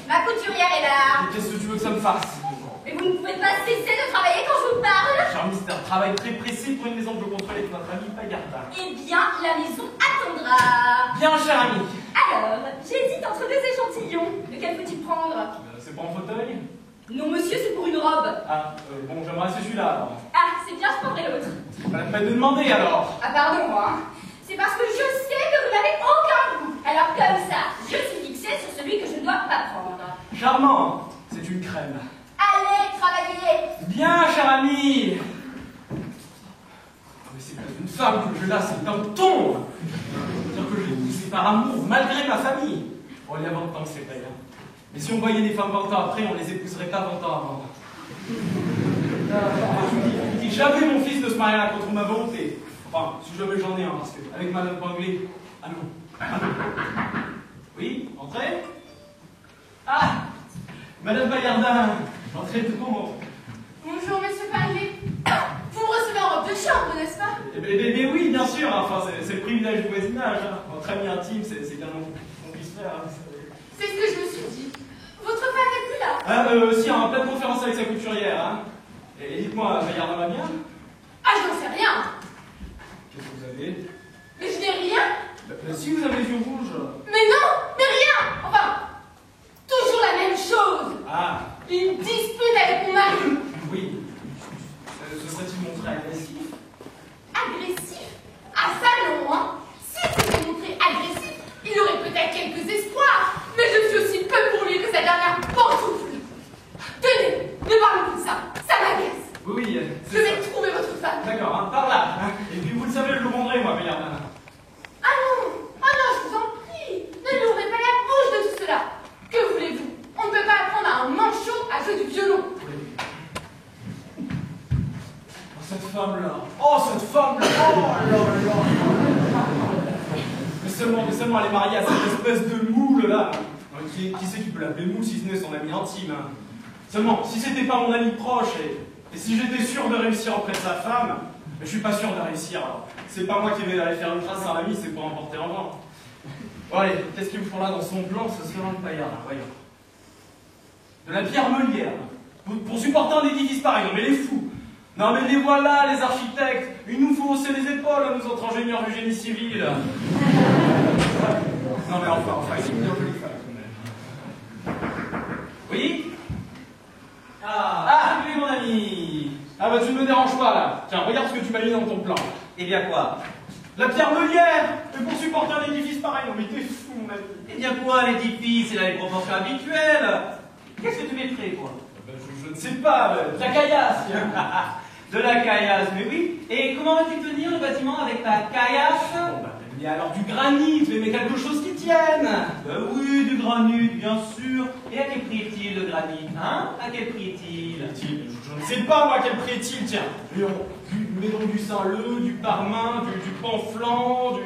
Ma couturière est là. Qu'est-ce que tu veux que ça me fasse? Mais vous ne pouvez pas cesser de travailler quand je vous parle. Charmy, c'est un travail très précis pour une maison que je contrôle avec notre ami Pagarda. Eh bien, la maison attendra. Bien, cher ami. Alors, j'hésite entre deux échantillons. Lequel faut-il prendre? C'est pour un fauteuil? Non, monsieur, c'est pour une robe. Ah, bon, j'aimerais celui-là alors. Ah, c'est bien, je prendrai l'autre. Pas la peine de demander alors. Ah, pardon, moi. C'est parce que je sais que vous n'avez aucun goût. Alors, comme ça, je suis fixée sur celui que je ne dois pas prendre. Charmant, c'est une crème. Allez, travaillez. Bien, cher ami. Mais c'est pas une femme que je lasse, c'est un ton. C'est-à-dire que je l'ai poussée par amour, malgré ma famille. Bon, il y a 20 ans que c'est vrai. Hein. Mais si on voyait des femmes 20 ans après, on les épouserait pas 20 ans avant. Je vous dis jamais mon fils ne se mariera contre ma volonté. Enfin, si jamais j'en ai un, parce qu'avec Madame Panglet... Ah non. Ah non. Oui, entrez. Ah, Madame Paillardin, entrez de comment? Bonjour, monsieur Panglet. Vous me recevez en robe de chambre, n'est-ce pas? Mais oui, bien sûr, enfin, c'est le privilège du voisinage. Hein. Entre amis intimes, c'est bien qu'on puisse faire. Hein. C'est ce que je me suis dit. Votre femme n'est plus là? Ah, si, en pleine conférence avec sa couturière. Hein. Et dites-moi, Paillardin va bien? Ah, je n'en sais rien. Qu'est-ce que vous avez? Mais je n'ai rien. Si vous avez les yeux rouges. Mais non, mais rien. Enfin, toujours la même chose. Ah, Une dispute avec mon mari. oui. Ce serait-il montré agressif? Agressif? Ah ça non, hein. S'il s'était montré agressif, il aurait peut-être quelques espoirs. Mais je suis aussi peu pour lui que sa dernière pantoufle. Tenez, ne parlons plus de ça. Ça m'agace. Oui, Je vais trouver votre femme. D'accord, hein, par là. Hein. Et puis vous le savez, je le vendrai, moi, Paillardin. Ah non, je vous en prie. Ne lui ouvrez pas la bouche de tout cela. Que voulez-vous? On ne peut pas apprendre à un manchot à jouer du violon. Oh, cette femme-là. Oh, cette femme-là. Oh là là. Mais seulement, elle est mariée à cette espèce de moule-là. Qui sait qui peut l'appeler moule si ce n'est son ami intime, hein. Seulement, si c'était pas mon ami proche et si j'étais sûr de réussir auprès de sa femme, mais je suis pas sûr de réussir. C'est pas moi qui vais aller faire une trace à l'ami, c'est pour emporter un vent. Bon allez, qu'est-ce qu'ils me font là dans son blanc, ce sera le paillard, là, voyons. De la pierre meulière, pour supporter un édifice pareil, non mais les fous. Non mais les voilà, les architectes, il nous faut hausser les épaules à nous autres ingénieurs du génie civil. Non mais enfin, c'est une bien jolie femme quand même. Oui? Ah, oui mon ami. Ah bah tu ne me déranges pas là. Tiens, regarde ce que tu m'as mis dans ton plan. Eh bien quoi? La pierre meulière. Et pour supporter un édifice pareil, non mais t'es fou mon ami. Eh bien quoi, l'édifice, il a les proportions habituelles. Qu'est-ce que tu mettrais, quoi? Je ne sais pas, de la caillasse. De la caillasse, mais oui. Et comment vas-tu tenir le bâtiment avec ta caillasse? Bon bah, mais alors du granit, mais quelque chose qui tienne. Oui, du granit, bien sûr. Et à quel prix est-il, le granit, hein? À quel prix est-il? Je ne sais pas moi quel prix est-il, tiens. Mais donc du Saint-Leu, du Parmin, du Panflan,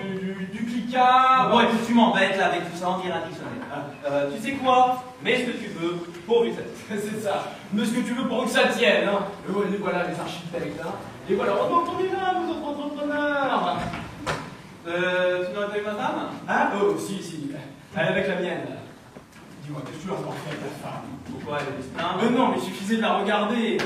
du Clicard. Ouais, tu m'embêtes là avec tout ça, on dirait un dictionnaire. Tu sais quoi? Mets ce que tu veux, pourvu que ça tienne. C'est ça. Mais ce que tu veux pour que ça tienne, hein. Et voilà les architectes, hein. Et voilà, on est là, vous autres entrepreneurs. Tu n'aurais pas eu ma femme? Hein? Oh, si. Elle est avec la mienne. Dis-moi, qu'est-ce que tu vas faire avec ta femme? Pourquoi elle est distincte? Mais non, mais il suffisait de la regarder.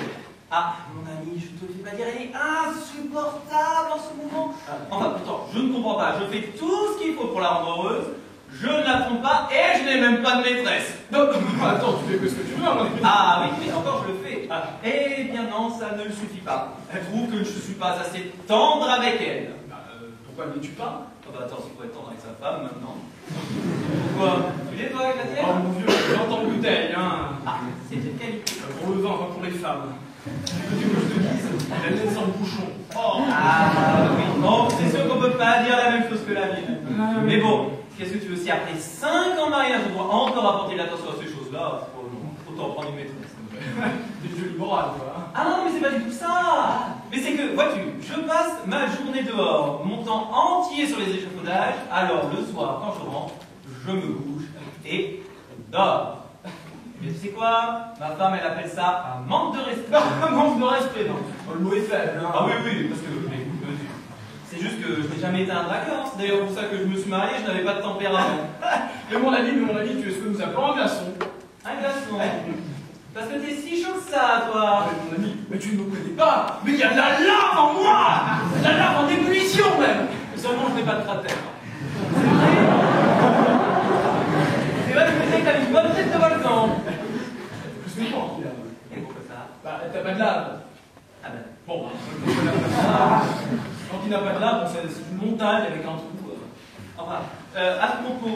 Ah, mon ami, je te fais pas dire, elle est insupportable en ce moment. Enfin, pourtant, je ne comprends pas. Je fais tout ce qu'il faut pour la rendre heureuse. Je ne la trompe pas et je n'ai même pas de maîtresse. Non, attends, tu fais que ce que tu veux, hein. Ah oui, mais encore je le fais. Eh bien non, ça ne le suffit pas. Elle trouve que je ne suis pas assez tendre avec elle. Pourquoi ne l'es-tu pas? Ah bah attends, c'est pour être tendre avec sa femme maintenant. Pourquoi? Tu l'es toi avec la tienne? Oh mon vieux, j'entends en bouteille, hein. Ah, c'est une qualité. Pour le vin, pas pour les femmes. Tu veux que je te dise? La laine sans le bouchon. Oh. Ah oui, bon, c'est sûr qu'on peut pas dire la même chose que la ville. Mais bon, qu'est-ce que tu veux? Si après 5 ans de mariage, on doit encore apporter de l'attention à ces choses-là, autant prendre une maîtresse. T'es une jolie morale, toi. Hein. Ah non, mais c'est pas du tout ça. Mais c'est que, vois-tu, je passe ma journée dehors, mon temps entier sur les échafaudages, alors le soir, quand je rentre, je me couche et dors. Mais tu sais quoi? Ma femme, elle appelle ça un manque de respect. Un manque de respect, non. Le mot est faible, hein. Ah oui, oui, parce que, c'est juste que je n'ai jamais été un dragueur, hein. C'est d'ailleurs pour ça que je me suis marié, je n'avais pas de tempérament. Mais mon ami, tu es ce que nous appelons un glaçon. Un glaçon. Parce que t'es si chaud que ça, toi. Mon ami, mais tu ne me connais pas. Mais il y a de la lave en moi. De la lave en ébullition, même. Seulement, je n'ai pas de cratère. C'est vrai que tu sais que t'as une bonne tête de volcan. Je suis mort, il a. Et pourquoi ça? Bah, t'as pas de lave. Ah ben. Bon, quand il n'a pas de lave, bon, c'est une montagne avec un trou. Enfin, à propos,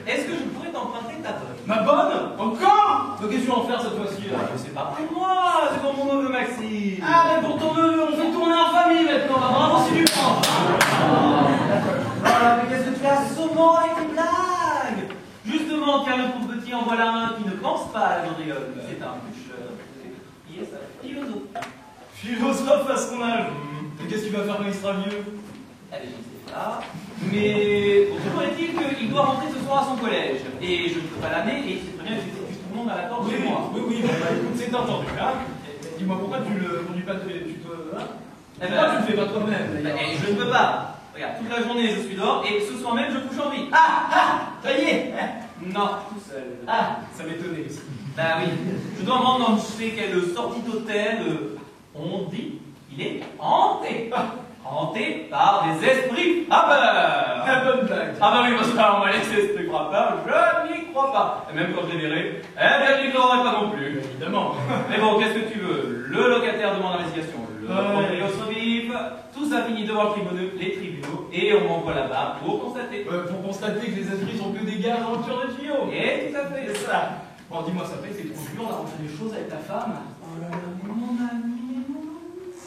est-ce que je pourrais t'emprunter ta bonne? Ma bonne? Encore? Donc qu'est-ce que tu vas en faire cette fois-ci? C'est pas pour moi, c'est pour mon neveu Maxime. Ah, mais pour ton neveu, on fait tourner en famille maintenant, là, vraiment, c'est du prend. Voilà, mais qu'est-ce que tu as souvent avec tes blagues? Justement, car le pauvre petit en voilà un qui ne pense pas à la Gaudriole. C'est un bûcheur. Qui est ça? Philosophe. Philosophe à son âge. Et qu'est-ce qu'il va faire quand il sera vieux? Eh bien, je ne sais pas. Mais toujours est-il qu'il doit rentrer ce soir à son collège. Et je ne peux pas l'amener, et c'est très bien que tout le monde à la porte chez moi. Oui, bah, écoute, c'est entendu, hein. Dis-moi, pourquoi tu le conduis pas, tu te... Hein? Eh ben, Pourquoi tu le fais pas toi-même, d'ailleurs? Et je ne peux pas. Regarde, toute la journée je suis dehors, et ce soir même je couche en vie. Ça y est. Non, tout seul. Ça m'étonnait aussi. Bah oui, je dois me rendre dans je sais quelle sortie d'hôtel. On dit qu'il est hanté. Hanté par des esprits frappeurs. La bonne blague. Ah bah oui, parce qu'on va laisser esprits frappeurs, je n'y crois pas. Et même quand je les verrai, eh bien je n'y croirai pas non plus. Évidemment. Mais bon, qu'est-ce que tu veux? Le locataire demande investigation, le propriétaire se vif, tout ça finit devant les tribunaux, et on m'envoie là-bas pour constater. Pour constater que les esprits sont que des gars en rupture de tuyau. Et tout à fait. C'est ça. Bon, dis-moi, ça fait que c'est trop dur d'arranger les choses avec ta femme. Oh là là, mais mon ami,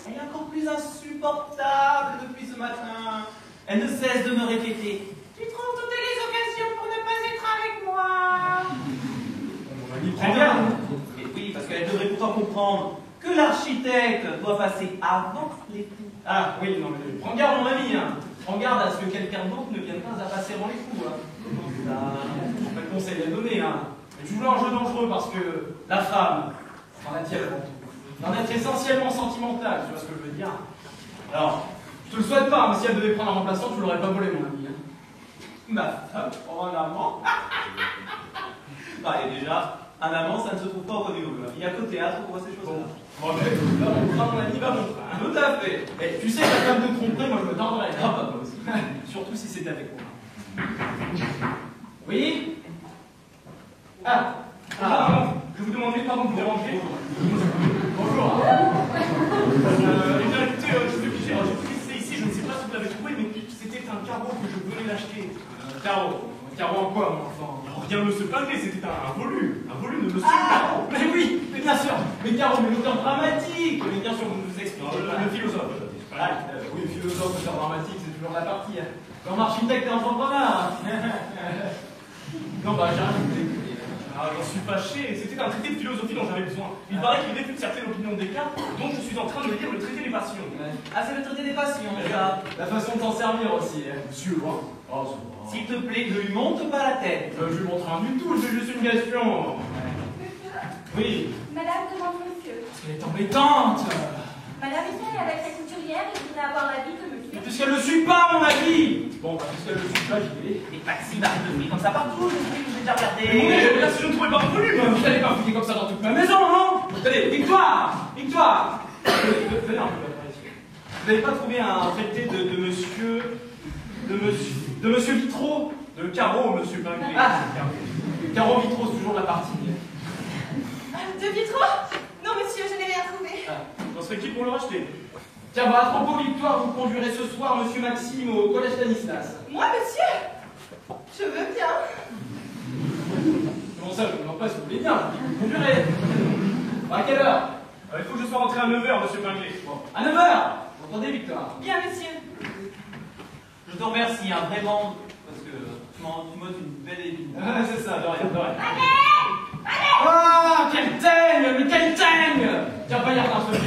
elle est encore plus insupportable depuis ce matin. Elle ne cesse de me répéter: tu trouves toutes les occasions pour ne pas être avec moi. Mon ami, prends garde. Et oui, parce qu'elle devrait pourtant comprendre que l'architecte doit passer avant les coups. Ah oui, non mais prends garde, mon ami, hein. Prends garde à ce que quelqu'un d'autre ne vienne pas à passer avant les coups, hein. J'ai pas de conseil à donner, hein. Mais tu joues un jeu dangereux parce que la femme, c'en a-t-elle avant tout? D'en être essentiellement sentimentale, tu vois ce que je veux dire? Alors, je te le souhaite pas, mais si elle devait prendre un remplaçant, tu l'aurais pas volé, mon ami. Hein. Ma femme, oh, un amant. Bah, et déjà, un amant, ça ne se trouve pas au Rodéo. Il y a qu'au théâtre qu'on voit ces choses-là. Bon, ben, va mon frère, mon ami, va mon frère. Tout à fait. Et tu sais, la femme de tromperie, moi je me tordrais. Ah, bah, moi aussi. Surtout si c'était avec moi. Oui? Je vous demandais, pardon de vous déranger. Bonjour. Eh bien, écoutez, je suis obligé, j'ai pris ça ici, je ne sais pas si vous l'avez trouvé, mais c'était un carreau que je venais d'acheter. Un carreau? Un carreau en quoi, mon enfant? Alors, rien ne se passait, c'était un volume de monsieur Carreau. Mais oui, mais bien sûr, mais Carreau, mais l'auteur dramatique. Mais bien sûr, vous nous expliquez. Le philosophe. Voilà, oui, philosophe, auteur dramatique, c'est toujours la partie. Comme architecte et entrepreneur. Non, bah, j'ai rien écouté. Ah, j'en suis fâché, c'était un traité de philosophie dont j'avais besoin. Il paraît qu'il réfute certaines opinions de Descartes, donc je suis en train de lire le traité des passions. Ah, c'est le traité des passions, ça. La façon de s'en servir aussi, hein. Monsieur, oh, S'il te plaît, ne lui monte pas la tête. je lui montre rien du tout, c'est juste une question. Oui. Madame demande monsieur. Parce qu'elle est embêtante. Madame essaye avec la couturière et voudrait avoir l'avis de monsieur. Mais puisqu'elle ne suit pas, mon avis. Bon, bah, puisqu'elle ne suit pas, j'y vais. Mais Maxime arrête de fouiller comme ça partout, je sais que j'ai déjà regardé. Mais là, si je ne trouvais pas un volume, vous n'allez pas fouiller comme ça dans toute ma maison, non? Allez, victoire! Victoire! Venez un peu par ici. Vous n'avez pas trouvé un traité de monsieur Vitraux, de Caro, monsieur Pinglé. Caro Vitraux, c'est toujours la partie. De Vitraux? Non, monsieur, je n'ai rien trouvé. J'en serais qui pour le racheter? Tiens, bon, à propos Victoire, vous conduirez ce soir monsieur Maxime au collège Stanislas. Moi, monsieur? Je veux bien. Comment ça, je ne demande pas si vous voulez bien, vous conduirez. Bon, à quelle heure? Il faut que je sois rentré à 9h, monsieur Pinglé. Bon, à 9h. Vous entendez, Victoire? Bien, monsieur. Je te remercie, hein, vraiment, parce que tu m'ôtes une belle épine. C'est ça, de rien, de rien. Ah, quelle teigne, mais quelle teigne! Tiens, pas y avoir un truc.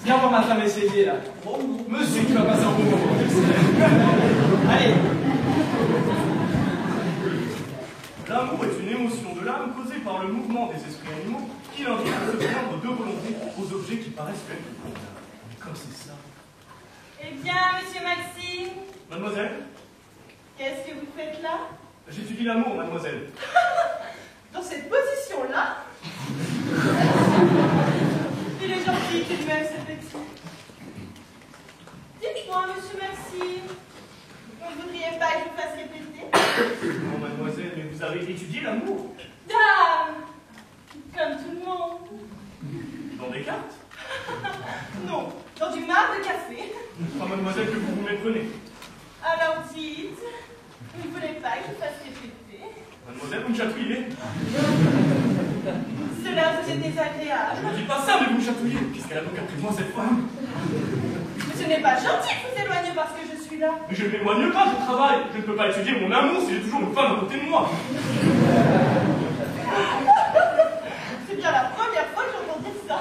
Viens voir ma femme essayer, là. Oh, monsieur qui va passer un bon moment. Allez. L'amour est une émotion de l'âme causée par le mouvement des esprits animaux qui l'invite à se prendre de volonté aux objets qui paraissent quelque convenables. Comme c'est ça. Eh bien, monsieur Maxime, Mademoiselle, qu'est-ce que vous faites là? j'étudie l'amour, mademoiselle. Dans cette position-là? Il est gentil tout de même, ce petit. Dites-moi, monsieur Maxime, vous ne voudriez pas que je vous fasse répéter? Non, mademoiselle, mais vous avez étudié l'amour Dame! Comme tout le monde. dans des cartes? Non, dans du marc de café. Pas mademoiselle que vous vous méprenez. Alors dites, vous ne voulez pas que je vous fasse répéter? Mademoiselle, vous me chatouillez. Cela vous est désagréable. Je ne dis pas ça, mais vous me chatouillez. Qu'est-ce qu'elle a donc après moi, cette femme? Mais ce n'est pas gentil de vous éloigner parce que je suis là. Mais je ne m'éloigne pas, je travaille. Je ne peux pas étudier mon amour si j'ai toujours une femme à côté de moi. C'est bien la première fois que j'entends dire ça.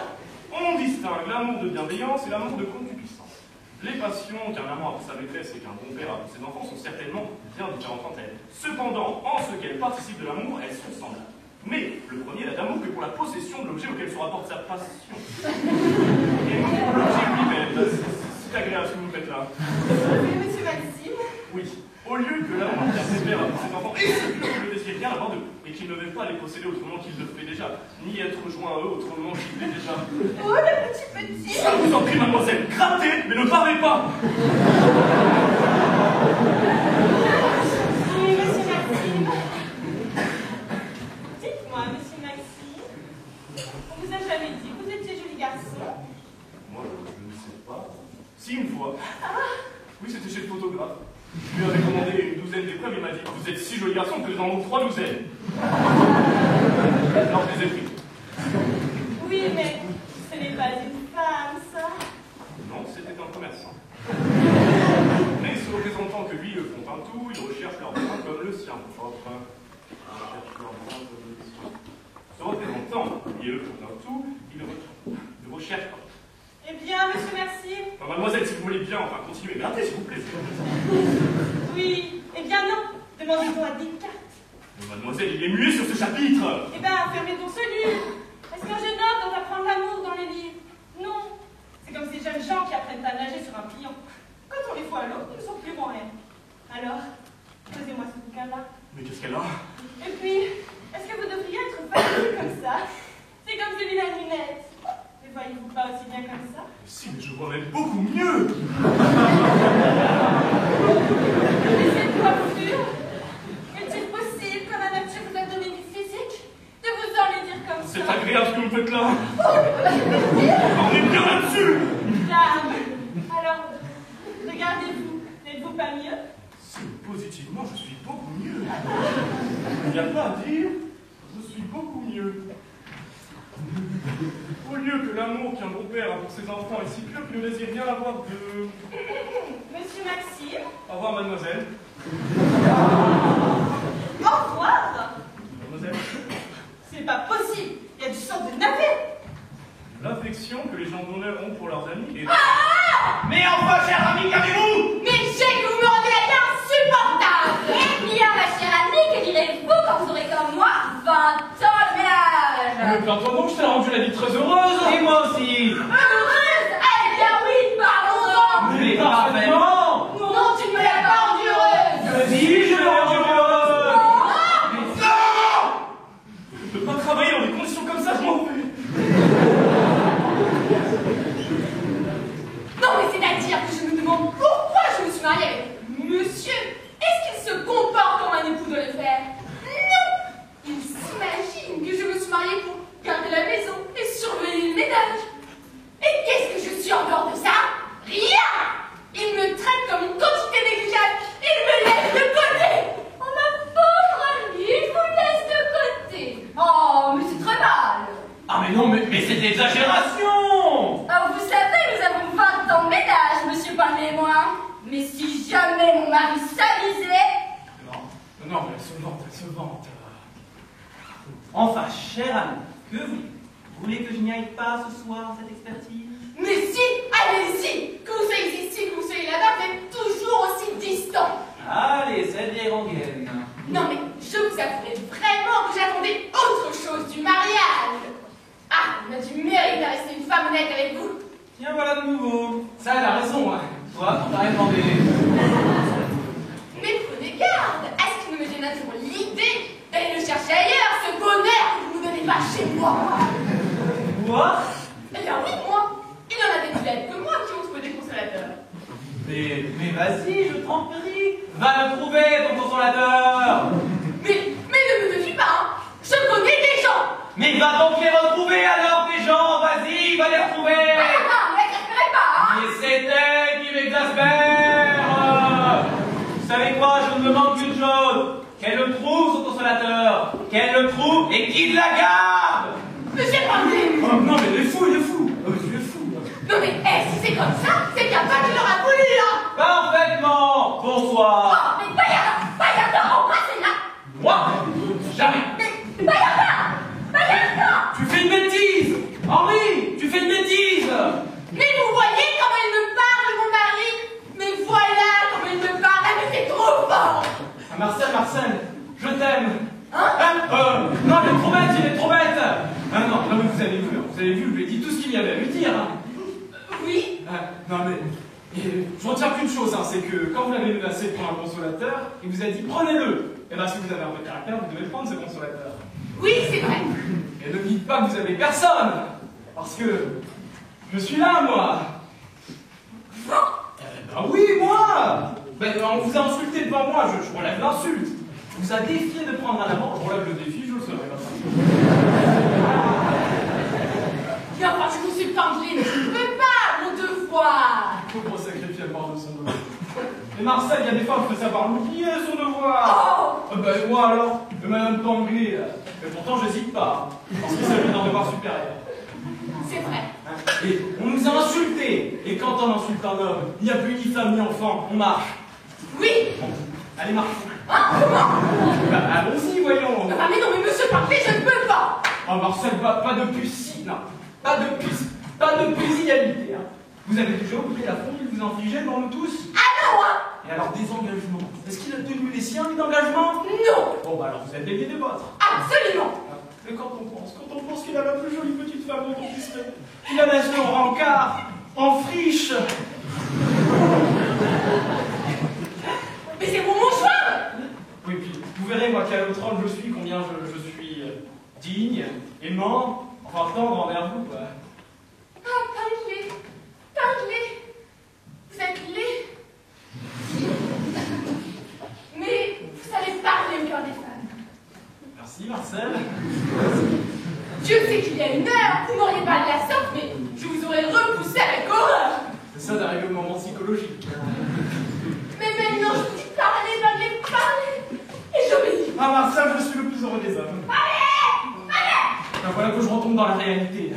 On distingue l'amour de bienveillance et l'amour de concupiscence. Les passions qu'un amant a pour sa maîtresse et qu'un bon père a pour ses enfants sont certainement bien différentes entre elles. Cependant, en ce qu'elles participent de l'amour, elles sont semblables. Mais le premier n'a d'amour que pour la possession de l'objet auquel se rapporte sa passion. Et non pour l'objet lui-même. C'est agréable ce que vous faites là. Oui, monsieur Maxime. Oui. Au lieu que l'amant qu'un bon père a pour ses enfants et ceux qui ne le désirent bien avant d'eux, et qu'il ne veut pas les posséder autrement qu'il le fait déjà, ni être joint à eux autrement qu'il l'est déjà. Oh, le petit. Je vous en prie, mademoiselle, grattez, mais ne parlez pas. Oui, monsieur Maxime. Dites-moi, monsieur Maxime, on vous a jamais dit que vous étiez joli garçon? Moi, je ne sais pas. Si, une fois. Oui, c'était chez le photographe. Je lui avais commandé une douzaine d'épreuves, il m'a dit: vous êtes si joli garçon que j'en ouvre 3 douzaines. Alors, je les ai pris. Oui, mais ce n'est pas une femme, ça. Non, c'était un commerçant. Mais se représentant que lui, eux font un tout, ils recherchent leur bien comme le sien. Propre. Ils recherchent leur bien comme le sien. Se représentant, et eux font un tout, ils recherchent. Eh bien, monsieur Maxime. Enfin, mademoiselle, si vous voulez bien, enfin, continuez, grattez, s'il vous plaît. Oui, eh bien non. Demandez-moi à Descartes. Mais mademoiselle, il est muet sur ce chapitre. Eh bien, fermez donc ce livre. Est-ce qu'un jeune homme doit apprendre l'amour dans les livres? Non. C'est comme ces jeunes gens qui apprennent à nager sur un pliant. Quand on les voit à l'eau, ils ne sont plus moyens. Alors, posez-moi ce bouquin-là. Mais qu'est-ce qu'elle a? Et puis, est-ce que vous devriez être fatigué comme ça? C'est comme celui de la lunette. Ne voyez-vous pas aussi bien comme ça? Si, mais je vois même beaucoup mieux. Mais cette coiffure, est-il possible que la nature vous a donné du physique de vous enlaidir comme ça? C'est agréable ce que vous faites là. On est bien là-dessus. Dame, alors, regardez-vous, n'êtes-vous pas mieux? Si, positivement, je suis beaucoup mieux. Il n'y a pas à dire, je suis beaucoup mieux. Au lieu que l'amour qu'un bon père a pour ses enfants est si pur qu'il ne désire rien avoir de... Monsieur Maxime, Au revoir, mademoiselle. au revoir. Mademoiselle, C'est pas possible, il y a du sang de navet. l'affection que les gens d'honneur ont pour leurs amis est... Mais enfin, cher ami, qu'avez-vous? Mais j'ai que vous me rendez la vie insupportable. Eh bien, ma chère amie, que direz-vous quand vous aurez comme moi 20 ans de ménage? Mais plains-toi, je t'ai rendu la vie très heureuse. Et moi aussi. Heureuse? Eh bien oui, parlons-en. Mais parfaitement. Non, tu ne me l'as pas rendue heureuse. Que dis-je, je l'ai rendue heureuse. Non! Je ne peux pas travailler dans des conditions comme ça, je m'en vais. jamais moi, mais si jamais mon mari s'avisait... Non, mais elle se vante. Enfin, cher ami, que voulez-vous? Vous voulez que je n'y aille pas ce soir, cette expertise? Mais si, allez-y! Que vous soyez ici, que vous soyez là-bas, vous êtes toujours aussi distant. Allez, cette vieille rengaine. Non mais, je vous avouerai vraiment que j'attendais autre chose du mariage. Ah, on a du mérite à rester une femme honnête avec vous. Tiens, voilà de nouveau. Ça, elle a raison, hein. Toi, on t'a répondu. Mais prenez garde, est-ce qu'il ne me gêne toujours l'idée d'aller le chercher ailleurs, ce bonheur que vous ne donnez pas chez moi? Quoi? Eh bien oui, moi. Il y en a des plus que moi qui ont trouvé des consolateurs. Mais vas-y, je t'en prie. Va le trouver, ton consolateur. Mais ne me méfie pas, hein. Je connais des gens. Mais va donc les retrouver alors, tes gens. Vas-y, va les retrouver. Ah, ne l'exaspérez pas, hein. Mais c'est elle qui m'exaspère. Vous savez quoi, je ne me demande qu'une chose. Qu'elle le trouve, son consolateur. Qu'elle le trouve et qu'il la garde. Monsieur Parler. Oh, non, mais il est fou. Tu es fou. Non mais, si c'est comme ça, c'est bien pas qu'il aura voulu, hein. Parfaitement. Bonsoir. Oh, mais Bayarda, embrassez-la. Moi, jamais. Mais Bayarda. Tu fais une bêtise. Henri, tu fais une bêtise. Mais vous voyez comment il me parle, mon mari. Mais voilà comment il me parle, ah, mais c'est trop fort. Ah, Marcel, je t'aime. Hein? Non, il est trop bête. Ah non, mais vous avez vu, je lui ai dit tout ce qu'il y avait à lui dire. Hein. Oui. Non mais, je retiens qu'une chose, hein, c'est que quand vous l'avez menacé pour un consolateur, il vous a dit prenez-le. Et bien si vous avez un peu de caractère, vous devez prendre ce consolateur. Oui, c'est vrai. Et ne me dites pas que vous avez personne, parce que je suis là, moi. Ben oui, moi. Ben, on vous a insulté devant moi, je relève l'insulte. On vous a défié de prendre un amant, je relève le défi, je le serai. Mais enfin, je vous suis pas mais je ne peux pas, mon devoir. Pauvre sacrifier le bord de son devoir. Et Marcel, il y a des femmes qui peuvent savoir l'oublier, son devoir. Oh. Ben moi alors, de Madame Tanglé, mais pourtant j'hésite pas, parce qu'il s'agit d'un devoir supérieur. C'est vrai. Et on nous a insultés, et quand on insulte un homme, il n'y a plus ni femme ni enfant, on marche. Oui. Bon, allez marche. Hein, comment? Ben, allons-y, voyons. Ah, mais non, mais monsieur Parfait, je ne peux pas. Oh Marcel, pas de pucie, non. Pas de pusillanimité, hein. Vous avez déjà oublié la faute qu'il vous infligeait devant nous tous? Ah non, hein. Et alors, des engagements. Est-ce qu'il a tenu les siens, lui, d'engagement? Non. Bon, bah alors, vous êtes dévié des vôtres. Absolument. Mais quand on pense qu'il a la plus jolie petite femme dont on puisse rêver, qu'il a naissé en rencard, en friche. Mais c'est pour mon choix. Oui, puis, vous verrez, moi, qu'à l'autre homme je suis, combien je suis digne, aimant, enfin, tendre envers vous, quoi. Ah, parlez. Vous êtes laid. Mais vous savez parler au cœur des femmes. Merci, Marcel. Dieu sait qu'il y a une heure, vous m'auriez parlé de la sorte, mais je vous aurais repoussé avec horreur. C'est ça d'arriver au moment psychologique. Mais maintenant, je vous dis parlez. Et j'obéis. Ah, Marcel, je suis le plus heureux des hommes. Allez. Ben voilà que je retombe dans la réalité.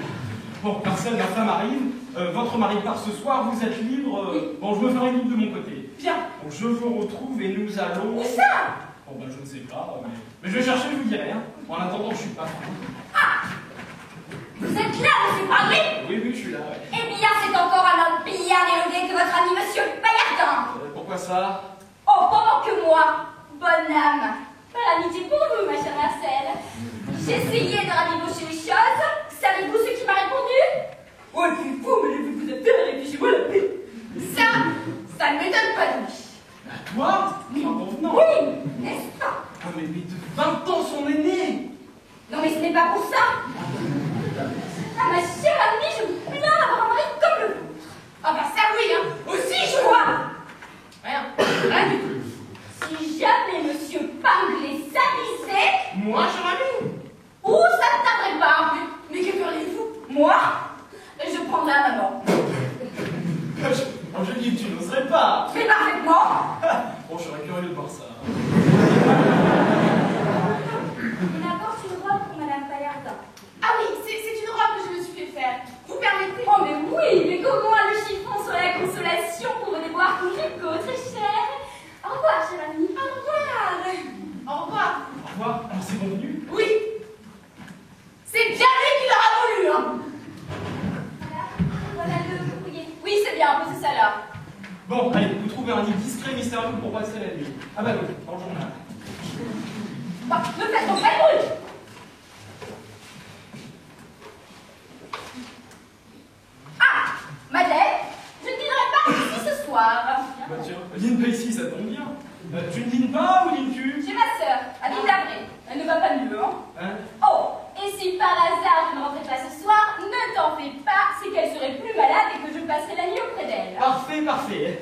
Bon, Marcel, ma femme arrive. Votre mari part ce soir, vous êtes libre. Bon, je me ferai libre de mon côté. Bien. Donc, je vous retrouve et nous allons... Où ça? Bon, ben, je ne sais pas, mais je vais chercher, je vous dirai. Hein. En attendant, je suis pas franc. Ah! Vous êtes là, monsieur Parlé? Oui, je suis là, ouais. Eh bien, c'est encore un homme bien élevé que votre ami monsieur Bayardin. Pourquoi ça? Oh, pendant que moi, bonne âme, pas l'amitié pour vous, ma chère Marcel. J'ai essayé de rabibocher les choses. Savez-vous ce qu'il m'a répondu? Oh, et puis vous, mais vous êtes bien, et puis chez moi la paix. Ça ne m'étonne pas de lui. Toi? Non. Oui, n'est-ce pas? Ah, mais de 20 ans son aîné. Non, mais ce n'est pas pour ça. Ah, ma chère amie, je me plains d'avoir un mari comme le vôtre. Ah bah ça oui, hein. Aussi je Quoi? Rien du tout. Si jamais monsieur Pinglet s'avisait, Moi, cher ami. où ça ne tarderait pas. Mais que feriez-vous? Moi, je prendrais un amant. Je dis que tu n'oserais pas. Mais parfaitement. Bon, je serais curieux de voir ça. Il apporte une robe pour Madame Bayardin. Ah oui, c'est une robe que je me suis fait faire. Vous permettez? Oh, mais oui, mais comment le chiffon sur la consolation pour vos déboires Bon, allez, vous trouvez un lit discret, mystérieux pour passer la nuit. Ah bah oui, dans le journal. Bah, ne faites donc pas de bruit. Ah, Madeleine, je ne dînerai pas ici ce soir. Bah tiens, dîne pas ici, ça tombe bien. Tu ne dînes pas ou dînes-tu? J'ai ma sœur, Aline Labré. Elle ne va pas mieux, hein? Oh, et si par hasard je ne rentrais pas ce soir, ne t'en fais pas, c'est qu'elle serait plus malade et que je passerai la nuit auprès d'elle. Parfait, parfait.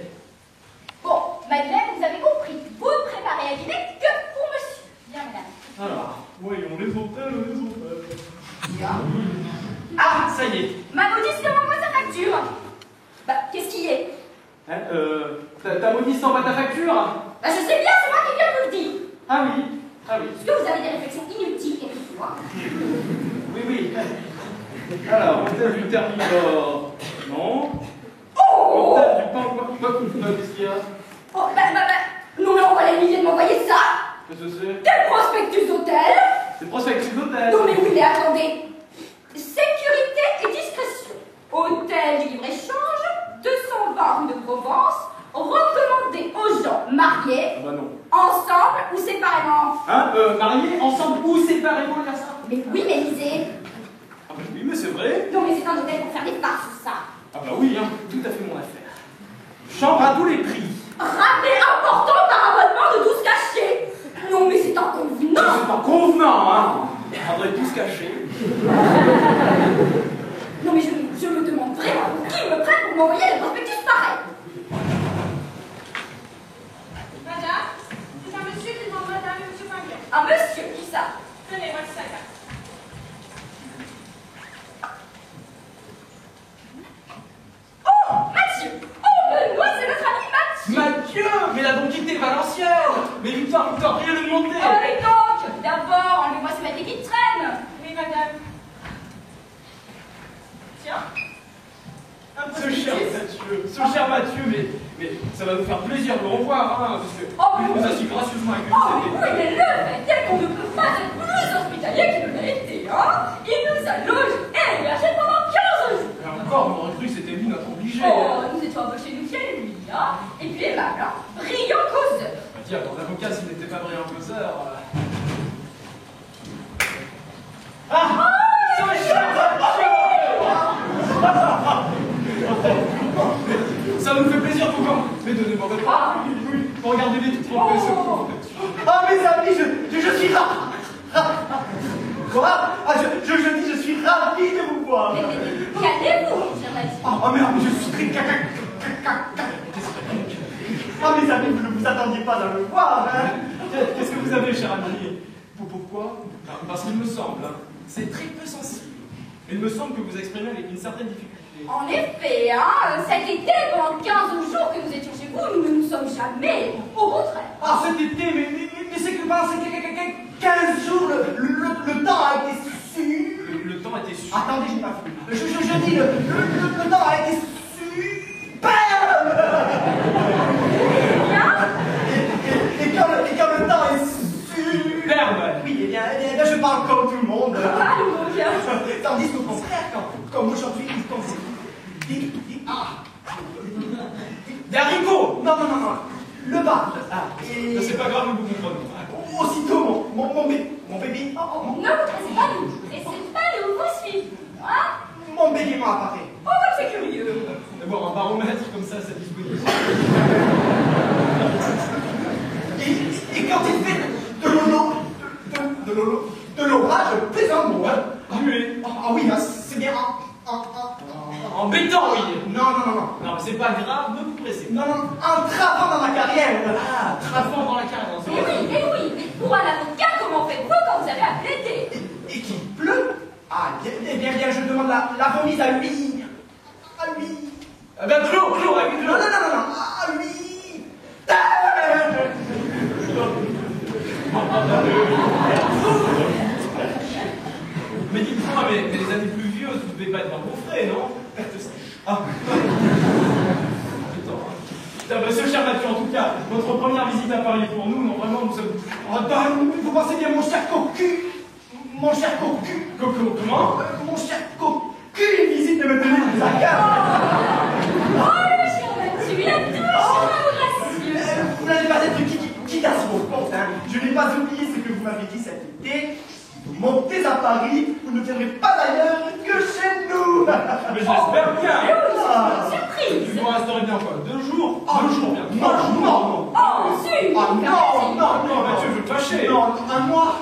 Bon, Madeleine, vous avez compris. Vous ne préparez à dîner que pour monsieur. Bien, madame. Alors, voyons les hôtels, les hôtels. Bien. Ah, ça y est. Ma maudite, demande-moi sa facture. Bah, qu'est-ce qu'il y a? Ta maudite sans pas ta facture? Bah, je sais bien, c'est moi qui viens de vous le dire. Ah oui, ah oui. Est-ce que vous avez des réflexions inutiles quelquefois? Oui, oui. Alors, hôtel du Thermidor. Non. Oh! Hôtel du Pain, quoi, qu'est-ce qu'il y a? Oh, bah, non, mais on va l'Aline vient de m'envoyer ça. Qu'est-ce que c'est? Quel prospectus d'hôtel? C'est prospectus d'hôtel. Non, mais oui, mais attendez. Sécurité et discrétion. Hôtel du libre-échange, 220 rue de Provence, recommandé aux gens mariés, Ah bah non. ensemble ou séparément. Hein, mariés, ensemble ou séparément, il y a ça? Mais oui, mais lisez. Ah bah oui, mais c'est vrai. Non, mais c'est un hôtel pour faire des farces, ça. Ah bah oui, hein, tout à fait mon affaire. Chambre à tous les prix. Rabais important par abonnement de 12 cachets. Non, mais c'est inconvenant. C'est pas convenant, hein. Faudrait tous cacher. Non, mais je me demande vraiment qui me prête pour m'envoyer le prospectus pareil. Madame, c'est un monsieur qui demande madame et monsieur Pinguet. Un monsieur, qui ça? Tenez, voici sa carte. Oh, Mathieu. Oh, Benoît, c'est notre ami Mathieu. Mathieu, mais il a donc quitté Valenciennes. Mais Victoire, rien de monter. Allez donc, d'abord, enlevez-moi ce matin qui traîne. Oui, madame. Tiens. Un Ce cher Mathieu, mais ça va nous faire plaisir de le revoir, hein, parce que Oh, il nous a oui. si gracieusement Oh, accueillis. mais oui, mais le fait est qu'on ne peut pas être plus hospitalier qu'il ne l'a été, hein. Il nous a logés et hébergés pendant 15 jours. Et encore, on aurait cru que c'était lui notre obligé. Oh, nous étions embauchés nous fiers, lui, hein. Et puis aimable, hein. Brillant causeur. Bah, tiens, ton avocat, s'il n'était pas brillant causeur. Ah, ce cher Mathieu. Ça nous fait plaisir, tout comme. Mais donnez-moi votre part. Oui, regardez les toutes professeurs. Ah mes amis, je suis ravi. Quoi? Ah, je dis, je suis ravi de vous voir. Mais calmez-vous, mon cher Mathieu. Ah mais je suis très Ah mes amis, vous ne vous attendiez pas à me voir, hein? Qu'est-ce que vous avez, cher ami? Pourquoi? Parce qu'il me semble, hein, c'est très peu sensible. Il me semble que vous exprimez avec une certaine difficulté. En effet, hein, cet été, pendant 15 jours que nous étions chez vous, nous ne nous sommes jamais, au contraire. Ah cet été, mais c'est que pendant ces 15 jours, le temps a été Le temps était super. Attendez, j'ai pas fini. Je dis, le temps a été superbe. Et quand le temps est Superbe. Oui, eh bien, je parle comme tout le monde. Ah, mon Dieu. Tandis qu'au contraire, comme aujourd'hui, Des haricots. Non. Le bar. C'est pas grave, nous vous comprenons. Aussitôt, mon bébé. Ne vous pressez pas nous. Laissez pas nous vous suivre. Hein? Mon bégaiement apparaît. Oh, bah, c'est curieux. D'avoir un baromètre comme ça à sa disposition. Et quand il fait de l'orage, plaisant mot, hein. Muet. Ah oui, c'est bien Embêtant, oui. Non. Non, mais c'est pas grave, ne vous pressez pas. Non, un travail dans ma carrière. Ah, travaux dans la carrière. Eh oui, mais pour un avocat, comment faites-vous quand vous avez à plaider? Et qu'il pleut. Ah, bien, je demande la remise à lui. À lui. Ah ben, Claude, avec Non, Claude. à lui. Mais dites-moi, mais les années pluvieuses, vous devez pas être un beau frais, non? Ah. Putain, bah, ce cher Mathieu, en tout cas, votre première visite à Paris pour nous, non, vraiment, nous sommes... Vous pensez bien, mon cher cocu. Mon cher cocu. Comment? Mon cher cocu, une visite de me tenir des accords. Oh, le cher Mathieu, il a tout n'ai pas oublié ce que vous m'avez dit cet été. Vous montez à Paris, vous ne viendrez pas ailleurs que chez nous. Mais j'espère bien. Surprise. Tu dois rester bien quoi? 2 jours? Oh, 2 jours bien. Non. Oh, zut. Ah non, Non, Mathieu, je veux te fâcher. Non, un mois.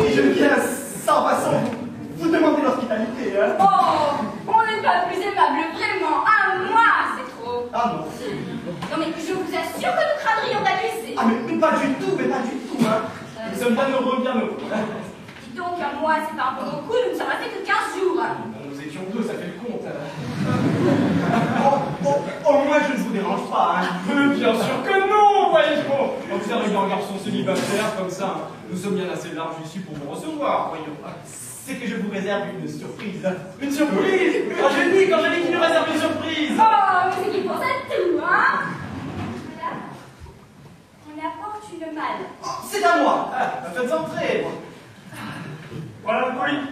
Si je viens sans façon, vous demandez l'hospitalité, hein. Oh, on n'est pas plus aimable, vraiment. Un mois, c'est trop. Ah non. Non, mais je vous assure que nous craindrions d'abuser. Ah mais pas du tout, hein. Nous sommes bien heureux, bien heureux. Dis donc, un mois, c'est pas un peu beaucoup, nous ne sommes restés que 15 jours. Nous étions 2, ça fait le compte. Au moins je ne vous dérange pas, hein. Bien sûr que non, voyez-vous. Observez un garçon célibataire comme ça. Nous sommes bien assez larges ici pour vous recevoir, voyons. C'est que je vous réserve une surprise. Une surprise. Quand j'ai dit qu'il nous réserve une surprise. Oh, mais c'est qu'il pense à tout, hein. Voilà. On apporte une malle. Oh, c'est à moi. Faites entrer. Voilà le colis.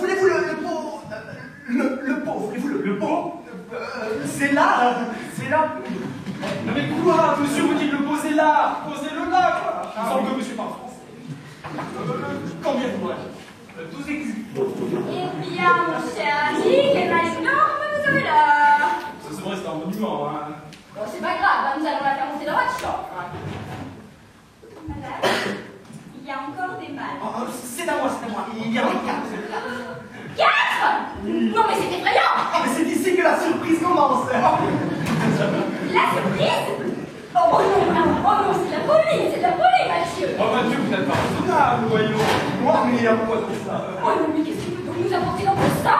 Voulez-vous le pot le pot, voulez-vous le pot c'est là. Non mais quoi, monsieur, vous dites le posez là. Posez-le là, quoi. Il me semble que monsieur parle français. Combien vous voulez 12 écus. Eh bien, mon cher ami, quelle malle énorme vous avez là. Ça c'est vrai, c'est un monument, hein. Bon, c'est pas grave, hein, nous allons la faire monter dans votre chambre. Madame, il y a encore des malles. C'est à moi. Il y en a 4. 4 Non, mais c'est effrayant. Ah, mais c'est ici que la surprise commence. La surprise. Oh non, c'est de la folie, Mathieu. Oh Mathieu, vous n'êtes pas raisonnable, voyons. Moi, mais il y a quoi dans ça Oh non, mais qu'est-ce qu'il peut donc nous apporter dans tout ça?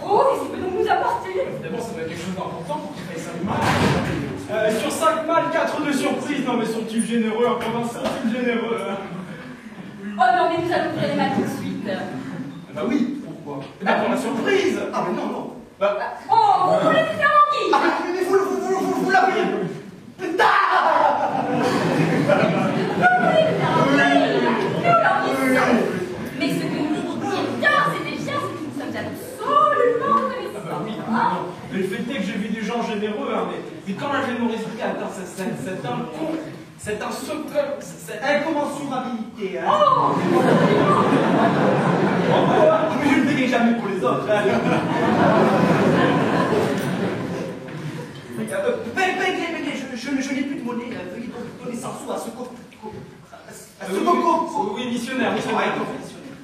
Oh, qu'est-ce qu'il peut donc nous apporter? D'abord, ça doit être quelque chose d'important pour qu'il fasse 5 malles. Sur 5 malles, 4 de surprise. Non, mais sont-ils généreux, un provincial, sont-ils généreux, hein? Oh non, mais nous allons ouvrir les malles tout de suite. Bah oui, pourquoi Pour la surprise. Ah, mais non. Oh, vous voulez nous faire en guise? Ah, mais vous l'avez. Mais ce que nous disions bien, c'était bien, c'est que nous sommes absolument reconnaissants. Oui, non. Mais le fait est que j'ai vu des gens généreux, hein, mais quand la générosité atteint cette incommensurabilité, hein. Oh, Mais je ne paierai jamais pour les autres, hein. Je n'ai plus de monnaie, veuillez donc donner 100 sous à ce coco. Oui, missionnaire.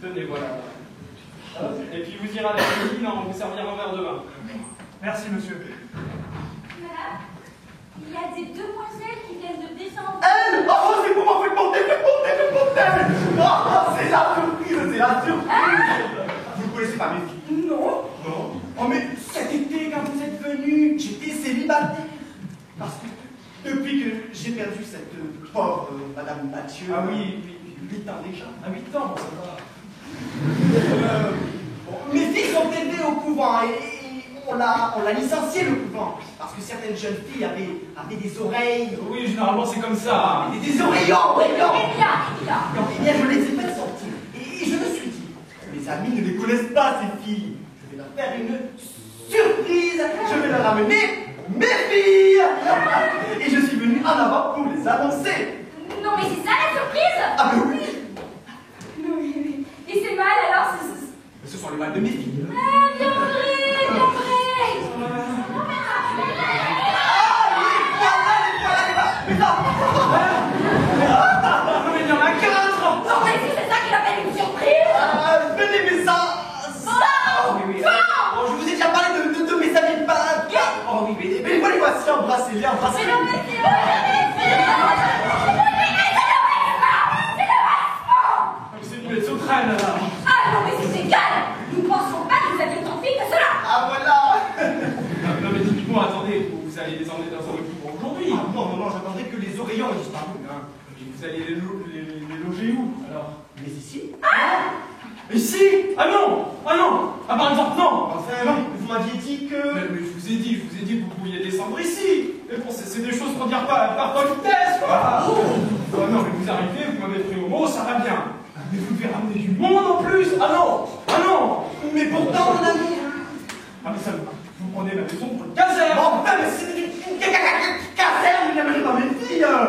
Tenez, voilà. Et puis vous irez à la cuisine, on vous servira un verre de vin. Merci, monsieur. madame, il y a des demoiselles qui viennent de descendre. Elle. Oh, c'est pour moi, faites monter. Oh, c'est la surprise. Vous ne connaissez pas mes filles? Non. Oh, mais cet été, quand vous êtes venu, j'étais célibataire. Parce que depuis que j'ai perdu cette pauvre Madame Mathieu. Ah oui, 8 ans déjà. à 8 ans, bon, ça va. Mes filles sont élevées au couvent et on l'a licencié le couvent. Parce que certaines jeunes filles avaient des oreilles. Oui, généralement c'est comme ça. Des oreillons. Eh bien, Je les ai fait sortir. Et je me suis dit, mes amis ne les connaissent pas, ces filles. Je vais leur faire une surprise. Je vais leur amener mes filles. Et je suis venu en avant pour les annoncer. non, mais c'est ça la surprise. Ah, mais oui. Oui. Et c'est mal alors, Ce sont les mâles de mes filles. Ah, bien vrai. Mais non. Mais il y en a 4. Non, mais si c'est ça qu'il appelle une surprise. Venez, mais ça. Oui. Oh, je vous ai déjà parlé de mes amis pas. Oh oui, mais voilà, voici, embrassez-les. Mais non, mais C'est une bête sauterelle là. ah non, mais c'est égal. Nous ne pensons pas que vous aviez tant de filles que cela. Ah voilà. Non mais dites-moi, attendez, vous allez les emmener dans un couvent aujourd'hui. Ah, non, j'attendais que les oreillons aient disparu. Hein. Et vous allez les loger où alors? Mais ici. Ici? Ah non. Ah par exemple non. Enfin, vous m'aviez dit que. Mais je vous ai dit que vous pouviez descendre ici. Mais bon, c'est des choses qu'on dire par politesse, quoi. Oh non, mais vous arrivez, vous m'avez pris au mot, ça va bien. Mais vous devez ramener du monde en plus. Ah non. Mais pourtant, mon ami. Ah mais ça, vous prenez ma maison pour une caserne. Bon, mais c'est une caserne, il n'y a même pas mes filles. aussi, hein.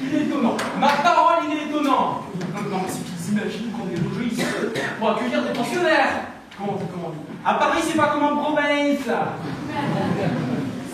Il est étonnant. Ma parole, il est étonnant. Non, mais c'est qu'ils imaginent qu'on est logé ici pour accueillir des pensionnaires. Comment à Paris, c'est pas comme en province.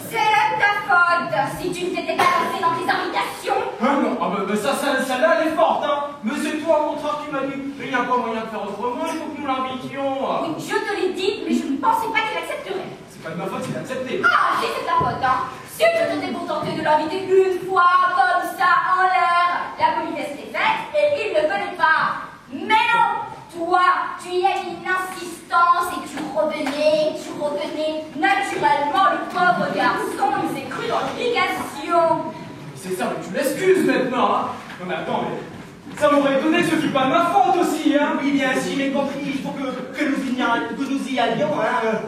C'est ta faute si tu ne t'étais pas lancé dans tes invitations. Ah non, celle-là, elle est forte, hein. Mais c'est toi, au contraire, qui m'a dit il n'y a pas moyen de faire autrement, il faut que nous l'invitions. Oui, je te l'ai dit, mais je ne pensais pas qu'il accepterait. C'est pas de ma faute s'il a accepté. Ah, si, c'est ta faute, hein. Si tu t'étais contenté de l'inviter une fois, comme ça, en l'air, la politesse était faite et il ne venait pas. Mais non, toi, tu y as mis une insistance et tu revenais. Naturellement, le pauvre garçon, il s'est cru dans l'obligation. C'est ça, mais tu m'excuses maintenant, hein. Non, mais attends, mais ça m'aurait étonné que ce fût pas de ma faute aussi, hein. Oui, bien, si j'ai compris, il faut que nous y allions, hein.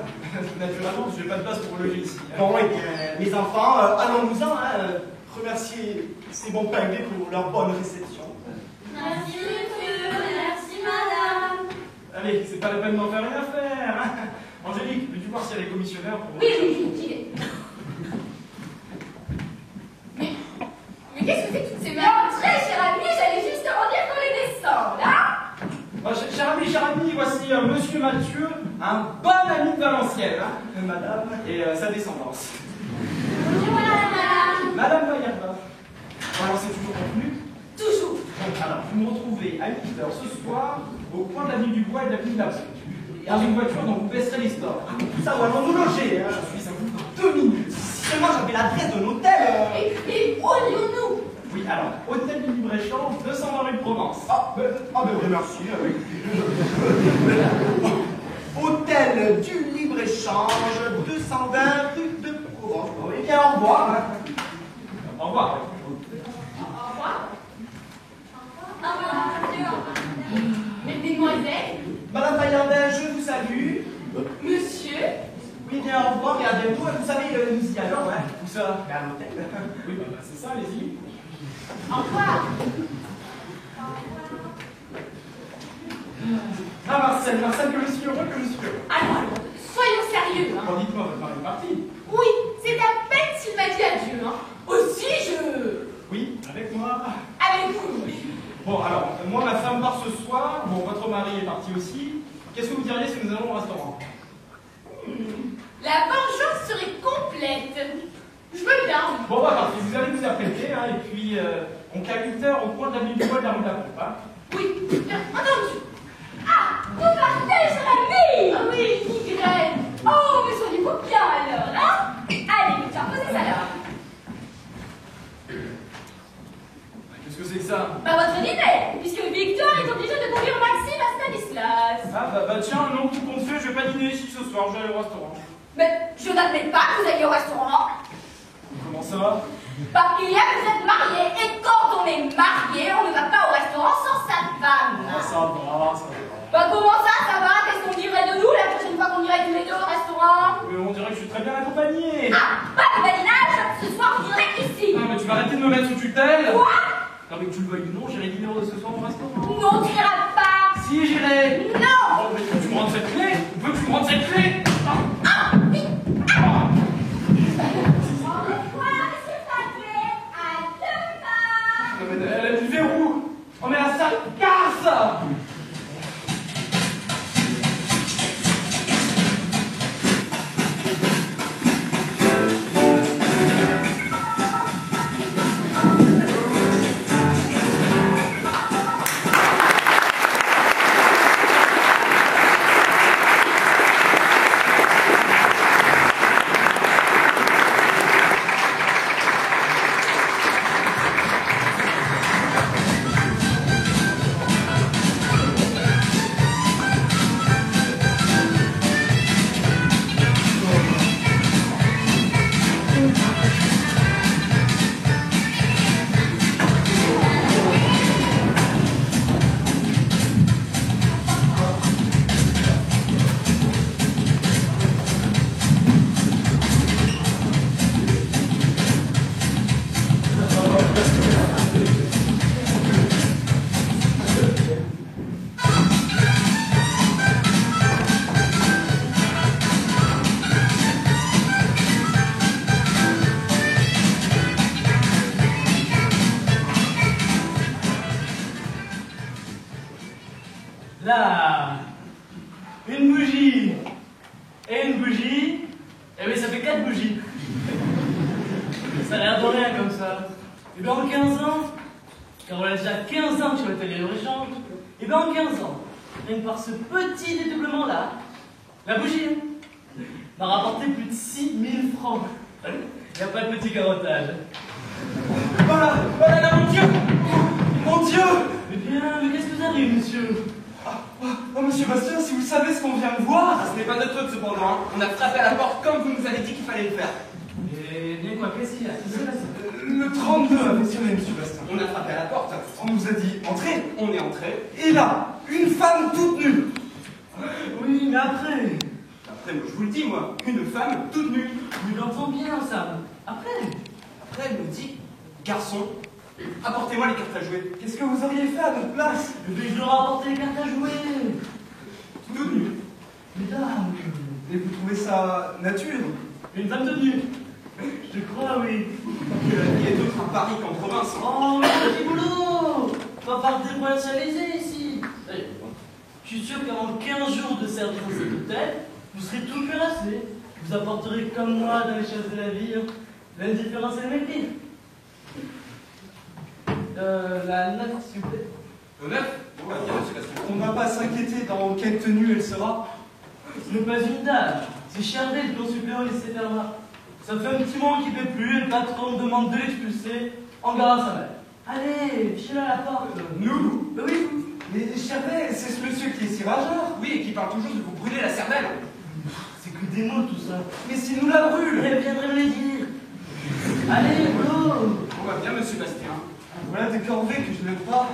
Naturellement, je n'ai pas de place pour loger ici. Bon, eh bien, mes enfants, allons-nous-en, hein. Remercier ces bons pingouins pour leur bonne réception. Merci, monsieur. Merci, madame. Allez, c'est pas la peine d'en faire une affaire, hein. Angélique, veux-tu voir s'il y a les commissionnaires pour... Oui, j'y vais. Mais qu'est-ce que c'est que toutes ces Mais merdes? entrez, cher ami, j'allais justement dire qu'on les descend, là. Cher ami, voici Monsieur Mathieu, un bon ami de Valenciennes, hein, madame, et sa descendance. Bonjour, madame. Madame Bayerba. Alors, c'est toujours convenu? Toujours. Donc, alors, vous me retrouvez à 8h ce soir, au coin de l'avenue du Bois et de l'avenue de la Brique. Dans une voiture dont vous baisserez les stores. Tout ça, où allons-nous loger, hein. Je suis à vous dans 2 minutes. Si seulement j'avais l'adresse de l'hôtel. Et où allions-nous? Oui, alors, hôtel du Libre-Échange, 220 rue de Provence. Merci, avec Hôtel du Libre-Échange, 220 rue de Provence. Bon, eh bien, au revoir. Hein. Au revoir. Au revoir. Mais mesdemoiselles, Madame Bayardin, je vous salue. monsieur, Oui, bien, au revoir et à bientôt. Vous savez, nous y allons, hein. Où ça? À l'hôtel. Oui, bah, c'est ça, allez-y. au revoir. Ah, Marcel, que je suis heureux. Alors, soyons sérieux, hein. Bon, dites-moi, votre mari est parti. Oui, c'est à peine s'il m'a dit adieu, hein. Aussi, Oui, avec moi. avec vous. Bon, alors, moi, ma femme part ce soir. Bon, votre mari est parti aussi. Qu'est-ce que vous diriez si nous allons au restaurant? La vengeance serait complète. Je veux bien. Bon, bah, parfait. Vous allez vous apprêter, hein, et puis, on qu'à 8h au coin de l'avenue du Bois et de la rue de la Pompe, hein. Oui, bien entendu. Ah, vous partez, cher ami. Ah oui, migraine. Oh, mais soyez-vous bien alors, hein. Allez, Victor, posez ça là. Qu'est-ce que c'est que ça? Bah, votre dîner, puisque Victor est obligé de conduire Maxime à Stanislas. Ah, bah, tiens, non, tout compte fait, je vais pas dîner ici ce soir, je vais aller au restaurant. Mais je n'admets pas que vous alliez au restaurant. Comment ça? Parce qu'il y a que vous êtes mariés, et quand on est marié, on ne va pas au restaurant sans sa femme. Ah, ça va. Bah, comment ça va? Qu'est-ce qu'on dirait de nous la prochaine fois qu'on irait tous les deux au restaurant? Mais on dirait que je suis très bien accompagné. Ah, pas de badinage. Ce soir, on dirait qu'ici. Non, mais tu vas arrêter de me mettre sous tutelle. Quoi? Non, mais que tu le veuilles ou non, j'irai dîner ce soir au restaurant. Non, tu n'iras pas. Si, j'irai. Non. Oh, mais veux-tu que tu me rendes cette clé? Veux que tu me rendes cette clé? Ah, vite. Au revoir, monsieur Paquet. À demain. Non, mais elle a du verrou. Oh, mais la salle casse. 4 bougies. Ça a l'air de rien comme ça. Et bien en 15 ans, car voilà déjà 15 ans que je suis à l'atelier de réchange, et bien en 15 ans, rien que par ce petit dédoublement-là, la bougie m'a rapporté plus de 6000 francs. Il n'y a pas de petit carottage. Voilà, voilà, mon Dieu! Mon Dieu! Eh bien, mais qu'est-ce que vous arrive, monsieur? Oh, monsieur Bastien, si vous savez ce qu'on vient de voir! Ah, ce n'est pas notre faute cependant, hein. On a frappé à la porte comme vous nous avez dit qu'il fallait le faire. Eh bien quoi, qu'est-ce qu'il y a? Le 32 avait sonné, monsieur Bastien. On a frappé à la porte, On nous a dit entrez, on est entré. et là, une femme toute nue! Oui, mais après, Après, moi, je vous le dis, moi, une femme toute nue. je l'entends bien, ça. Après, Après, elle nous dit, garçon, apportez-moi les cartes à jouer. Qu'est-ce que vous auriez fait à notre place? eh bien, je leur ai apporté les cartes à jouer. Toute nue. Mesdames, Et vous trouvez ça nature? une femme tenue. Je crois, oui. Il y a d'autres à Paris qu'en province. Oh, petit boulot! Pas par déprovincialiser ici. Allez, je suis sûr qu'avant 15 jours de service dans cet hôtel, vous serez tout cuirassé. Vous apporterez comme moi dans les choses de la vie l'indifférence et le mépris. La note, s'il vous plaît. Le 9? Bon, bah, bien, monsieur Bastien. On ne va pas s'inquiéter dans quelle tenue elle sera. Ce n'est pas une dame. C'est Charvet, le consuppléant et ses fermas. Ça fait un petit moment qu'il ne fait plus et le patron me demande de l'expulser en gare à sa mère. Allez, fichez-le à la porte. Nous? Ben oui, vous. Mais Charvet, c'est ce monsieur qui est si rageur. Oui, et qui parle toujours de vous brûler la cervelle. C'est que des mots tout ça. Mais s'il nous la brûle! Elle viendrait me les dire. Allez, boulot. On va bien, monsieur Bastien. Voilà des corvées que je n'aime pas.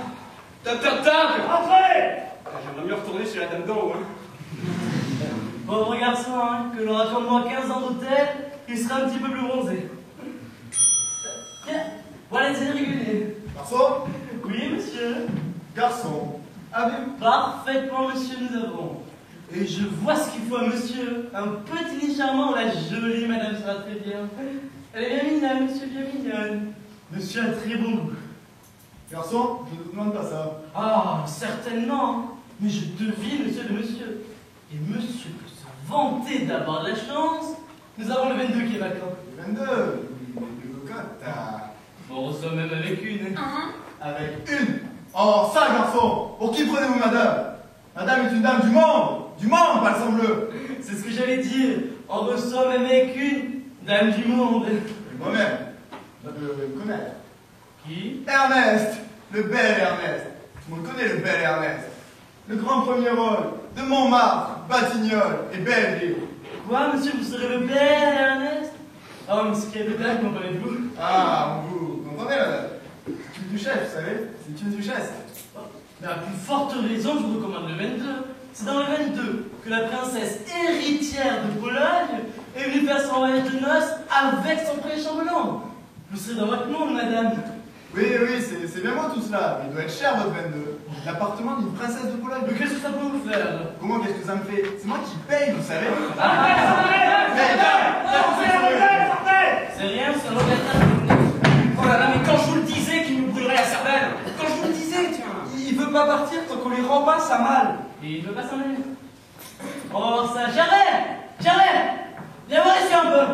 Tape, tape, tape! Entrez. J'aimerais mieux retourner chez la dame d'en haut, hein. Pauvre garçon, hein, que l'on raconte moi 15 ans d'hôtel, il sera un petit peu plus bronzé. Tiens, voilà les irréguliers. Garçon, Oui, monsieur. garçon, avez-vous... Parfaitement, monsieur, nous avons. Et je vois ce qu'il faut à monsieur. Un petit lit charmant où la jolie madame sera très bien. Elle est bien mignonne, monsieur, bien mignonne. Monsieur a très bon goût. Garçon, je ne vous demande pas ça. Ah, certainement. Mais je devine, monsieur, de monsieur. Et monsieur peut se vanter d'avoir de la chance. Nous avons le 22 qui est vacant. Le 22, les deux cocottes, On reçoit même avec une. avec une. Oh, ça, garçon, pour qui prenez-vous madame? Madame est une dame du monde, pas le sang bleu. C'est ce que j'allais dire. On reçoit même avec une dame du monde. Et moi-même, je le connais. Qui? Ernest, le bel Ernest. Tout le monde connaît le bel Ernest. Le grand premier rôle de Montmartre, Batignolles et Belleville. Quoi, monsieur, vous serez le père, Ernest? Ah, mais c'est qu'il y a des dames qui ont parlé de vous. Ah, vous comprenez, madame? C'est une duchesse, vous savez? C'est une duchesse. Mais à plus forte raison, je vous recommande le 22. C'est dans le 22 que la princesse héritière de Pologne est venue faire son voyage de noces avec son premier chambellan. Vous serez dans votre monde, madame. Oui, c'est bien moi tout cela. Mais il doit être cher, votre 22. L'appartement d'une princesse de Pologne. Mais qu'est-ce que ça peut vous faire? Comment, qu'est-ce que ça me fait? C'est moi qui paye, vous savez. C'est rien, c'est un locataire. Oh là là, mais quand je vous le disais qu'il nous brûlerait la cervelle! Quand je vous le disais, tiens! Il veut pas partir tant qu'on les rembasse à mal. Et il ne veut pas s'en aller. Oh, ça, Charvet, viens voir ici un peu.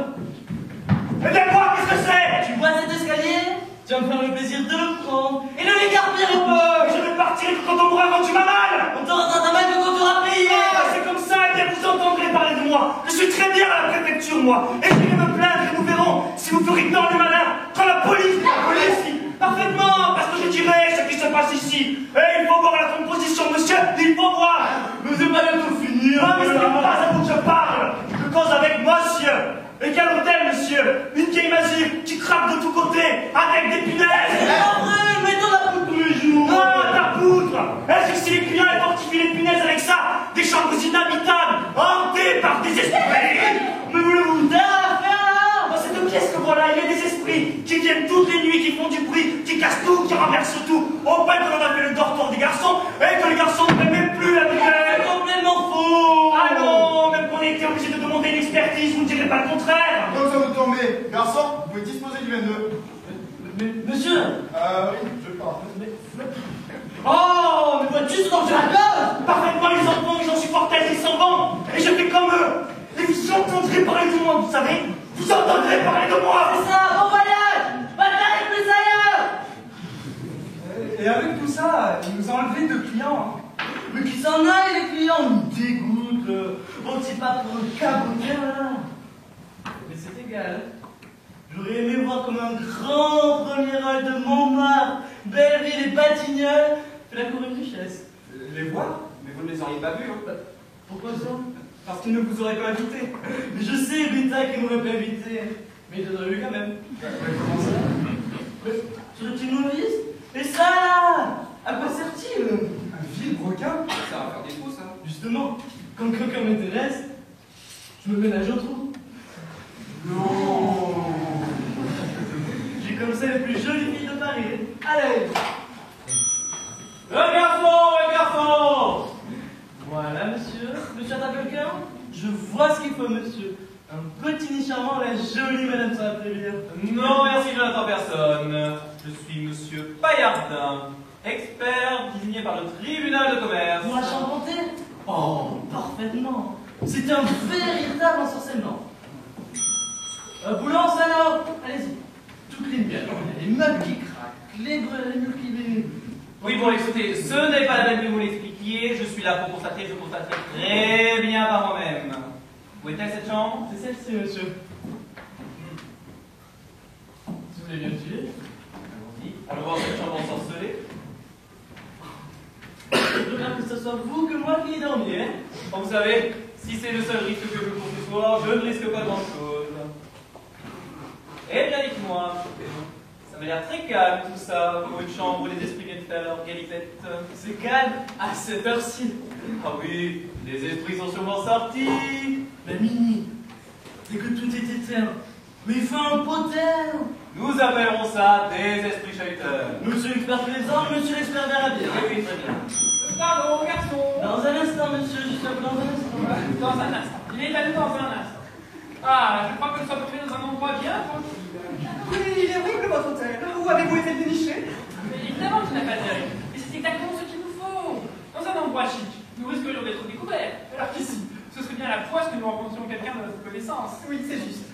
Mais viens voir, qu'est-ce que c'est? Tu vois cet escalier? Tu vas me faire le plaisir de le prendre et de l'écarter un peu. Je vais partir quand on mourra, quand tu m'as mal! On t'aura dans ta main quand tu auras payé. Ah, c'est comme ça, eh bien vous entendrez parler de moi. Je suis très bien à la préfecture, moi. Et je vais me plaindre et nous verrons si vous ferez tant le malin quand la police ici. Parfaitement, parce que je dirai ce qui se passe ici. Et il faut voir la composition, monsieur, il faut voir. Mais c'est pas bientôt finir. Non, mais ce n'est pas à vous que je parle. Je cause avec monsieur. Et quel hôtel, monsieur? Une vieille masure qui craque de tous côtés, avec des punaises. C'est pas vrai, mets dans la poudre tous les jours. Ah, ta poutre! Est-ce que si les clients aient fortifié les punaises avec ça, des chambres inhabitables, hantées par des esprits? Mais voulez-vous faire là? Dans cette pièce que voilà, il y a des esprits qui viennent toutes les nuits, qui font du bruit, qui cassent tout, qui renversent tout, au point que l'on a fait le dortoir des garçons, et que les garçons ne prennent même plus la C'est punais. complètement faux. Ah non, même qu'on ait été obligé de demander une expertise, vous ne direz pas le contraire. Donc ça vous tombez. Garçon, vous pouvez disposer du 22. Mais monsieur. Oui, je pars. Oh, mais vois-tu ce dont tu as peur? Parfaitement, les enfants, j'en suis fort à ils s'en vont, et je fais comme eux. Et vous entendrez parler de moi, vous savez? Vous J'aurais aimé voir comme un grand premier rôle de Montmartre, Belleville et Batignolles fait la cour une richesse. Les voir? Mais vous ne les auriez pas vus, hein? Pourquoi ça? Parce qu'ils ne vous auraient pas invité. Mais je sais, Rita, qui m'aurait pas invité. Mais il t'aurait eu quand même. Comment ça? Mais serait-il novice? Et ça là, à quoi sert-il? Un vil requin? Ça va faire des fous, ça. Justement, quand quelqu'un m'intéresse, je me ménage au trou. Non. J'ai comme ça les plus jolies filles de Paris. Allez! Le garçon! Voilà, monsieur. Monsieur attend quelqu'un? Je vois ce qu'il faut, monsieur. Un petit nid charmant, la jolie madame sur la prévenir. Non, merci, je n'attends personne. Je suis monsieur Paillardin, expert désigné par le tribunal de commerce. Pour la charpenter? Oh, parfaitement. C'est un véritable ensorcellement. Boulance alors! Allez-y. Tout clean bien. Les meubles qui craquent, les murs qui baignent. Oui, bon, écoutez, ce n'est pas la peine que vous l'expliquiez. Je suis là pour constater, je constaterai très bien par moi-même. Où est-elle cette chambre? C'est celle-ci, monsieur. Si vous voulez bien tuer. Allons-y. Allons voir cette chambre ensorcelée. Je voudrais que ce soit vous que moi qui y dormiez. Bon, vous savez, si c'est le seul risque que je cours ce soir, je ne risque pas grand-chose. Eh bien, dites-moi, ça m'a l'air très calme tout ça, pour une chambre où les esprits viennent faire leur galipette. C'est calme à cette heure-ci. Ah oui, les esprits sont sûrement sortis. Mais Mini, c'est que tout est éteint. Mais il faut un poter. Nous appellerons ça des esprits chahuteurs. Monsieur l'expert plaisant, monsieur l'expert verre à bière. Oui, très bien. Pardon, garçon. Dans un instant, monsieur, juste dans un instant. Dans un instant. Il est allé dans un instant. Ah, je crois que nous sommes tombés dans un endroit bien tranquille. Oui, il est horrible votre hôtel. Où avez-vous été déniché? Mais évidemment qu'il n'a pas d'air. Et c'est exactement ce qu'il nous faut. Dans un endroit chic, nous risquerions d'être découverts. Alors qu'ici, ce serait bien la fois que nous rencontrions quelqu'un de notre connaissance. Oui, c'est juste.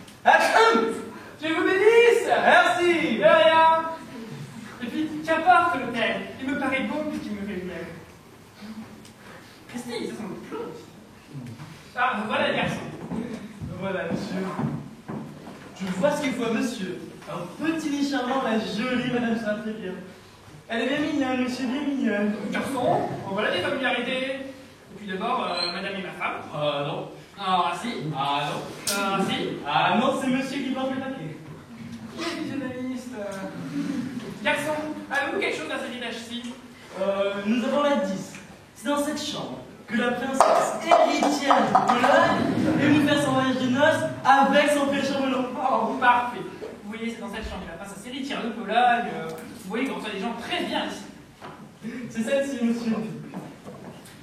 Dieu vous bénisse. Merci. De rien. Et puis, qu'importe l'hôtel, il me paraît bon qu'il me réunisse. Christine, ça semble clos. Ah, voilà le garçon. Voilà, monsieur. Je vois ce qu'il faut, monsieur. Un petit nid charmant, la jolie madame sera très bien. Elle est bien mignonne, monsieur, bien mignonne. Garçon, voilà des familiarités. Et puis d'abord, madame et ma femme. Non. Ah, si. Ah non. Ah, si. Ah non, c'est monsieur qui porte le paquet. Il est visionaliste. Garçon, avez-vous quelque chose à cet étage-ci? Nous avons la 10. C'est dans cette chambre que la princesse héritière de Pologne est venue faire son voyage de noces avec son frère charbelot. Oh, parfait. Vous voyez, c'est dans cette chambre, la princesse héritière de Pologne. Vous voyez qu'on reçoit des gens très bien ici. C'est celle-ci, monsieur.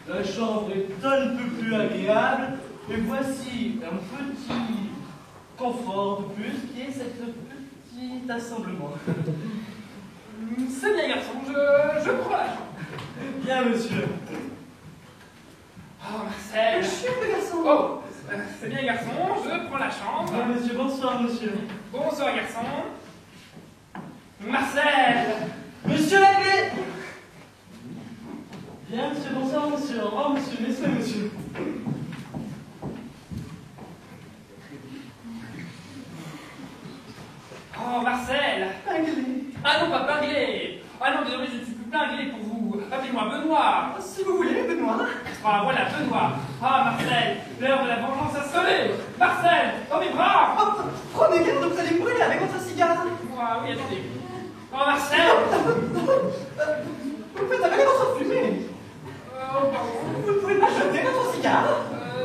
La chambre est un peu plus agréable. Et voici un petit confort de plus qui est cette petit assemblement. C'est bien, garçon, je prends la chambre. Bien, monsieur. Oh, Marcel. Chut, garçon. Oh, c'est bien, garçon, je prends la chambre. Bien, monsieur. Bonsoir, monsieur. Bonsoir, garçon. Marcel. Monsieur Laguet. Bien, monsieur. Bonsoir, monsieur. Au revoir, monsieur. Messieurs, monsieur. Oh, Marcel. Pinglé. Ah non, pas Pinglé. Ah non, désolé, je ne suis plus Pinglé pour vous. Appelez-moi Benoît. Si vous voulez, Benoît. Ah, voilà, Benoît. Ah, Marcel, l'heure de la vengeance a sonné. Marcel, dans mes bras. Oh, prenez garde, vous allez me brûler avec votre cigare. Ah, oui, attendez. Oh, Marcel. Vous faites avec votre fumée. Oh, pardon. Vous ne pouvez pas jeter votre cigare.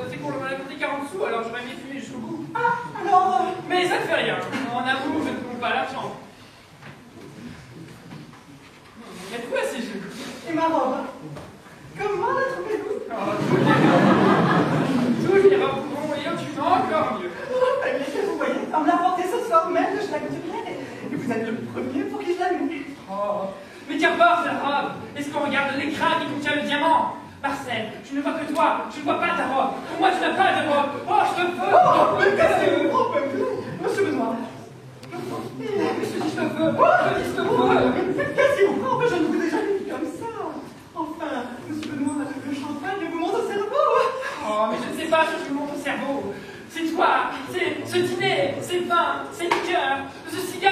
C'est pour le malade des 40 sous, alors je vais m'y fumer jusqu'au bout. Ah, alors... Mais ça ne fait rien. En amour, je ne compte pas l'argent. Êtes-vous assez joli? Et ma robe. Comment la trouvez-vous? Tous les robes vont et tu encore mieux. Oh, Pinglé, que vous voyez, on me l'a portée ce soir même de chez la couturière. Et vous êtes le premier pour qui je la mets. Oh, mais qu'importe la robe. Est-ce qu'on regarde l'écran qui contient le diamant? Marcel, je ne vois que toi, je ne vois pas ta robe. Pour moi, tu n'as pas de robe. Oh, je te veux. Oh, mais qu'est-ce que vous trompez? Monsieur Benoît. Je dis je te veux. Je dis je te veux. Qu'est-ce qui vous prend? Je ne vous ai déjà vu comme ça. Enfin, monsieur Benoît, le champagne vous monte au cerveau. Oh, mais je ne sais pas ce que je montre au cerveau. C'est toi, c'est ce dîner, c'est pain,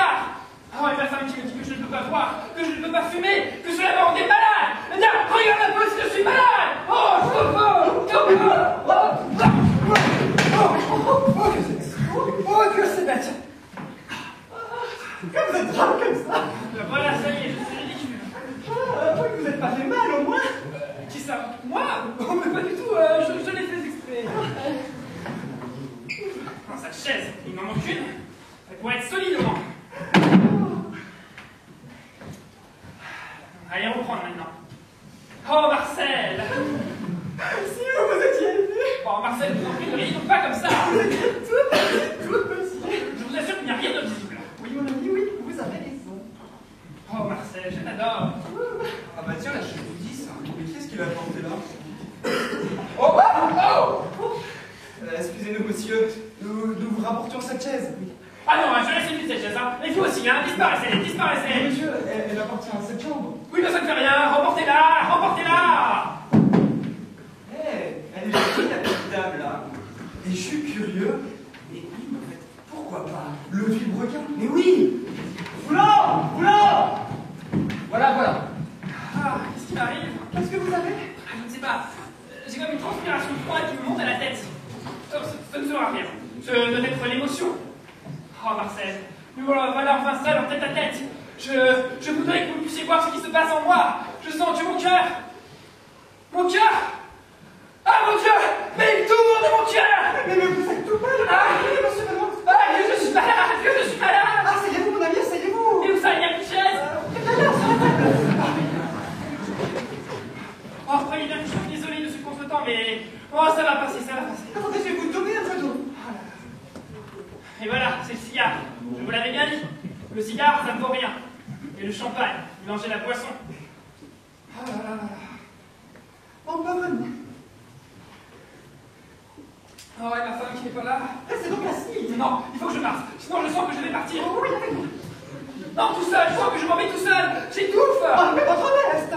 cigare. Oh, et ma femme qui me dit que je ne peux pas boire, que je ne peux pas fumer, que cela me rendait malade. Mais tiens, regarde un peu si je suis malade. Oh, je peux pas. Oh, que c'est bête! Comme vous êtes grave comme ça! Voilà, ça y est, je suis ridicule. Vous n'êtes pas fait mal au moins! Qui ça? Moi? Oh, mais pas du tout, je l'ai fait exprès. Dans cette chaise, il m'en manque une. Elle pourrait être solide au moins. Allez, reprendre maintenant. Oh, Marcel! Si vous étiez élevé! Oh, Marcel, vous en prie, ne riez donc pas comme ça! Vous étiez tout petit! Je vous assure qu'il n'y a rien de visible. Oui, mon ami, oui, vous avez raison. Oh, Marcel, je t'adore. Ah bah tiens, là, je vous dis ça. Mais qu'est-ce qu'il a planté là? Oh! Excusez-nous, monsieur, nous vous rapportions cette chaise. Ah non, je laisse une cette chaise, hein. Et vous aussi, hein, disparaissez, disparaissez. Monsieur, elle appartient à cette chambre. Oui, mais ça ne fait rien, remportez-la, remportez-la. Elle est jolie, la petite dame, là. Et je suis curieux. Mais oui, mais en fait, pourquoi pas le vilebrequin? Mais oui! Voulant! Voilà. Ah, qu'est-ce qui m'arrive? Qu'est-ce que vous avez? Je ne sais pas. J'ai comme une transpiration froide qui me monte à la tête. Ça ne sera rien. Ce doit être l'émotion. Oh, Marcel. Mais voilà enfin ça, leur tête à tête. Je voudrais que vous puissiez voir ce qui se passe en moi. Je sens que mon cœur. Mon cœur! Ah, mon Dieu! Mais il tourne de mon cœur! Mais vous êtes tout pâle! Monsieur Valmont! Que je suis malade! Asseyez-vous, mon ami, asseyez-vous! Et où ça, il y a une chaise? Oh, croyez bien que je suis désolé de ce contretemps, mais... Oh, ça va passer. Attendez, je vais vous donner un peu d'eau. Et voilà, c'est le cigare. Je vous l'avais bien dit. Le cigare, ça ne vaut rien. Et le champagne, mélanger la boisson. Oh là là. Bon, pas vraiment. Oh, et ma femme qui n'est pas là. Restez donc assis. Non, il faut que je marche. Sinon, je sens que je vais partir. Oh oui, avec moi. Non, tout seul, je sens que je m'en vais tout seul. J'étouffe. Ah, mais votre veste.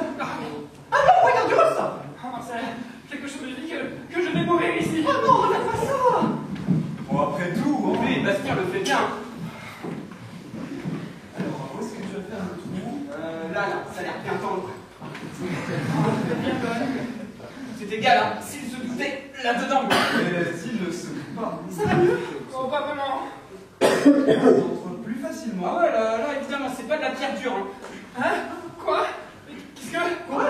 Ah non, regardez ça. Oh, Marcel, quelque chose me dit que je vais mourir ici. Oh non, regarde pas ça. Bon, après tout, Oui, Bastien le fait bien. alors, où est-ce que je vais faire le trou? Là, ça a l'air bien tendre. C'est égal, hein. S'il se doutait là-dedans. S'il ne se pas, Ça va mieux? Oh, pas vraiment. on entre plus facilement. Ah ouais, là, évidemment, c'est pas de la pierre dure, hein. Hein? Quoi? Mais qu'est-ce que... Quoi?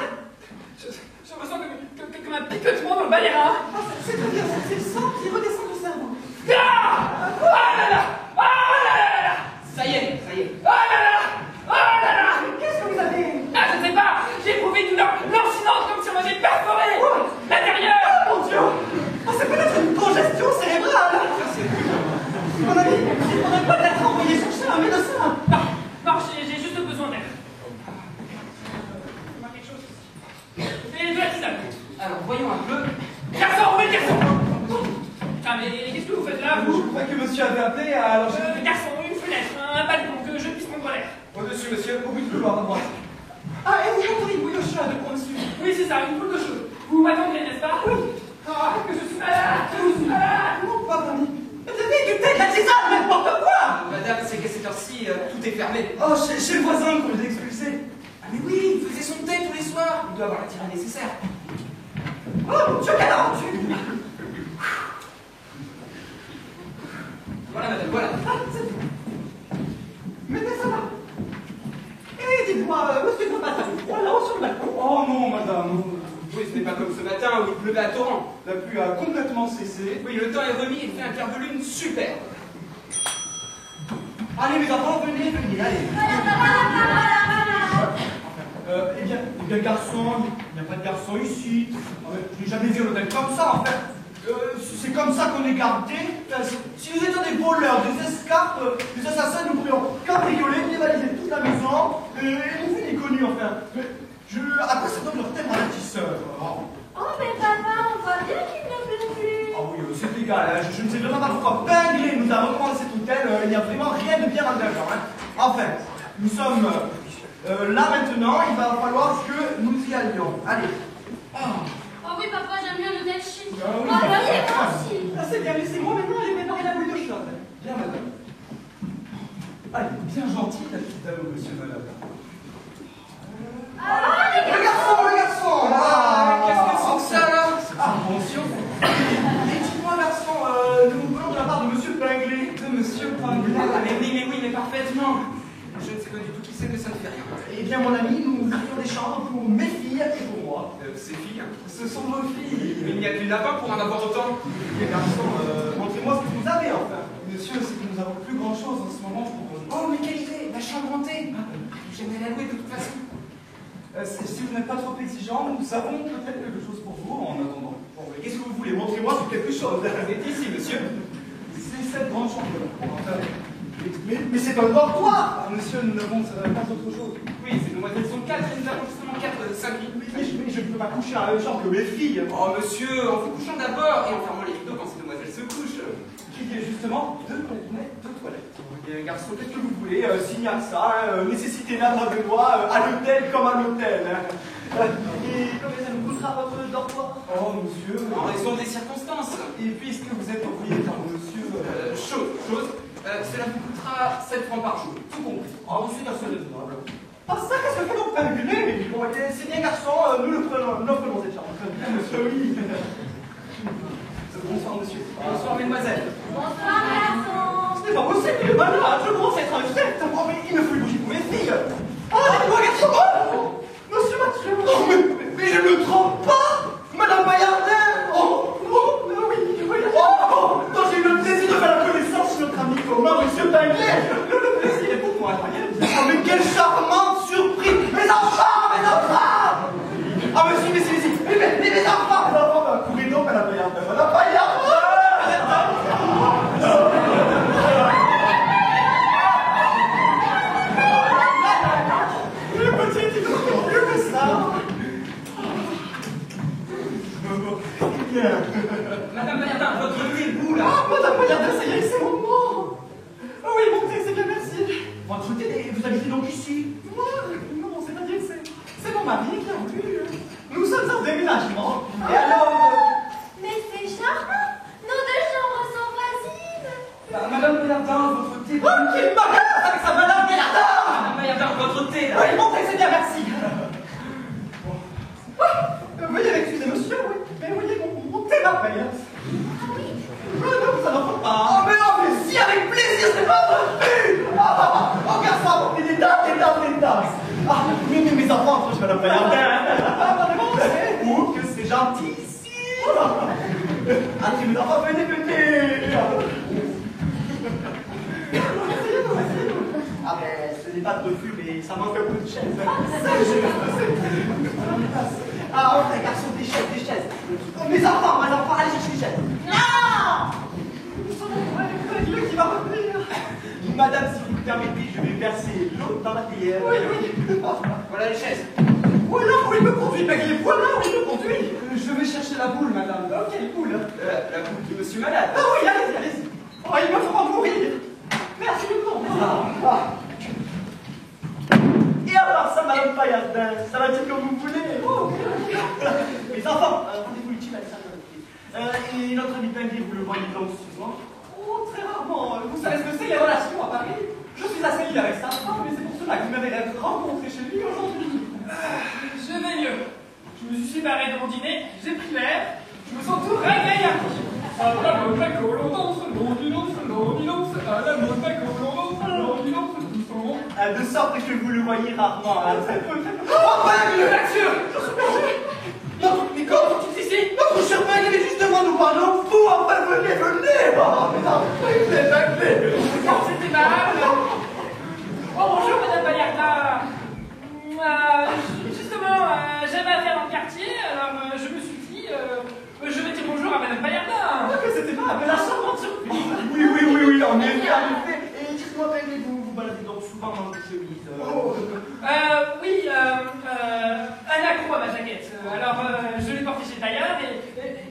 Je ressens comme un picotement dans le bas des reins. Ah, c'est très bien, c'est le sang qui redescend du cerveau. Ah! Oh là là! Oh là là! Ça y est. Oh là là! Oh là là! Qu'est-ce que vous avez? Ah, je ne sais pas! J'ai éprouvé une douleur lancinante comme si on m'avait perforé! L'intérieur! Oh mon Dieu! Ah, c'est peut-être une congestion cérébrale! Mon ami, il ne faudrait pas l'être envoyé chercher un médecin! Non, j'ai juste besoin d'air. Fais-moi quelque chose. Et de la tisane. Alors, voyons un peu. Garçon, où est le garçon? Ah, mais qu'est-ce que vous faites là, Je vous? crois que monsieur avait appelé, alors j'ai... Garçon, une fenêtre, un balcon, que je puisse prendre l'air. Au-dessus, monsieur, au bout du couloir à droite. Ah, et vous entendez une bouille de chat de coin dessus? Oui, c'est ça, une boule de cheveux. Vous m'attendez, n'est-ce pas? Oui. Ah, que je suis malade, que je suis malade. Non, pas mon ami. Tenez du thé, de la tisane, n'importe quoi! Madame, c'est qu'à cette heure-ci, tout est fermé. Oh, chez le voisin qu'on les a expulsés. Ah mais oui, il faisait son thé tous les soirs. Il doit avoir la tirade nécessaire. Oh mon Dieu, quelle aventure! Voilà, madame, voilà. Ah, c'est bon. Mettez ça là. Et dites-moi, monsieur ne va pas froid là-haut sur le balcon? Oh non, madame. Oui, ce n'est pas comme ce matin où il pleuvait à torrent. La pluie a complètement cessé. Oui, le temps est remis, il fait un clair de lune superbe. Allez, mes enfants, venez, allez. Eh bien, garçon, il n'y a pas de garçon ici. Je n'ai jamais vu un hôtel comme ça, en fait. C'est comme ça qu'on est gardé. Si nous étions des voleurs, des escarpes, des assassins, nous pourrions cambrioler, dévaliser toute la maison, et nous fait des connus, enfin. Après, ça donne leur thème à la tisseur. Oh, mais papa, on voit bien qu'il ne pleut plus. Ah oui, c'est égal, hein. Je ne sais vraiment pas pourquoi Pinglé nous a recommandé cet hôtel, il n'y a vraiment rien de bien engageant. Hein. Enfin, nous sommes là maintenant, il va falloir que nous y allions. Allez. Oh oui, papa, j'aime bien l'hôtel chic. Ah oui, Oh, bah oui, papa. moi aussi. Ah, c'est bien, laissez-moi maintenant aller préparer la bouille de chaude. Bien, madame. Ah, elle est bien gentille, la petite dame au monsieur Malade. Le garçon qu'est-ce que c'est que ça, là? Ah, bonjour. Et dites-moi, garçon, nous venons de la part de monsieur Pinglé. De monsieur Pinglé. Ah, mais oui, mais parfaitement. Je ne sais pas du tout qui c'est, mais ça ne fait rien. Eh bien, mon ami, nous louons des chambres pour mes filles et pour moi. Ces filles? Ce sont nos filles. Mais il n'y a que les lapins pour en avoir autant. Les garçons, montrez-moi ce que vous avez, enfin. Monsieur, c'est que nous avons plus grand chose en ce moment pour... Oh, mais quelle idée! La chambre hantée! J'aimerais la louer de toute façon. Si vous n'êtes pas trop exigeant, nous savons peut-être quelque chose pour vous en attendant. Bon, mais qu'est-ce que vous voulez? Montrez-moi sur quelque chose. C'est ici, monsieur. C'est cette grande chambre-là. Mais c'est un dortoir! Ah, monsieur, nous n'avons pas autre chose. Oui, ces demoiselles sont 4, et nous avons justement 5 lits. Mais je ne peux pas coucher à la même chambre que mes filles. Oh monsieur, en vous couchant d'abord et en fermant les rideaux quand ces demoiselles se couchent. Il y a justement deux toilettes. Et garçon, qu'est-ce que vous voulez? Signal ça, nécessité l'abreuvoir à l'hôtel comme à l'hôtel. Et combien ça nous coûtera votre dortoir? Oh, monsieur. En raison des circonstances. Et puisque vous êtes envoyé par monsieur... Cela vous coûtera 7 francs par jour. Tout compris. Ah, vous êtes assez raisonnable. Ah, ça, qu'est-ce que fait donc Pinglé? Bon, c'est bien, garçon, nous prenons cette chambre. Monsieur, oui. Bonsoir, monsieur. Bonsoir, mesdemoiselles. Bonsoir, garçon. Ce n'est pas possible, il est malade, je commence à être inquiète. Oh, mais il me faut une bougie pour mes filles. Ah, dites-moi, garçon. Oh, monsieur Mathieu. Oh, mais je ne me trompe pas. Madame Bayardin. Oh, oui. Oh, non, j'ai eu le plaisir de faire la connaissance de notre ami commun, monsieur Pinglé. Le plaisir est pour moi, incroyable. Oh, mais quelle charmante surprise. Mes enfants. Ah, mais si. Mais mes enfants. Courez donc, Madame Bayardin. Madame Bayardin. Le petit, il est encore mieux que ça. Bien. Madame Bayardin, votre thé bout là. Ah, Madame Bayardin, ça y est, c'est mon moment. Ah oui, mon thé, c'est bien, merci. Votre thé, vous habitez donc ici? Non, c'est-à-dire, c'est mon mari qui a voulu. Nous sommes en déménagement. Et alors... Mais c'est charmant. Nos deux chambres sont voisines. Madame Bayardin, votre thé... Oh, qu'il m'agace avec sa Madame Bayardin. Madame Bayardin, votre thé là. Oui, mon thé, c'est bien, merci. Veuillez m'excuser, monsieur, oui. Mais voyez, mon thé m'appelle. Ah oui. Non, ça n'en faut pas. Oh, mais non, mais si, avec plaisir, c'est pas possible. Oh, garçon, apportez des tasses. Ah, mais mes enfants, approche Madame Bayardin. Ah, vraiment, c'est vous que c'est gentil ici. Ah, mes enfants, venez. Ah, ben, ce n'est pas de refus, mais ça manque un peu de chaises. Ah, enfin, garçon, des chaises. Oh, mes enfants, allez chercher les chaises. Non. Dieu qui va revenir. Madame, si vous me permettez, je vais verser l'eau dans la théière. Oui. Voilà les chaises. Voilà où il me conduit, Peggy. Voilà où il me conduit. Je vais chercher la boule, madame. Oh, quelle boule? La boule de monsieur Malade. Ah oui, allez-y. Oh, il me faut en mourir. Merci beaucoup. Et alors ça, Madame Bayardin, ça va dire comme vous voulez. Oh. Mes enfants, rendez-vous utile à ça. Et notre ami Pinglé, vous le voyez donc souvent? Oh, très rarement. Vous savez ce que c'est, les relations à Paris? Je suis assez lié avec sa femme, mais c'est pour cela que vous m'avez rencontré chez lui aujourd'hui. Je vais mieux. Je me suis séparé de mon dîner, j'ai pris l'air, je me sens tout ragaillardi. À la mode la colon danse, l'on à la mode la colon danse, l'on De sorte que vous le voyez rarement. Hein. Oh, Pinglé, l'action! Je suis perdu. Mais comment vous ici? Notre cher Pinglé est juste devant nous, pardon. Vous, enfin, venez. Oh, mais non, Pinglé. Quand c'était aimable. Oh, bonjour, Madame Bayardin. Justement, j'avais affaire dans le quartier, alors je me suis dit, je vais dire bonjour à Madame Bayardin. Que c'était pas la charmante surprise. Oui, en effet. Et dites-moi, Pinglé, vous baladez donc souvent dans votre chemise. Oui, un accro à ma jaquette. Alors, je l'ai porté chez le tailleur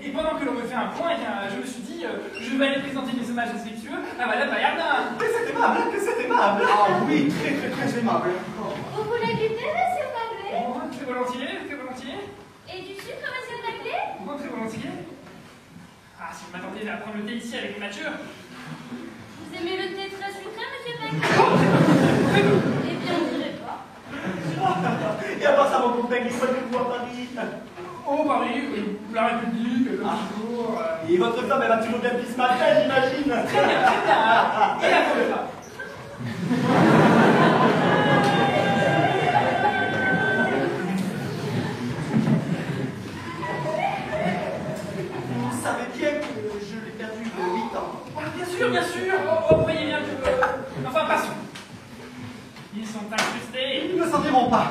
et pendant que l'on me fait un point, je me suis dit, je vais aller présenter mes hommages respectueux à Madame Bayardin. Que c'est aimable. Ah oui, très aimable. Vous voulez du thé, monsieur Pinglé? Très volontiers. Et du sucre, monsieur Pinglé? Très volontiers. Ah, si vous m'attendez à prendre le thé ici avec Mathieu. Vous aimez le thé très sucré, monsieur Pinglé? votre femme, elle a toujours bien pris ce matin, j'imagine. Très bien, très bien. Et la bonne femme. Vous savez bien que je l'ai perdu de 8 ans. Bien sûr. Oh, voyez bien que... Enfin, passons. Ils sont incrustés. Ils ne s'en iront pas.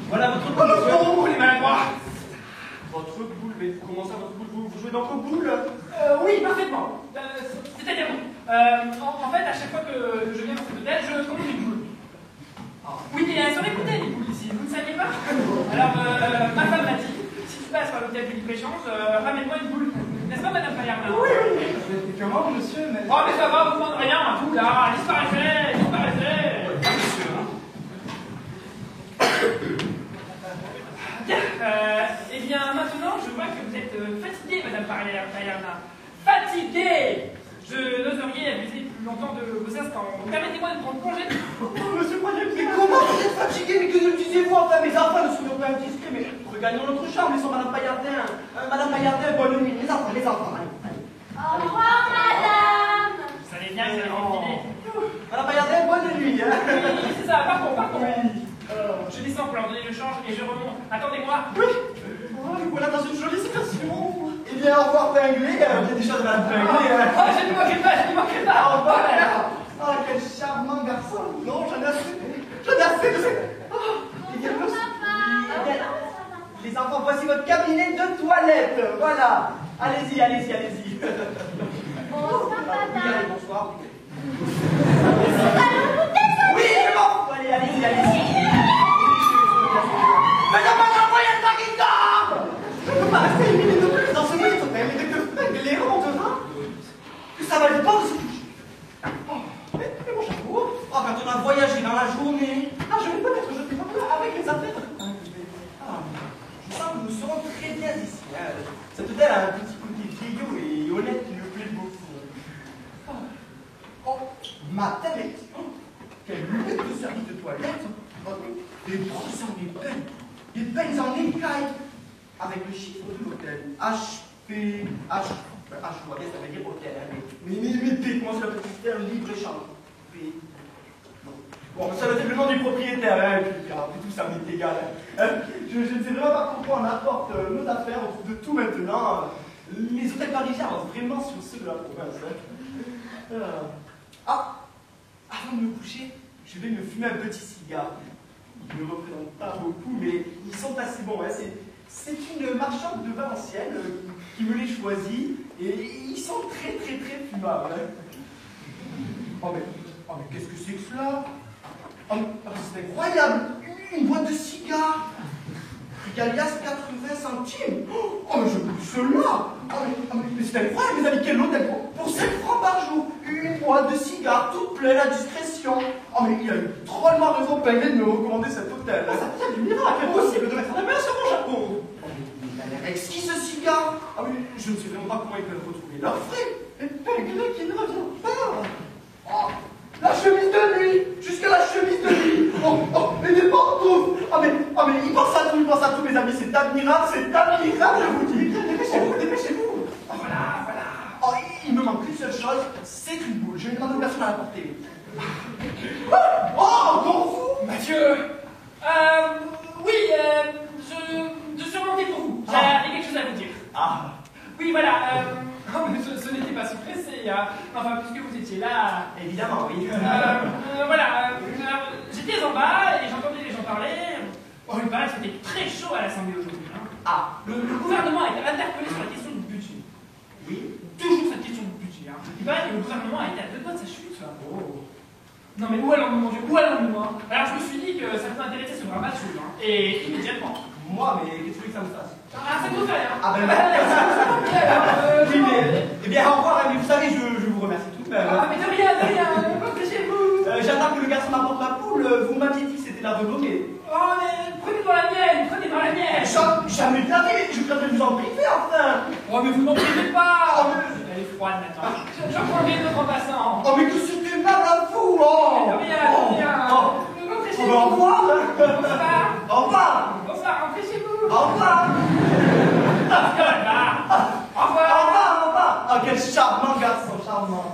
Voilà votre Oh non, Les maladroits. votre boule, mais comment ça, votre boule, vous jouez dans vos boules? Oui, parfaitement. C'est-à-dire, en fait, à chaque fois que je viens dans cet hôtel, je commande une boule. Oui, mais elles sont réputées, les boules ici, vous ne saviez pas? Alors, ma femme m'a dit, si tu passes par l'hôtel du libre-échange, ramène-moi une boule. N'est-ce pas, madame Payarna? Oui. Comment, monsieur? Oh, mais ça va, vous ne demandez rien, tout là, disparaissez. Monsieur, hein? Bien, eh bien, maintenant, je vois que vous êtes fatiguée, madame Payarna. Fatiguée! Je n'oserais abuser plus longtemps de vos instants. Permettez-moi de prendre congé. Monsieur Poirier, mais comment vous êtes fatigué? Mais que ne le disiez-vous enfin? Mes enfants ne soyons pas indiscrets, mais regagnons notre chambre, laissons Madame Paillardin. Madame Paillardin, bonne nuit. Les enfants, allez. Au revoir, madame. Vous savez bien que c'est la grande idée. Madame Paillardin, bonne nuit. Hein. Oui, c'est ça, pardon. Je descends pour leur donner le change et je remonte. Attendez-moi. Oui. Oh, nous voilà dans une jolie situation. Eh bien, au revoir, Pinglé. Il y a des choses à Madame Pinglé. Oh, je n'y manquerai pas. Au revoir. Oh, quel charmant garçon. Non, j'en ai assez. De cette... Oh, eh bien, les enfants, voici votre cabinet de toilette. Voilà. Allez-y. Au revoir, Oui, madame. allez, bonsoir. Oui, je m'en fous. Allez-y. Madame, voyez le qui tombe. Je ne peux pas rester une minute de plus dans ce lit. Mais dès que Pinglé remontera, que ça va être bon de se coucher. Oh, mais mon chapeau. Oh, quand on a voyagé dans la journée. Ah, je vais peut-être jeter mon plat avec les affaires. Ah, je sens que nous serons très bien ici. Hein. Cet hôtel a un petit côté vieillot et honnête qui me plaît beaucoup. Oh, ma tablette. Quelle lunette de service de toilette. Oh, des brosses en épingle. Des peines en écaille. Avec le chiffre de l'hôtel. HP. H, je vois bien, ça veut dire hôtel. Hein, mais dites-moi, c'est la petite terre libre-échange. P. Non. Bon, ça veut dire le nom du propriétaire. Hein, et puis tout ça m'est égal. Hein. Je ne sais vraiment pas pourquoi on apporte nos affaires, on trouve de tout maintenant. Les hôtels parisiens avancent vraiment sur ceux de la province. Hein. Avant de me coucher, je vais me fumer un petit cigare. Ils ne représentent pas beaucoup, mais ils sont assez bons. Hein. C'est une marchande de Valenciennes qui me les choisit et ils sont très fumables. Hein. Oh mais qu'est-ce que c'est que cela? Oh, c'est incroyable! Une boîte de cigares! Frigalias 80 centimes! Oh mais je goûte cela! Oh mais c'est incroyable, mes amis, quel hôtel pour 7 francs par jour! Une boîte de cigares toute pleine à discrétion! Oh mais il a eu drôlement raison Pinglé de me recommander cet hôtel! Ça vient du miracle! Impossible de mettre la main sur mon chapeau! Il a l'air exquis ce cigare! Ah mais je ne sais vraiment pas comment ils peuvent retrouver leur frais! Et Pinglé qui ne revient pas! Oh, la chemise de nuit! Jusqu'à la chemise de nuit! Oh, et des pantoufles! Ah mais il pense à tout, mes amis, c'est admirable, je vous dis! Dépêchez-vous! Oh, voilà! Oh, il me manque une seule chose, c'est une boule, je vais demander aux personnes à la porter. Oh, donc vous! Mathieu! Oui, je suis remonté pour vous. J'ai quelque chose à vous dire. Ah! Oui, voilà, ce n'était pas si pressé, hein. Enfin, puisque vous étiez là... Évidemment, oui. Voilà, j'étais en bas et j'entendais les gens parler. Oh, il paraît que c'était très chaud à l'Assemblée aujourd'hui. Hein. Ah! Le gouvernement a été interpellé sur la question du budget. Oui? Toujours cette question du budget. Hein. Il paraît que le gouvernement a été à 2 doigts de sa chute. Ça. Oh. Non mais où allons-nous, mon Dieu? Où allons-nous, hein? Alors je me suis dit que ça peut intéresser ce grand Mathieu, hein. Et immédiatement. Moi, mais qu'est-ce que ça me fasse? Ah, ça vous fait rien. Ah ben, oui, mais, eh bien, au revoir, mais vous savez, je vous remercie tout de même. Ah, mais de rien, chez-vous. J'attends que le garçon m'apporte la poule, vous m'aviez dit que c'était la renommer. Oh, mais prenez dans la mienne. Jamais de la vie, je viens de vous en priver, enfin. Oh, mais vous n'en privez pas. Elle est froide maintenant. J'en prends bien d'autres en passant. Oh, mais que c'est aimable à vous, oh. Bien. Rentrez chez vous. Au revoir. Bonsoir. Au revoir. Bonsoir, rentrez chez vous. Au revoir. Voilà. quel charmant garçon, charmant.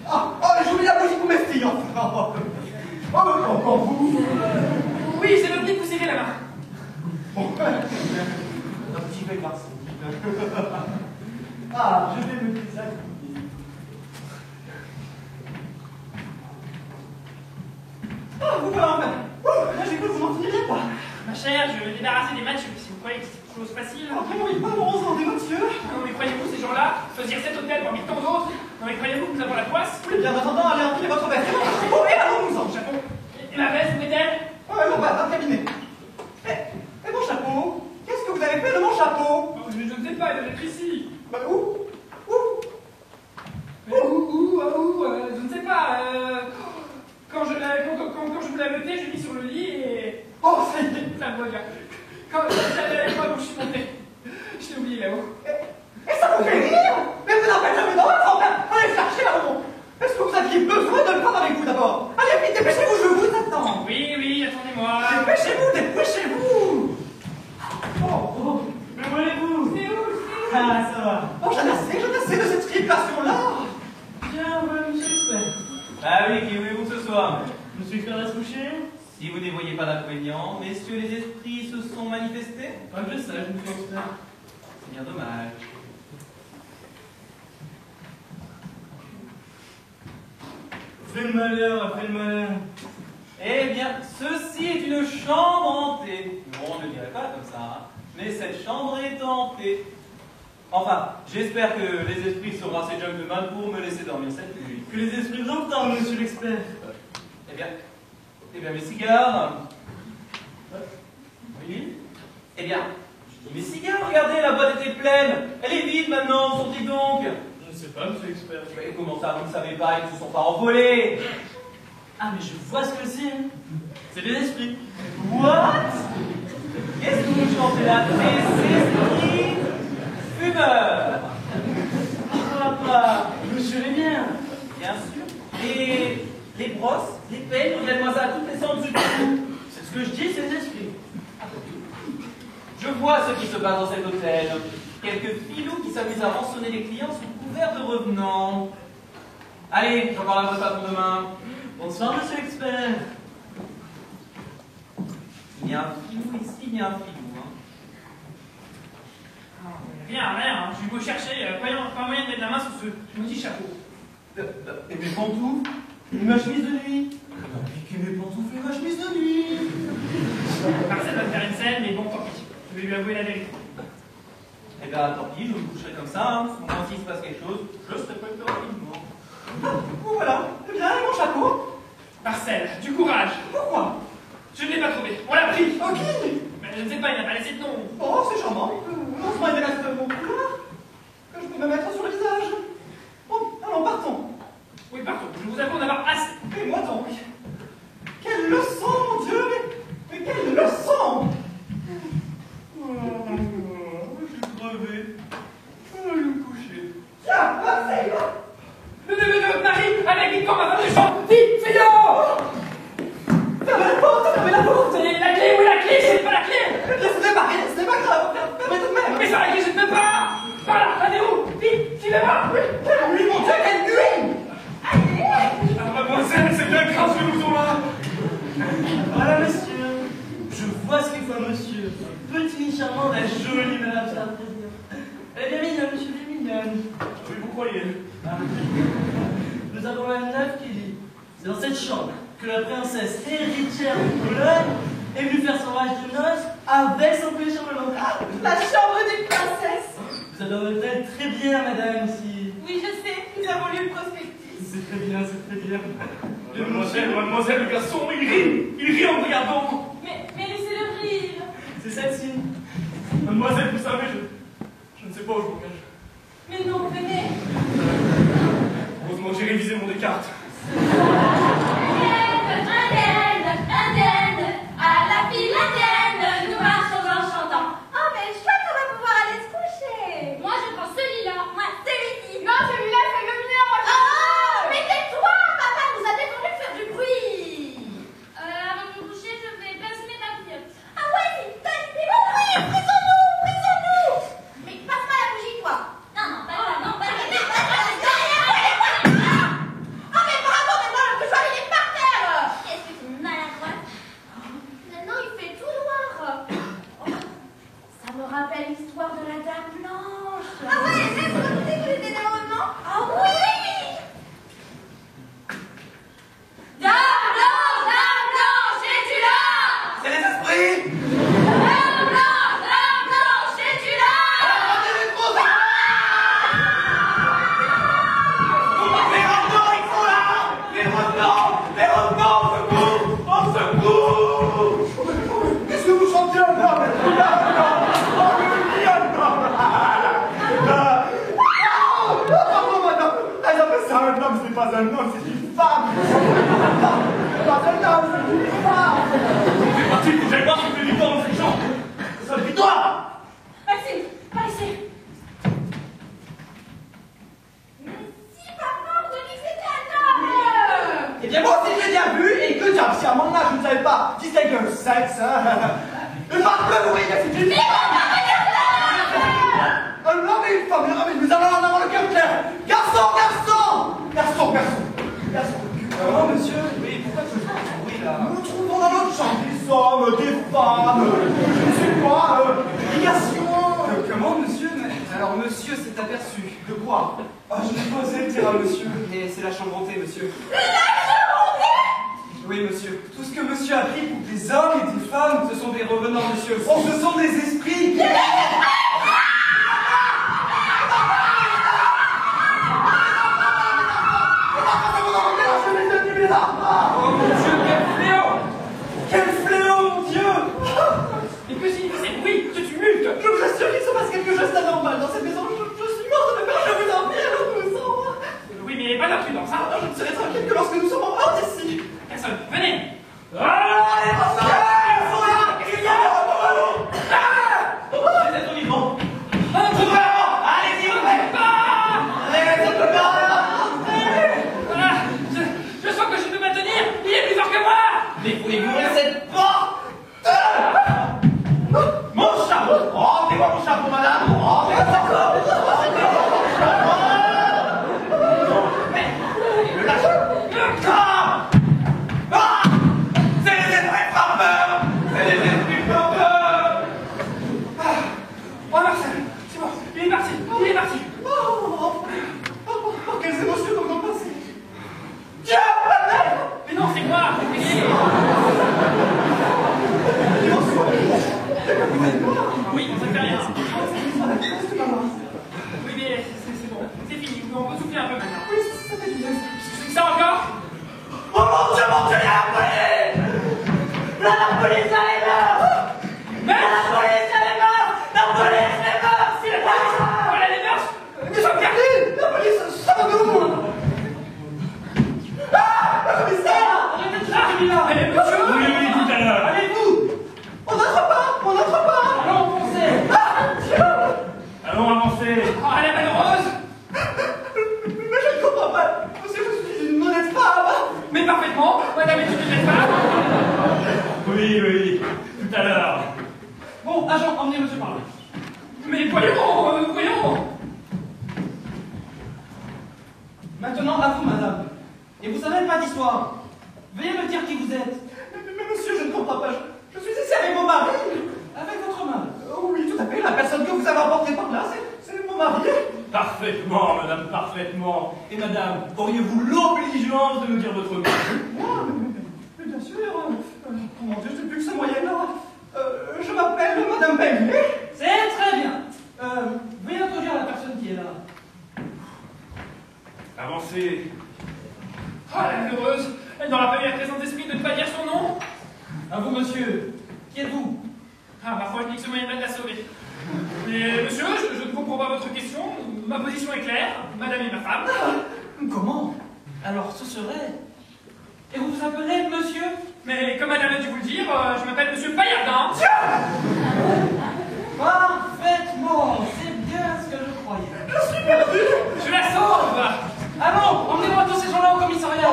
Ah, oh, j'ai oublié la bougie pour mes filles, enfin. Oh, pour vous. Oui, j'ai oublié de vous serrer la main. Bon, un petit bel garçon. Ah, je vais me déshabiller. Ah, vous voilà enfin. Là, j'ai cru que vous n'en finiriez pas. Ma chère, je vais me débarrasser des matchs si vous croyez que c'est une chose facile. Ah, vraiment, il est pas bon, des monsieur. Non, mais croyez-vous, ces gens-là, choisir cet hôtel parmi tant d'autres? Non, mais croyez-vous que nous avons la poisse? Oui, bien, en attendant, allez empiler votre veste. Et allons-nous-en. Chapeau. Et ma veste, où est-elle? Non, pas, dans le cabinet. Et mon chapeau? Qu'est-ce que vous avez fait de mon chapeau? Oh, je ne sais pas, il doit être ici. Bah, où? Je ne sais pas. Quand je vous l'ai mené, je l'ai mis sur le lit et... Oh, ça y est. Ça me revient. Quand j'allais avec moi, donc je suis monté. Je l'ai oublié là-haut. Et ça vous fait rire? Mais vous n'en faites jamais dans votre enfant. Allez chercher là-haut. Est-ce que vous aviez besoin de le prendre avec vous d'abord? Allez, vite, dépêchez-vous, je vous attends. Oui, attendez-moi. Dépêchez-vous. Oh. Mais où allez-vous? C'est où? Ah, ça va. Oh, j'en ai assez de cette scriptation-là. Bien, voilà, monsieur l'expert. Ah oui, qui voulez-vous ce soir? Monsieur l'expert va se coucher? Si vous n'y voyez pas d'inconvénient, messieurs les esprits se sont manifestés? Pas que je sache, monsieur l'expert. C'est bien dommage. Fais le malheur, après le malheur. Eh bien, ceci est une chambre hantée. Bon, on ne dirait pas comme ça, hein, mais cette chambre est hantée. Enfin, j'espère que les esprits seront assez gentlemen pour me laisser dormir cette nuit. Que les esprits vous entendent, monsieur l'expert. Eh bien, mes cigares. Oui. Eh bien, je dis mes cigares, regardez, la boîte était pleine. Elle est vide maintenant, sortez donc. Je ne sais pas, monsieur l'expert. Mais comment ça, vous ne savez pas, ils ne se sont pas envolés? Ah, mais je vois ce que c'est. C'est des esprits. What? Qu'est-ce que vous chantez là? Des esprits fumeurs. Papa, monsieur les bien. Bien sûr. Et les brosses, les peines, regardez-moi ça à toutes les sens du tout. C'est ce que je dis, c'est des esprits. Je vois ce qui se passe dans cet hôtel. Quelques filous qui s'amusent à rançonner les clients sous couvert de revenants. Allez, j'en parle à votre patron demain. Bonsoir, monsieur l'expert. Il y a un filou ici, il y a un filou. Hein. Rien. Je vais vous chercher. Pas moyen de mettre la main sur ce petit chapeau. Et mes pantoufles? Et ma chemise de nuit? Piquez mes pantoufles et ma chemise de nuit. Marcel va me faire une scène, mais bon, tant pis. Je vais lui avouer la vérité. Eh bien, tant pis, je me coucherai comme ça. Hein. Quand il se passe quelque chose, je serai prêt rapidement. Voilà. Eh bien, et mon chapeau? Marcel, du courage. Pourquoi? Je ne l'ai pas trouvé. On l'a pris. Oh, qui? Mais je ne sais pas, il n'a pas laissé de nom. Oh, c'est charmant. Non seulement il reste mon couleur que je peux me mettre sur le visage. Bon, allons, partons. Oui, pardon, je vous avoue en avoir assez. Et moi donc. Quelle leçon, mon Dieu, mais quelle leçon. Je suis crevé. Je vais me coucher. Tiens, Marseille. Le neveu de votre mari avec une corde à femme de chambre. Vite, fais-le! Fermez la porte, fermez la porte. C'est la clé, où est la clé? C'est pas la clé! Ce n'est pas grave, fermez tout de même. Mais sans la clé, je ne peux pas! Voilà, allez-vous! Vite, suivez-moi! Oui, mon Dieu, quelle nuit. Ah, mademoiselle, c'est bien grave ce que nous avons là. Voilà, monsieur. Je vois ce qu'il faut à monsieur. Petit charmant, la jolie madame Sarkozy. Elle est bien mignonne, monsieur, elle est mignonne. Oui, vous croyez? Nous avons un neuf qui dit c'est dans cette chambre que la princesse héritière de Pologne est venue faire son rage de noces avec son petit chambellan. La chambre d'une princesse. Vous adorez très bien, madame, ici. Oui, je sais, nous avons lu le prospectus. C'est très bien, c'est très bien. Mademoiselle, le garçon, il rit en me regardant. Mais laissez le rire. C'est celle-ci. Mademoiselle, vous savez, je ne sais pas où je vous cache. Mais non, venez. Heureusement que j'ai révisé mon Descartes. Indienne, à la file indienne, nous marchons en chantant. Oh, mais chouette, on va pouvoir aller se coucher. Moi, je prends celui-là. Moi, celui-ci. Non, celui-là, c'est le mien. Oh, mais tais-toi, papa nous a défendu de faire du bruit. Avant de me coucher, je vais bassiner ma bouillotte. Ah ouais, c'est une bonne idée. Oh oui, brisons-nous. Mais passe pas la bougie, toi. Non, pas là, non, pas là. un homme, c'est une femme. C'est pas un homme, c'est une femme. C'est parti, vous allez voir ce que fait Victor dans cette chambre. Ça dit toi. Maxime, par ici. Mais si, papa, Denis, c'était un homme. Eh bien, moi aussi, je l'ai bien vu, et que diable, si à mon âge, je ne savais pas distinguer le sexe, hein. Une femme peut mourir, c'est une femme. Un homme et une femme, mais nous allons en avoir le cœur clair. Garçon, garçon. Garçon, garçon. Garçon. Oh, monsieur, mais pourquoi tu fais ce bruit là? Nous trouvons dans notre chambre des hommes, des femmes, je ne sais quoi, des garçons. Comment, monsieur? Alors, monsieur s'est aperçu. De quoi? Ah, je n'ai pas osé le dire à monsieur. Et c'est la chambre hantée, monsieur. La chambre hantée? Oui, monsieur. Tout ce que monsieur a pris pour des hommes et des femmes, ce sont des revenants, monsieur. Oh, ce sont des esprits. Oh, mon Dieu, quel fléau! Quel fléau, mon Dieu! Et que signifie ces bruits, ce tumulte? Je vous assure qu'il se passe quelque chose d'anormal dans cette maison. Je suis mort de peur, je vous en prie, je vous sens. Oui, mais pas d'imprudence, hein? Je ne serai tranquille que lorsque nous serons hors d'ici. Personne, venez! Allez, Vous êtes au micro. allez-y, ouvrez. Voilà, je sens que je peux maintenir, il est plus fort que moi! Mais voulez-vous ouvrir cette porte? Mon chapeau. Rendez-moi mon chapeau, madame. Rendez-moi mon chapeau. Mais, le lâche. C'est les esprits frappeurs. C'est les esprits frappeurs. Oh, Marcel, c'est bon, il est parti, il est parti! Quelles émotions nous ont passé. Mais non, c'est moi! Oui, ça fait rien. Oui, mais c'est bon, c'est fini, on peut souffler un peu maintenant. Oui, ça fait du bien. Ça encore? Oh mon Dieu, il y a la police. La police, elle est morte. Mais La police, elle est morte. La police, elle est morte. C'est le police. voilà les mœurs! Nous sommes perdus. La police, sauve-nous. Ah, le commissaire. Arrêtez de ça, celui-là! Allez, monsieur! Oui, tout à l'heure. Allez-vous! On n'entre pas. Allons, foncez! Ah, Dieu. Allons avancer. Oh, elle est malheureuse! Mais je ne comprends pas. Monsieur, je suis une honnête femme. Mais parfaitement! Madame est une belle femme! Oui, tout à l'heure. Bon, agent, emmenez monsieur par là. Mais voyons, voyons! Maintenant, à vous, madame. Et vous savez pas d'histoire. Veuillez me dire qui vous êtes. Mais monsieur, je ne comprends pas. Je suis ici avec mon mari. Avec votre mari. Oui, tout à fait. La personne que vous avez emportée par là, c'est mon mari. Parfaitement, madame, parfaitement. Et madame, auriez-vous l'obligeance de me dire votre nom? Moi, mais bien sûr. Oh mon Dieu, je n'ai plus que ce moyen-là. Je m'appelle Madame Bailey. C'est très bien. Veuillez introduire la personne qui est là. Avancez. Oh, la malheureuse! Elle n'aura pas eu la présence d'esprit de ne pas dire son nom? À vous, monsieur. Qui êtes-vous? Ah, ma foi, je n'ai que ce moyen-là de la sauver. Mais, monsieur, je ne comprends pas votre question. Ma position est claire. Madame est ma femme. Comment? Alors, ce serait... Et vous vous appelez monsieur? Mais comme madame a dû vous le dire, je m'appelle monsieur Paillardin. Parfaitement. C'est bien ce que je croyais. Je suis perdu. Je la sauve! Allons, emmenez-moi tous ces gens-là au commissariat.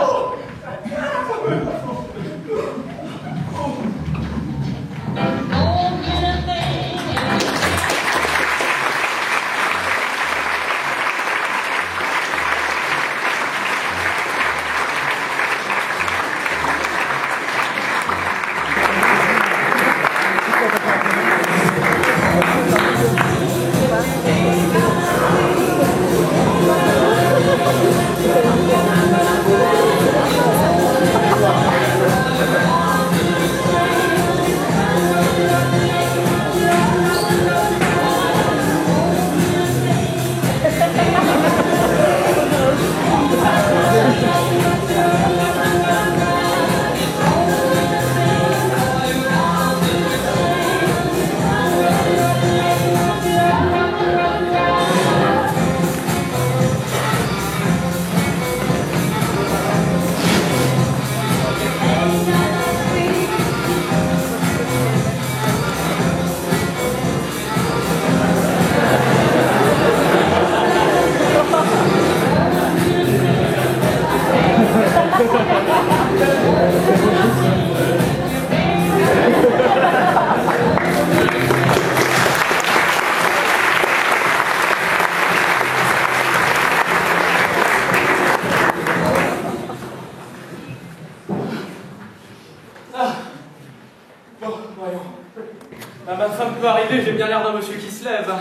ma femme peut arriver, j'ai bien l'air d'un monsieur qui se lève.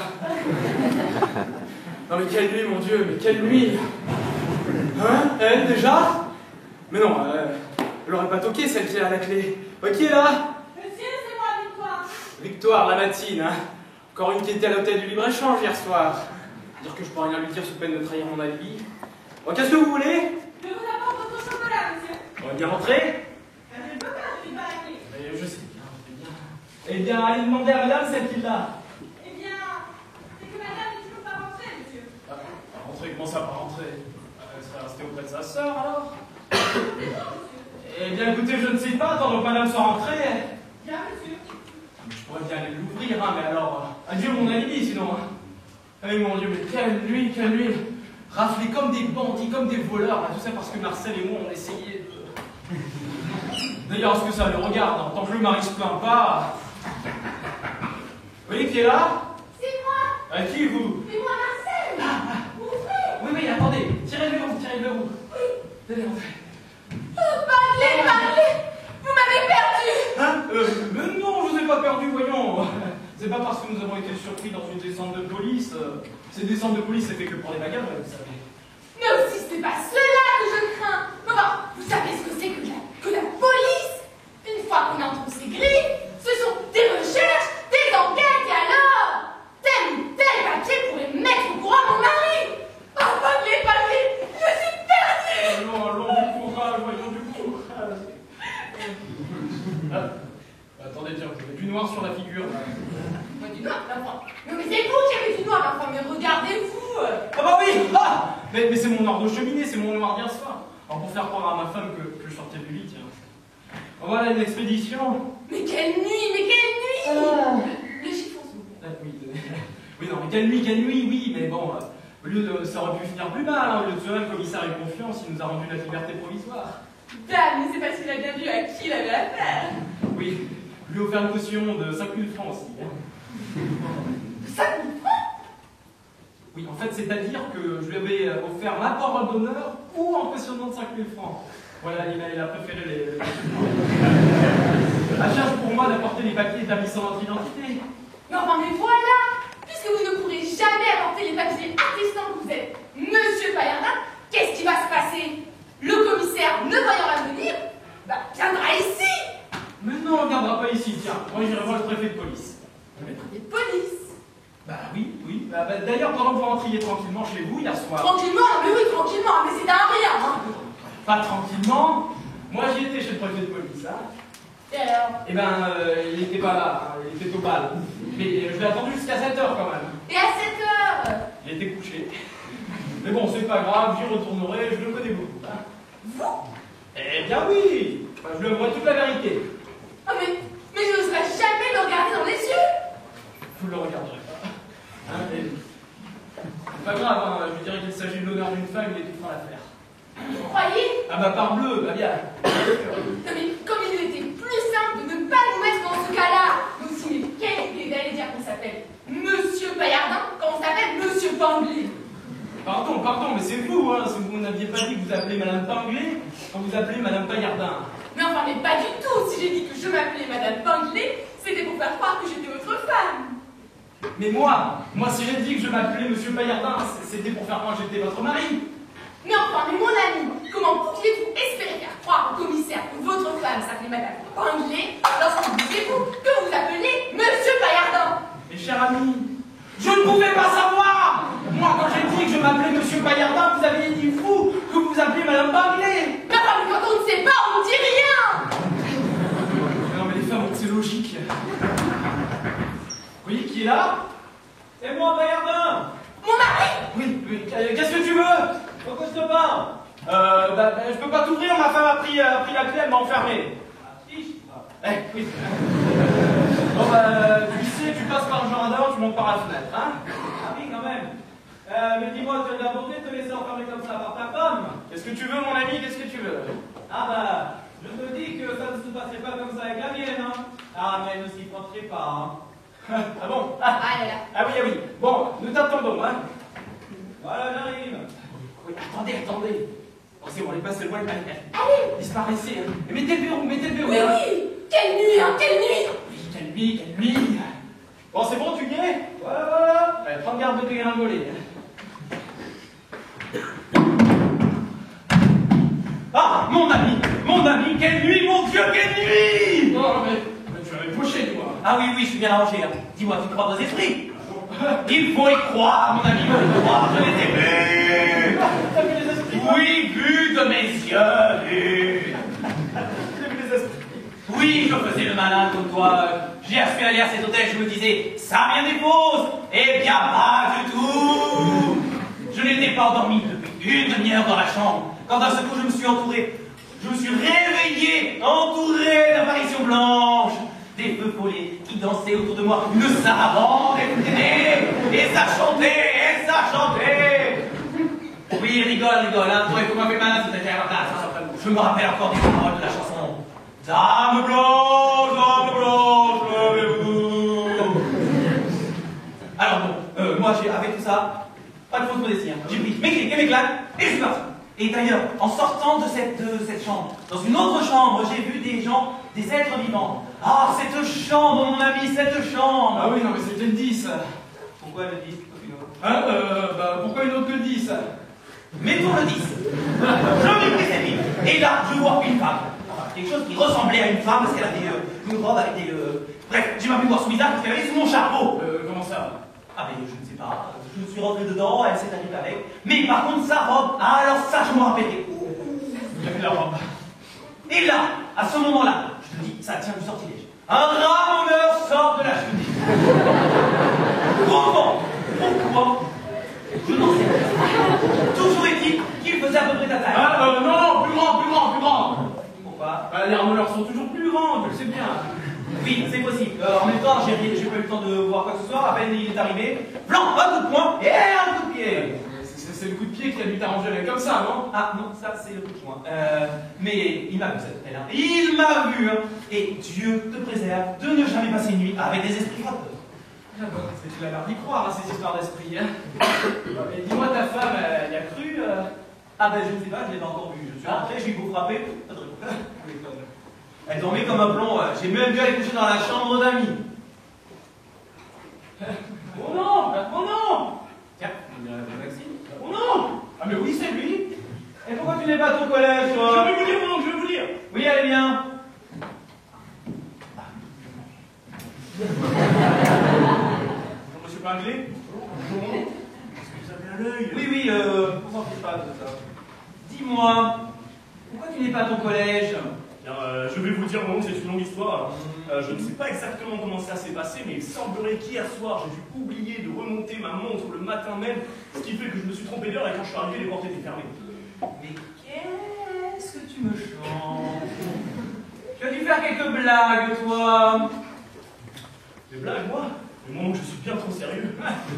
Non mais quelle nuit, mon Dieu, mais quelle nuit. Hein? Elle, déjà? Mais non, elle aurait pas toqué, celle qui est à la clé. Qui est là? Monsieur, c'est moi, Victoire. Victoire, la matine, hein. Encore une qui était à l'hôtel du libre-échange hier soir. Dire que je pourrais rien lui dire sous peine de trahir mon alibi. Bon, qu'est-ce que vous voulez? Je vous apporte votre chocolat, monsieur. On va bien rentrer? J'ai pas peur, je vais pas la clé. Je sais bien, Eh bien, allez demander à madame celle qui l'a. Eh bien, c'est que madame n'est toujours pas rentrée, monsieur. Pas rentrer, comment ça, pas rentrer? Elle serait restée auprès de sa sœur, alors? Eh bien, écoutez, je ne sais pas, tant que madame soit rentrée. Bien, monsieur. Je pourrais bien aller l'ouvrir, hein, mais alors, adieu mon alibi, sinon. Hein. Eh mon Dieu, mais quelle nuit, quelle nuit. Raflés comme des bandits, comme des voleurs, là, tout ça parce que Marcel et moi, on essayait de... D'ailleurs, est-ce que ça le regarde, hein, tant que le mari se plaint pas... Vous voyez qui est là? C'est moi. Qui, vous? C'est moi, Marcel. Ouvrez. Oui, attendez, tirez-le vous, tirez-le vous. Tenez, entrez. Parlez. Vous m'avez perdu. Hein? Mais non, je vous ai pas perdu, voyons. C'est pas parce que nous avons été surpris dans une descente de police. Ces descentes de police, c'était que pour les bagarres, vous savez. Mais aussi, c'est pas cela que je crains. Enfin, vous savez ce que c'est que la police? Une fois qu'on entre ces grilles, ce sont des recherches, des enquêtes, et alors, tel ou tel papier pourrait mettre au courant mon mari. Ah, parlez, je suis perdue. Allons, du courage, voyons du courage. Attendez, tiens, vous avez du noir sur la figure. Moi, du noir, l'enfant. Mais c'est vous qui avez du noir, l'enfant, mais regardez-vous. Ah bah oui, mais c'est mon noir de cheminée, c'est mon noir d'hier soir. Alors pour faire croire à ma femme que je sortais du lit, tiens. Voilà une expédition. Mais quelle nuit. Le chiffon, s'il vous plaît. Oui, non, mais quelle nuit, oui, mais bon, au lieu de... ça aurait pu finir plus mal, hein, au lieu de cela, le commissaire est confiance, il nous a rendu la liberté provisoire. Dame, mais c'est parce qu'il a bien vu à qui il avait affaire. Oui, lui offert une caution de 5 000 francs aussi. Hein. 5 000 francs? Oui, en fait, c'est-à-dire que je lui avais offert ma parole d'honneur ou en cautionnant de 5 000 francs. Voilà, il a préféré les... À charge pour moi d'apporter les papiers établissant votre identité. Mais enfin, mais voilà. Puisque vous ne pourrez jamais apporter les papiers attestant que vous êtes Monsieur Paillardin, qu'est-ce qui va se passer? Le commissaire, ne voyant pas venir, viendra ici. Mais non, on ne viendra pas ici, tiens. Moi, j'irai voir le préfet de police. Le préfet de police? Oui. D'ailleurs, pendant que vous rentriez tranquillement chez vous hier soir... Tranquillement? Mais oui, tranquillement, mais c'est un rien, hein. Pas tranquillement. Moi, j'y étais chez le préfet de police, hein. Et alors? Eh ben, il n'était pas là, hein, il était au bal. Mais je l'ai attendu jusqu'à 7 h quand même. Et à 7 h? Il était couché. Mais bon, c'est pas grave, j'y retournerai, je le connais beaucoup. Hein. Vous? Eh bien oui, je lui avouerai toute la vérité. Ah mais je n'oserais jamais le regarder dans les yeux. Vous le regarderez pas. Hein, c'est pas grave, hein, je dirais qu'il s'agit de l'honneur d'une femme, il est tout fin à l'affaire. Vous croyez? Ah bah parbleu, bah bien. Non mais comme il était plus simple de ne pas nous mettre dans ce cas-là. Mais aussi, mais quelle idée d'aller dire qu'on s'appelle Monsieur Paillardin quand on s'appelle Monsieur Panglet. Pardon, mais c'est vous, hein, si vous n'aviez pas dit que vous appelez Madame Panglet, quand vous appelez Madame Paillardin. Mais enfin, mais pas du tout. Si j'ai dit que je m'appelais Madame Panglet, c'était pour faire croire que j'étais votre femme. Mais moi, si j'ai dit que je m'appelais Monsieur Paillardin, c'était pour faire croire que j'étais votre mari. Mais enfin, mais mon ami, comment pouviez-vous espérer faire croire au commissaire que votre femme s'appelait Madame Panglet lorsque disiez-vous que vous appelez Monsieur Paillardin? Mais cher ami, je ne pouvais pas savoir. Moi, quand j'ai dit que je m'appelais Monsieur Paillardin, vous aviez dit vous que vous vous appelez Madame Panglet. Mais enfin, mais quand on ne sait pas, on ne dit rien. Non mais les femmes, c'est logique. Oui, qui est là? C'est moi, Paillardin. Mon mari? Oui, qu'est-ce que tu veux? Pourquoi je te parle? Je peux pas t'ouvrir, ma femme a pris la clé, elle m'a enfermé. Oui. Bon tu sais, tu passes par le jardin, tu montes par la fenêtre, hein? Ah oui, quand même. Mais dis-moi, tu as de la bonté de te laisser enfermer comme ça par ta femme? Qu'est-ce que tu veux, mon ami? Qu'est-ce que tu veux? Ah je te dis que ça ne se passerait pas comme ça avec la mienne, hein? Ah, mais elle ne s'y prendrait pas, hein? Ah bon? Ah là là. Ah oui. Bon, nous t'attendons, hein? Voilà, j'arrive. Oui, attendez. Oh, c'est bon, allez, passez le voile, Allez. disparaissez, hein. Mettez le bureau, Mais oui. Quelle nuit, hein, quelle nuit. Oui, quelle nuit. Bon, c'est bon, tu y es? Voilà. Allez, prends garde de dégringoler. Ah, mon ami, quelle nuit, mon Dieu, quelle nuit! Non, mais tu avais poché, toi. Ah oui, je suis bien arrangé. Hein. Dis-moi, tu crois aux esprits? Il faut y croire, mon ami, il faut y croire, je les ai vus! T'as vu les esprits? Oui, vus de mes yeux, vus! J'ai vu les esprits. Oui, je faisais le malin comme toi. J'ai aspiré à cet hôtel, je me disais, ça vient des fausses. Eh bien, pas du tout. Je n'étais pas endormi depuis une demi-heure dans la chambre, quand d'un seul coup je me suis réveillé, entouré d'apparitions blanches, des feux follets qui dansaient autour de moi, une sarabande et ça chantait. Oui, rigole, hein, toi il faut m'appeler malin, c'est à ma place. Je me rappelle encore des paroles de la chanson. Dame blanche, levez-vous. Alors bon, moi avec tout ça, pas de fausse modestie, hein. J'ai pris mes clés et mes claques et je suis parti. Et d'ailleurs, en sortant de cette chambre, dans une autre chambre, j'ai vu des gens, des êtres vivants. Ah, cette chambre, mon ami, cette chambre. Ah oui, non, mais c'était le 10. Pourquoi le 10? Hein, pourquoi une autre que le 10? Mettons le 10. Je m'y précipite. Et là, je vois une femme. Quelque chose qui ressemblait à une femme parce qu'elle avait une robe avec des... Bref, j'ai pas pu voir son visage parce qu'elle avait sous mon chapeau. Comment ça? Ah mais je ne sais pas. Je suis rentré dedans, elle s'est arrivée avec. Mais par contre, sa robe, ah, alors ça, je me rappelais. Il y avait la robe. Et là, à ce moment-là, je te dis, ça tient du sortilège. Un ramoneur sort de la cheminée. Comment? Pourquoi? Je n'en sais pas. Toujours est-il qu'il faisait à peu près ta taille. Ah, non, plus grand. Pourquoi? Les ramoneurs sont toujours plus grands, tu le sais bien. Oui, c'est possible. En même temps, j'ai pas eu le temps de voir quoi que ce soit. À peine il est arrivé. Blanc, un coup de poing et un coup de pied. C'est le coup de pied qui a dû t'arranger avec comme ça, non? Ah non, ça c'est le coup de poing. Mais il m'a vu cette belle, hein. Il m'a vu, hein. Et Dieu te préserve de ne jamais passer une nuit avec des esprits frappeurs. C'est tu l'as l'air d'y croire à ces histoires d'esprit, hein. Mais dis-moi, ta femme, elle y a cru? Ah ben je ne sais pas, je l'ai pas encore vu. Je suis rentré, j'ai eu beau frapper. Elle dormait comme un plomb. J'ai même dû aller coucher dans la chambre d'amis. Oh non! Tiens, on dirait un Maxime. Oh non! Ah mais oui, c'est lui! Et pourquoi tu n'es pas à ton collège, toi? Je vais vous dire, mon oncle, je vais vous dire. Oui, allez bien. Bonjour, monsieur Pinglé. Bonjour. Qu'est-ce que vous avez à l'œil? Oui, on s'en fiche pas de ça. Dis-moi, pourquoi tu n'es pas à ton collège? Bien, je vais vous dire, mon oncle, c'est une longue histoire. Je ne sais pas exactement comment ça s'est passé, mais il semblerait qu'hier soir, j'ai dû oublier de remonter ma montre le matin même, ce qui fait que je me suis trompé d'heure et quand je suis arrivé, les portes étaient fermées. Mais qu'est-ce que tu me chantes? Tu as dû faire quelques blagues, toi. Des blagues, moi? Mais mon oncle, je suis bien trop sérieux.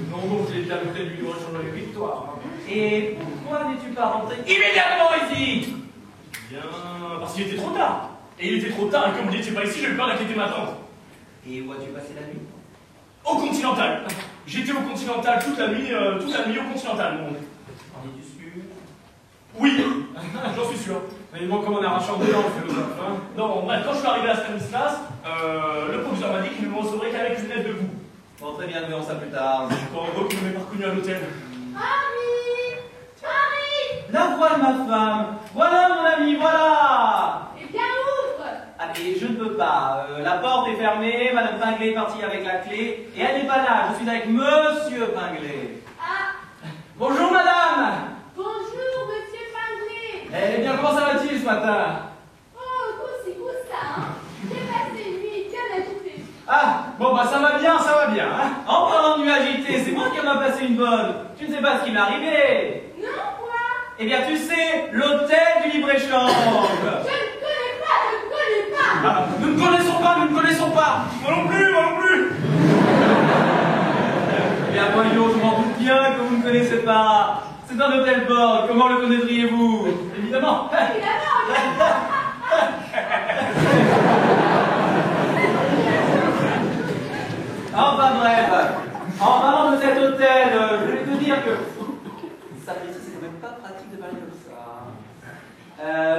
Non, j'ai déjà le thème du retour de victoire. Et pourquoi n'es-tu pas rentré immédiatement ici? Bien, parce qu'il était trop tard. Et il était trop tard, et comme vous n'étiez pas ici, j'avais peur d'inquiéter ma tante. Et où as-tu passé la nuit? Au Continental. J'étais au Continental toute la nuit au Continental, mon oncle. En es-tu sûr? Oui, j'en suis sûr. Mais il manque comme un arracheur de dents, le philosophe, hein. Non, bref, quand je suis arrivé à Stanislas, le professeur m'a dit qu'il ne me recevrait qu'avec une lettre de vous. Bon, très bien, nous verrons ça plus tard. Quand on voit qu'il ne m'avait pas reconnu à l'hôtel. Harry! La voilà, ma femme. Voilà, mon ami, voilà. Eh bien, ouvre! Ah, mais je ne peux pas. La porte est fermée, Madame Pinglé est partie avec la clé, et elle n'est pas là. Je suis avec Monsieur Pinglé. Ah! Bonjour, madame! Bonjour, monsieur Pinglé! Eh bien, comment ça va-t-il ce matin? Oh, c'est cool ça, hein? J'ai passé une nuit bien agitée. Ah, bon, bah ça va bien, hein. En parlant de nuit agitée, c'est moi qui en a passé une bonne. Tu ne sais pas ce qui m'est arrivé. Non, quoi? Eh bien, tu sais, l'hôtel du libre-échange. Je ne connais pas! Ah, nous ne connaissons pas! Moi non plus! Eh bien, voyons, je m'en doute bien que vous ne connaissez pas. C'est un hôtel Borg, comment le connaîtriez-vous? Évidemment! Enfin bref, en parlant de cet hôtel, je vais te dire que... Sapristi, c'est quand même pas pratique de parler comme ça.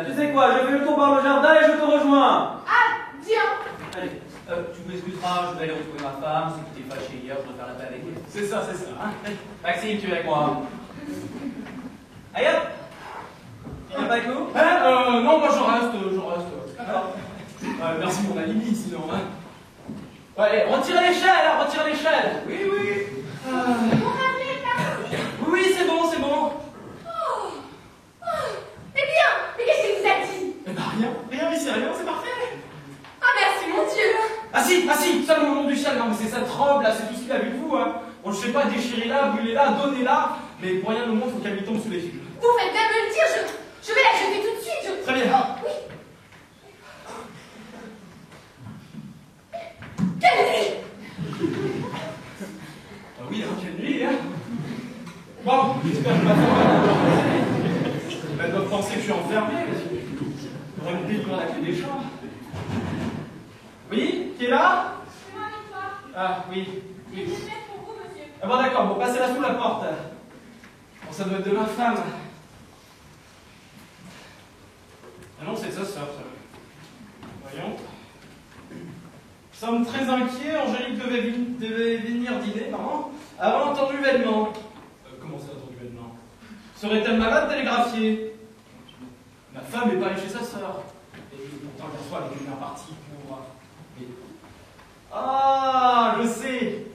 Tu sais quoi, je fais le tour par le jardin et je te rejoins. Ah, tiens! Allez. Tu m'excuseras, je vais aller retrouver ma femme, c'est qui t'est fâché hier, je dois faire la paix avec elle. C'est ça, c'est ça. Hein. Maxime, tu es avec moi. Allez hop! Tu viens pas avec nous? Non, moi je reste. Merci mon alibi, sinon. Hein. Ouais, retire l'échelle, hein, retire l'échelle. Oui, oui. Oui, c'est bon, c'est bon. Eh bien, mais qu'est-ce qu'il vous a dit? Eh ben rien, mais c'est rien, c'est parfait. Ah merci mon Dieu. Ah si, seulement au nom du ciel, non mais c'est cette robe là, c'est tout ce qu'il a vu de vous, hein. Bon, je sais pas, déchirez-la, brûlez-la, donnez-la, mais pour rien au monde, faut qu'elle lui tombe sous les yeux. Vous faites bien me le dire, je vais la jeter tout de suite. Très bien. Oh, oui. Quelle nuit! Ah oui, hein, quelle nuit, hein. Bon, j'espère que ma femme elle doit penser que je suis enfermé. J'aurais me délivrer la clé des chambres. Oui, qui est là? C'est moi, Victoire. Ah, oui. J'ai une lettre pour vous, monsieur. Ah bon, d'accord, bon, passez-la sous la porte. Bon, ça doit être de l'infâme. Ah non, c'est sa sœur, ça. Voyons. Nous sommes très inquiets, Angélique devait venir dîner, pardon, avant l'entendu événement. Comment ça, l'entendu événement? Serait-elle malade télégraphiée? Ma femme n'est pas allée chez sa sœur. Et pourtant, hier soir, elle était bien partie pour... Ah, je sais.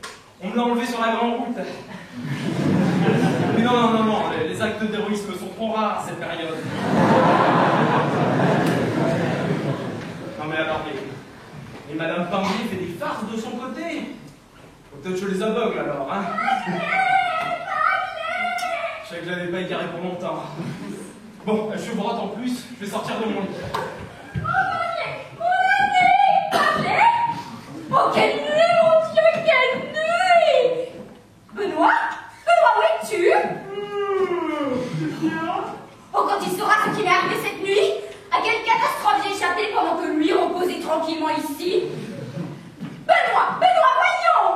On me l'a enlevé sur la grande route. Mais non, les actes d'héroïsme sont trop rares à cette période. Non mais alors, et Madame Pinguet fait des farces de son côté. Peut-être je les aveugle alors, hein. Je savais que j'avais pas égaré pour longtemps. Bon, je suis brotte en plus, je vais sortir de mon lit. Oh, quelle nuit, mon Dieu, quelle nuit! Benoît, où es-tu? Oh, quand il saura ce qui m'est arrivé cette nuit, à quelle catastrophe j'ai échappé pendant que lui reposait tranquillement ici? Benoît, voyons!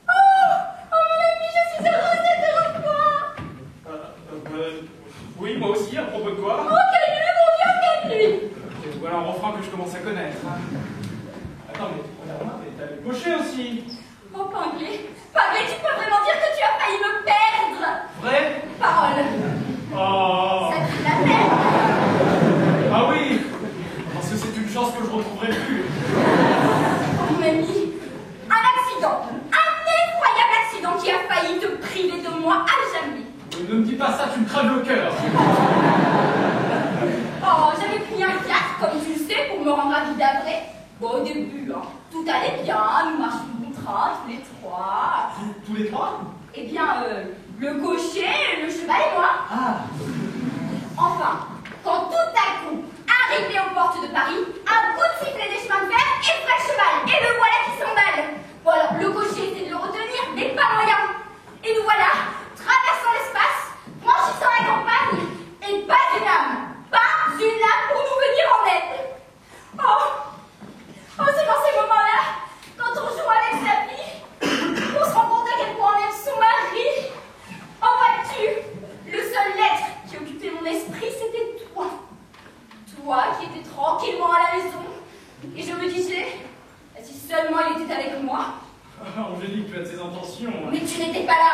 Oh, mon ami, je suis heureuse de te revoir! Oui, moi aussi, à propos de quoi? Oh, quelle nuit, mon Dieu, quelle nuit! Voilà un refrain que je commence à connaître. Hein. Attends, mais regarde-moi, t'as le cocher aussi. Oh, Pinguet, tu peux vraiment dire que tu as failli me perdre? Vrai? Parole! Oh! Ça crie la peine! Ah oui! Parce que c'est une chance que je retrouverai plus. Oh, mon ami, un accident, un effroyable accident qui a failli te priver de moi à jamais. Ne me dis pas ça, tu me crèves le cœur. Oh, j'avais pris un fiacre, comme tu le sais, pour me rendre à Vidavré. Bon, au début, hein, tout allait bien, nous marchions bon train, tous les trois. Tous les trois? Eh bien, le cocher, le cheval et moi. Ah! Enfin, quand tout à coup, arrivé aux portes de Paris, un coup de sifflet des chemins de fer effraie le cheval, et le voilà qui s'emballe. Bon alors, le cocher essaie de le retenir, mais pas moyen. Et nous voilà, traversant l'espace, franchissant la campagne, et pas une âme pour nous venir en aide. Oh, c'est dans ces moments-là, quand on joue avec sa vie, on se rend compte à quel point on aime son mari. En vois-tu, le seul être qui occupait mon esprit, c'était toi. Toi qui étais tranquillement à la maison. Et je me disais, si seulement il était avec moi. Angélique, tu as de ses intentions. Mais tu n'étais pas là.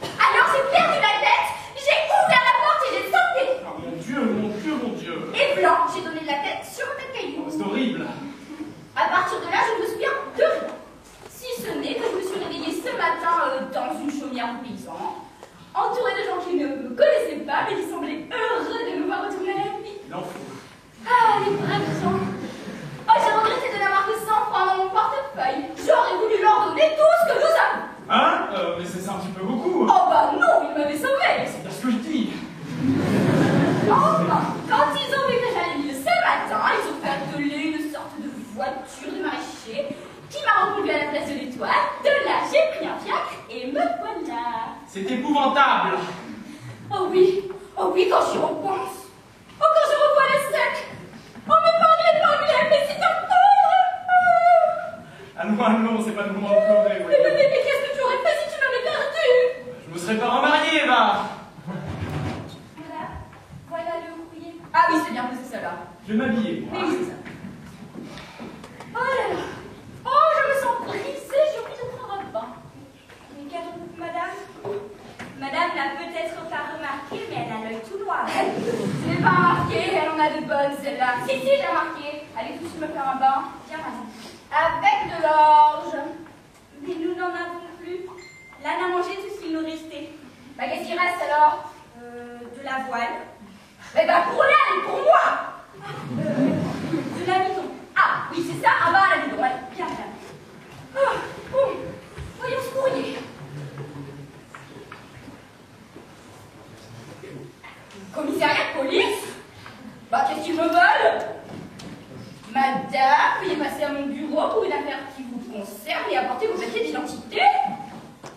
Alors j'ai perdu la tête, j'ai ouvert la porte et j'ai sauté. Ah, mon Dieu. Et blanc, j'ai donné de la tête sur un tas de cailloux. C'est horrible. À partir de là, je ne me souviens de rien. Si ce n'est que je me suis réveillée ce matin dans une chaumière de paysans, entourée de gens qui ne me connaissaient pas, mais qui semblaient heureux de me voir retourner à la vie. Il en faut. Ah, les braves gens. Oh, j'ai regretté de n'avoir que 100 francs dans mon portefeuille. J'aurais voulu leur donner tout ce que nous avons. Hein? Mais c'est un petit peu beaucoup. Oh bah non, ils m'avaient sauvé. C'est bien ce que je dis. Enfin, quand ils ont vu que j'allais mieux ce matin, ils ont fait atteler une sorte de voiture de maraîcher qui m'a reconduit à la place de l'Étoile. De là, j'ai pris un fiacre et me voilà. C'est épouvantable. Oh oui, quand j'y repense. Oh, quand je revois la scène. Oh, mais c'est un non, c'est pas le moment de pleurer. Mais qu'est-ce que tu aurais fait si tu m'avais perdu? Je me serais pas remarié, Eva. Voilà le courrier. Ah oui, c'est bien posé ça là. Je vais m'habiller, moi. Oui, c'est ça. a de bonnes, celle-là. Si, j'ai remarqué. Allez tout de suite me faire un bain. Tiens, raison. Avec de l'orge. Mais nous n'en avons plus. L'âne a mangé tout ce qu'il nous restait. Bah, qu'est-ce qui reste alors? De la voile. Eh ben, pour l'âne et pour moi. De l'amidon. Ah, oui, c'est ça. Ah bah, l'amidon. Allez, bien, bien. Ah, bon. Voyons ce courrier. Commissariat de police? Bah, qu'est-ce qu'ils me veulent? Madame, veuillez passer à mon bureau pour une affaire qui vous concerne et apporter vos papiers d'identité.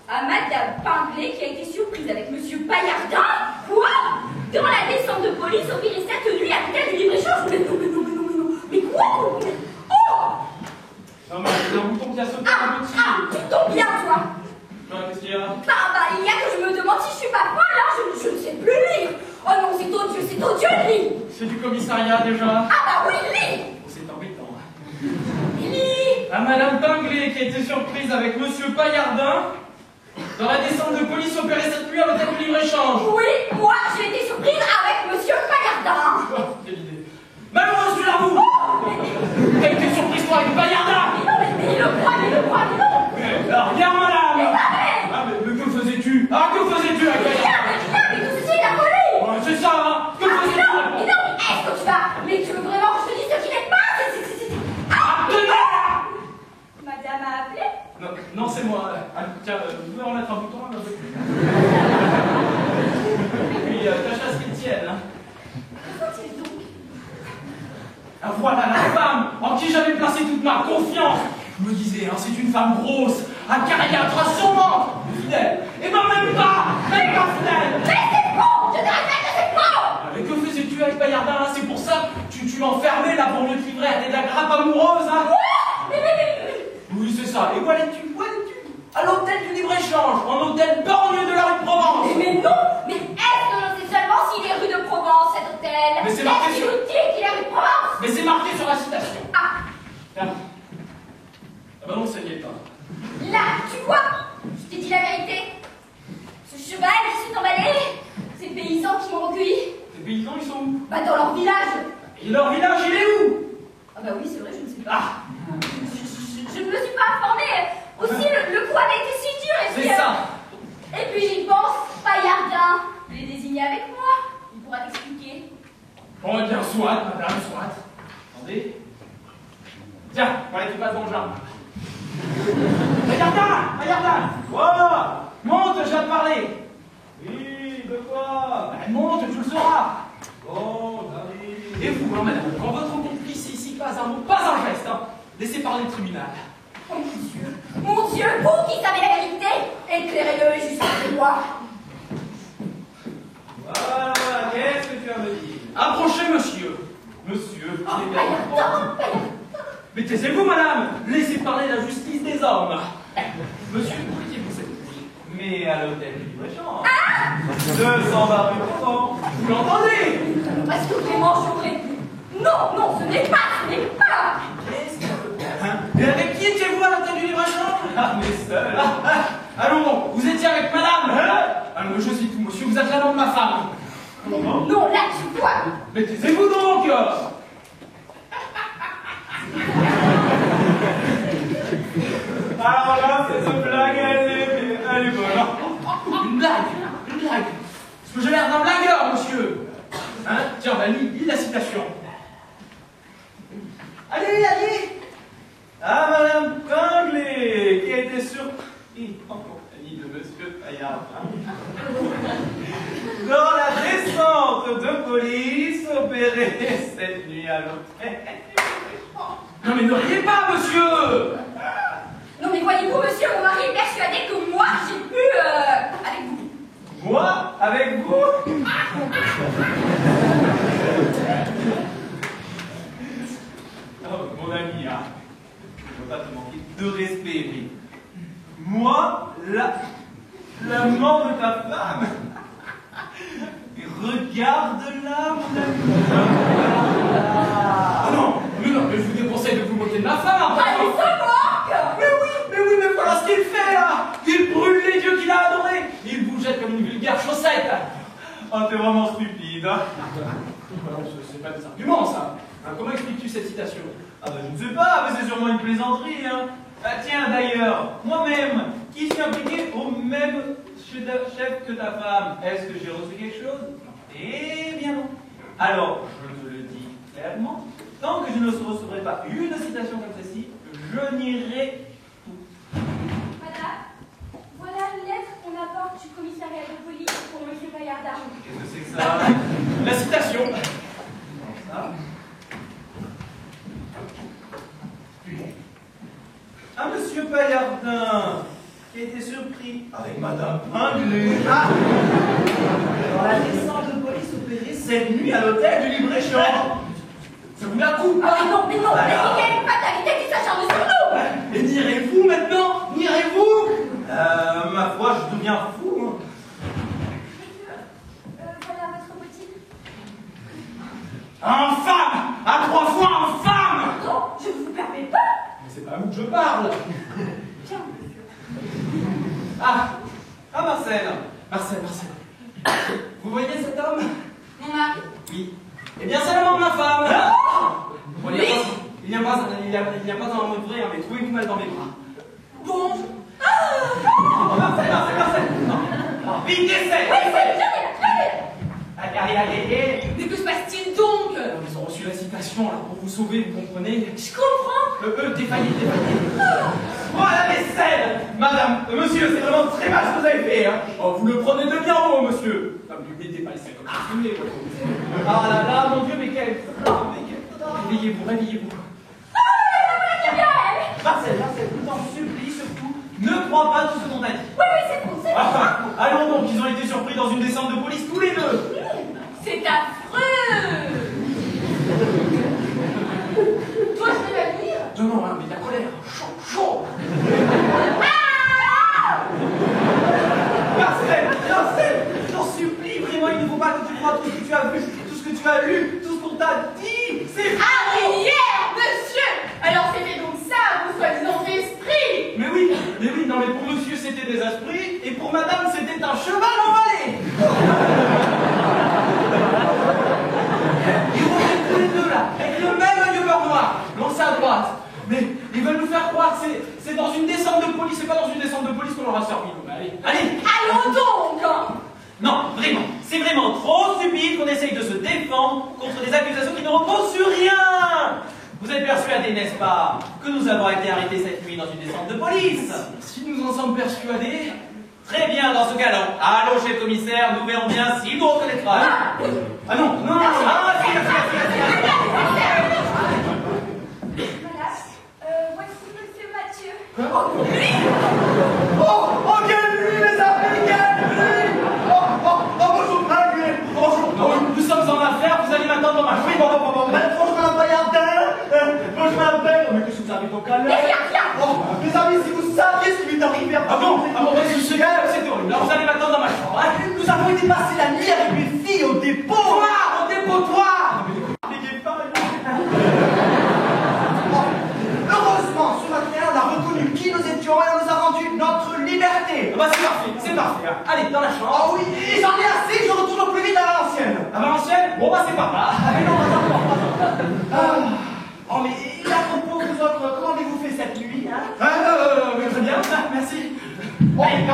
À Madame Pinglet qui a été surprise avec Monsieur Paillardin. Quoi? Dans la descente de police au pire et cette nuit à l'hôtel du libre-échange. Mais non. Mais quoi? Oh! Non, mais c'est un bouton qui a sauté un petit. Ah, tu tombes bien, toi. Qu'est-ce qu'il y a? Bah, il y a que je me demande si je suis pas folle, là, je ne sais plus lire. Oh non, c'est odieux, lis. C'est du commissariat déjà. Ah bah oui, lis. C'est embêtant. Lis. À Madame Pinglet qui a été surprise avec Monsieur Paillardin dans la descente de police opérée cette nuit à l'hôtel du libre-échange. Oui, moi j'ai été surprise avec Monsieur Paillardin. Oh, quelle idée. Malheureusement, je suis là, vous. T'as été surprise toi avec Paillardin. Mais il le croit, non. Alors, regarde, madame. Mais Ah, mais que faisais-tu? Ah, que faisais-tu avec Paillardin? mais tout ceci, il a volé. Ouais, c'est ça, hein. Que faisais-tu? Mais non, est-ce que tu vas... Mais tu veux vraiment que je te dise ce qui n'est pas? Ah, tenez. Madame a appelé? Non, c'est moi. Ah, tiens, vous pouvez en mettre un bouton là, et puis, tâche à ce qu'il tienne. Hein. Que faut-il donc? Ah, voilà la femme en qui j'avais placé toute ma confiance. Je me disais, hein, c'est une femme grosse, acariâtre, assommante, fidèle. Et ben même pas fidèle. Mais c'est faux! Je te répète que c'est faux! Mais que faisais-tu avec Paillardin là? C'est pour ça que tu l'enfermais là pour le livrer à des grappes amoureuses, hein? Mais... Oui, c'est ça. Et où allais-tu? À l'hôtel du libre-échange, en hôtel borgne de la rue de Provence. Mais non! Mais est-ce que l'on sait seulement s'il est rue de Provence, cet hôtel? Mais c'est marqué sur... Est-ce qu'il est rue de Provence? Mais c'est marqué sur la citation. Ah! Tiens. Ah bah non, ça n'y est pas. Là, tu vois? Je t'ai dit la vérité. Ce cheval qui s'est emballé, ces paysans qui m'ont recueilli. Les paysans, ils sont où? Bah dans leur village. Et leur village, il est où? Ah bah oui, c'est vrai, je ne sais pas. Ah! Je ne me suis pas informée. Aussi, le coup avait été si dur. Et puis, C'est ça. Et puis j'y pense, Paillardin. Je l'ai désigné avec moi. Il pourra t'expliquer. Bon, eh bien, soit, madame, soit. Attendez. Tiens, voilà, tu passes dans le jardin. Paillardin! Quoi? Monte, je vais te parler. Oui, de quoi? Ben, monte, tu le sauras. Bon, allez. Et vous, hein, madame, quand votre complice ici, pas un mot, pas un geste, hein, laissez parler le tribunal. Oh mon Dieu, vous qui savez la vérité, éclairez-le et justifiez-moi. Voilà, qu'est-ce que tu as à me dire? Approchez, monsieur. Monsieur, Oh, c'est bien. Paillardin. Mais taisez-vous, madame. Laissez parler la justice des hommes. Monsieur, où étiez-vous cette nuit? Mais à l'hôtel du libre-échange. 220 rue de Provence. Vous l'entendez? Est-ce que vraiment j'aurais pu? Non, ce n'est pas. Qu'est-ce que... Hein? Et avec qui étiez-vous à l'hôtel du libre-échange? Ah, mais seul. Allons, vous étiez avec madame, hein? Alors, je sais tout, monsieur, vous êtes l'amant de ma femme. Comment? Non, là, tu vois. Mais taisez-vous donc. Alors là, cette blague, elle est bonne. Une blague. Est-ce que j'ai l'air d'un blagueur, monsieur? Hein? Tiens, bah, lis la citation. Allez. Ah, madame Pinglet, qui a été surprise en compagnie de monsieur Paillardin dans la descente de police opérée cette nuit à l'hôtel. Non mais ne riez pas, monsieur! Non mais voyez-vous, monsieur, mon mari est persuadé que moi, j'ai pu, avec vous. Moi? Avec vous? Oh, mon ami, hein. Je ne veux pas te manquer de respect, mais... Moi, l'amant de ta femme? Et regarde-la, mon ami. Ah non, mais je vous déconseille de vous moquer de ma femme. Ah, il se moque! Mais voilà ce qu'il fait là! Il brûle les dieux qu'il a adorés! Il vous jette comme une vulgaire chaussette! Oh, t'es vraiment stupide, hein? c'est pas des arguments, ça. Hein, comment expliques-tu cette citation? Ah bah je ne sais pas, mais c'est sûrement une plaisanterie, hein. Ah tiens, d'ailleurs, moi-même, qui suis impliqué au même chef que ta femme, est-ce que j'ai reçu quelque chose? Eh bien non. Alors, je te le dis clairement, tant que je ne recevrai pas une citation comme celle-ci, je nierai tout. Madame, voilà une lettre qu'on apporte du commissariat de police pour M. Paillardin. Qu'est-ce que c'est que ça? La citation. Ça. Ah, monsieur Paillardin, qui a été surpris avec Madame Pinglet. Ah, dans la descente de police opérée cette nuit à l'hôtel du libre-échange. Je vous la coupe. Ah mais non, mais Miguel, fatalité qui s'acharne sur nous. Et nierez-vous maintenant? Nierez-vous? Ma foi, je deviens fou. Voilà votre boutique. Infâme! À 3 fois infâme! Non, je ne vous permets pas. Mais c'est pas à vous que je parle. Tiens, Ah, Marcel. Marcel. Vous voyez cet homme? Mon mari. Oui. Eh bien, c'est le nom de ma femme. Bon, il n'y a pas un mot vrai, mais trouvez une mal dans mes bras. Bon. Marcel. Non. Vite, essaie! Allez. Mais que se passe-t-il donc? Ils ont reçu la citation, alors pour vous sauver, vous comprenez? Je comprends. Défaillez. Voilà la vaisselle! Madame, monsieur, c'est vraiment très mal ce que vous avez fait, hein? Oh, vous le prenez de bien haut, monsieur. Non, ne lui mettez pas les sacs comme ça. Ah là, mon Dieu, mais quel... Réveillez-vous. Marcel, je t'en supplie, surtout, ne crois pas tout ce qu'on t'a dit. oui, c'est bon. Enfin, allons donc, ils ont été surpris dans une descente de police tous les deux. C'est affreux. Toi, je vais la lire. Non, mais de la colère. Chaud. Marcel, j'en supplie, vraiment, il ne faut pas que tu crois tout ce que tu as vu, tout ce que tu as lu, tout ce qu'on t'a dit. C'est Arrière, monsieur. Alors c'était donc ça, vos soi-disant esprits. Mais oui, non, mais pour monsieur c'était des esprits, et pour madame c'était un cheval envalé. Ils reviennent tous les deux là, avec le même œil beurre noir, lancé à droite. Mais ils veulent nous faire croire que c'est dans une descente de police, c'est pas dans une descente de police qu'on leur a servi. Allez. Allons donc. Non, vraiment, c'est vraiment trop stupide qu'on essaye de se défendre contre des accusations qui ne reposent sur rien. Vous êtes persuadés, n'est-ce pas, que nous avons été arrêtés cette nuit dans une descente de police? Si nous en sommes persuadés... Très bien, dans ce cas-là, allons chez le commissaire, nous verrons bien s'il nous reconnaîtra. Ah non, si. Madame, voici monsieur Mathieu. Oh, quelle nuit, les amis, quelle nuit! Bonjour, Pinglet! Bonjour! Nous sommes en affaires, vous allez m'attendre dans ma chambre. Oui, bon, bonjour, Paillardin! Bonjour, Paillardin! Mais qu'est-ce que vous avez donc à l'heure? Mes amis, si vous saviez ce qui m'est arrivé à Ah bon, c'est horrible. Alors vous allez m'attendre dans ma chambre. Hein? Nous avons été passer la nuit avec mes filles au dépôt! Au dépotoir. Heureusement, ce matin, on a reconnu qui nous étions et on nous a rendu notre liberté! Ah bah c'est parfait. Hein. Allez, dans la chambre. Oh oui, et j'en ai assez, je retourne au plus vite à l'ancienne! À Valenciennes? Bon bah c'est pas grave. Ah mais non, oh mais à propos, vous autres, comment avez-vous fait cette nuit, hein? Très bien, merci. Allez,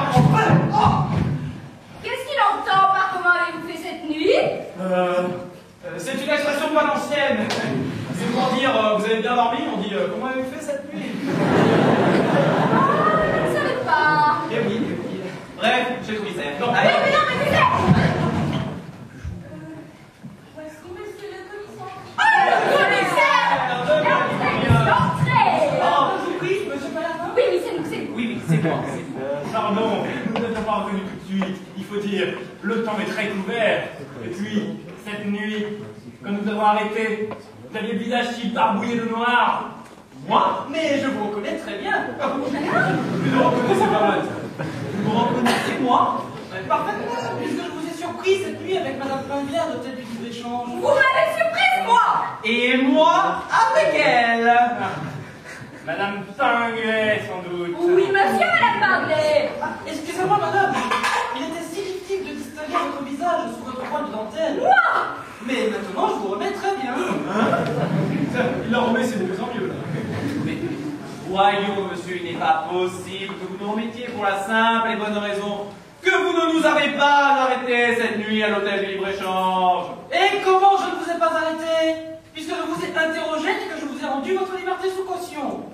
Qu'est-ce qu'il entend par comment avez-vous fait cette nuit? C'est une expression valencienne. C'est pour dire, vous avez bien dormi, on dit, comment avez-vous fait cette nuit? Je ne savais pas. Eh oui. Bref, chez le commissaire. Non, Allez. Mais non, mais c'est ça. Voici monsieur le commissaire. Oh, le commissaire! Entrez! Oh, je vous prie, monsieur Paillardin. Oui, c'est nous. Oui, c'est moi. Pardon, nous n'avions pas reconnu tout de suite. Il faut dire, le temps est très couvert. Et puis, cette nuit, quand nous avons arrêté, vous aviez le visage si barbouillé de noir. Moi? Mais je vous reconnais très bien. Vous nous reconnaissez pas mal. Vous me reconnaissez, moi? Parfaitement, puisque je vous ai surpris cette nuit avec Madame Pinglet à l'hôtel du libre-échange. Vous m'avez surprise, moi! Et moi, avec elle. Madame Pinglet, sans doute. Oui, monsieur, madame Pinglet. Excusez-moi, madame, il était si difficile de distinguer votre visage sous votre voile de dentelle. Moi! Mais maintenant, je vous remets très Voyons, monsieur, il n'est pas possible que vous nous remettiez pour la simple et bonne raison que vous ne nous avez pas arrêtés cette nuit à l'hôtel du libre-échange. Et comment je ne vous ai pas arrêté? Puisque je vous ai interrogé et que je vous ai rendu votre liberté sous caution.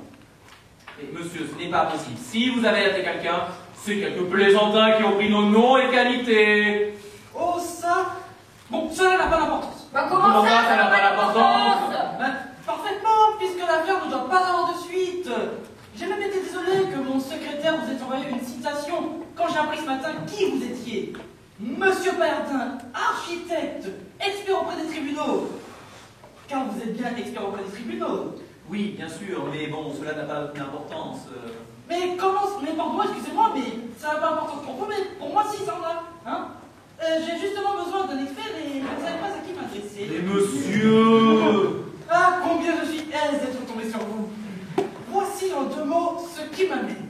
Et monsieur, ce n'est pas possible. Si vous avez arrêté quelqu'un, c'est quelques plaisantins qui ont pris nos noms et qualités. Oh, ça? Bon, cela n'a pas d'importance. Bah comment ça n'a pas d'importance? Ben, parfaitement, puisque l'affaire ne doit pas avoir de suite. J'ai même été désolé que mon secrétaire vous ait envoyé une citation quand j'ai appris ce matin qui vous étiez. Monsieur Perdin, architecte, expert auprès des tribunaux. Car vous êtes bien expert auprès des tribunaux. Oui, bien sûr, mais bon, cela n'a pas d'importance. Mais comment... Mais pardon, excusez-moi, mais ça n'a pas d'importance pour vous, mais pour moi, si, ça en a. Hein? J'ai justement besoin d'un expert et vous ne savez pas à qui m'adresser. Mais monsieur... Ah, combien je suis aise d'être tombé sur vous. Voici en 2 mots ce qui m'amène.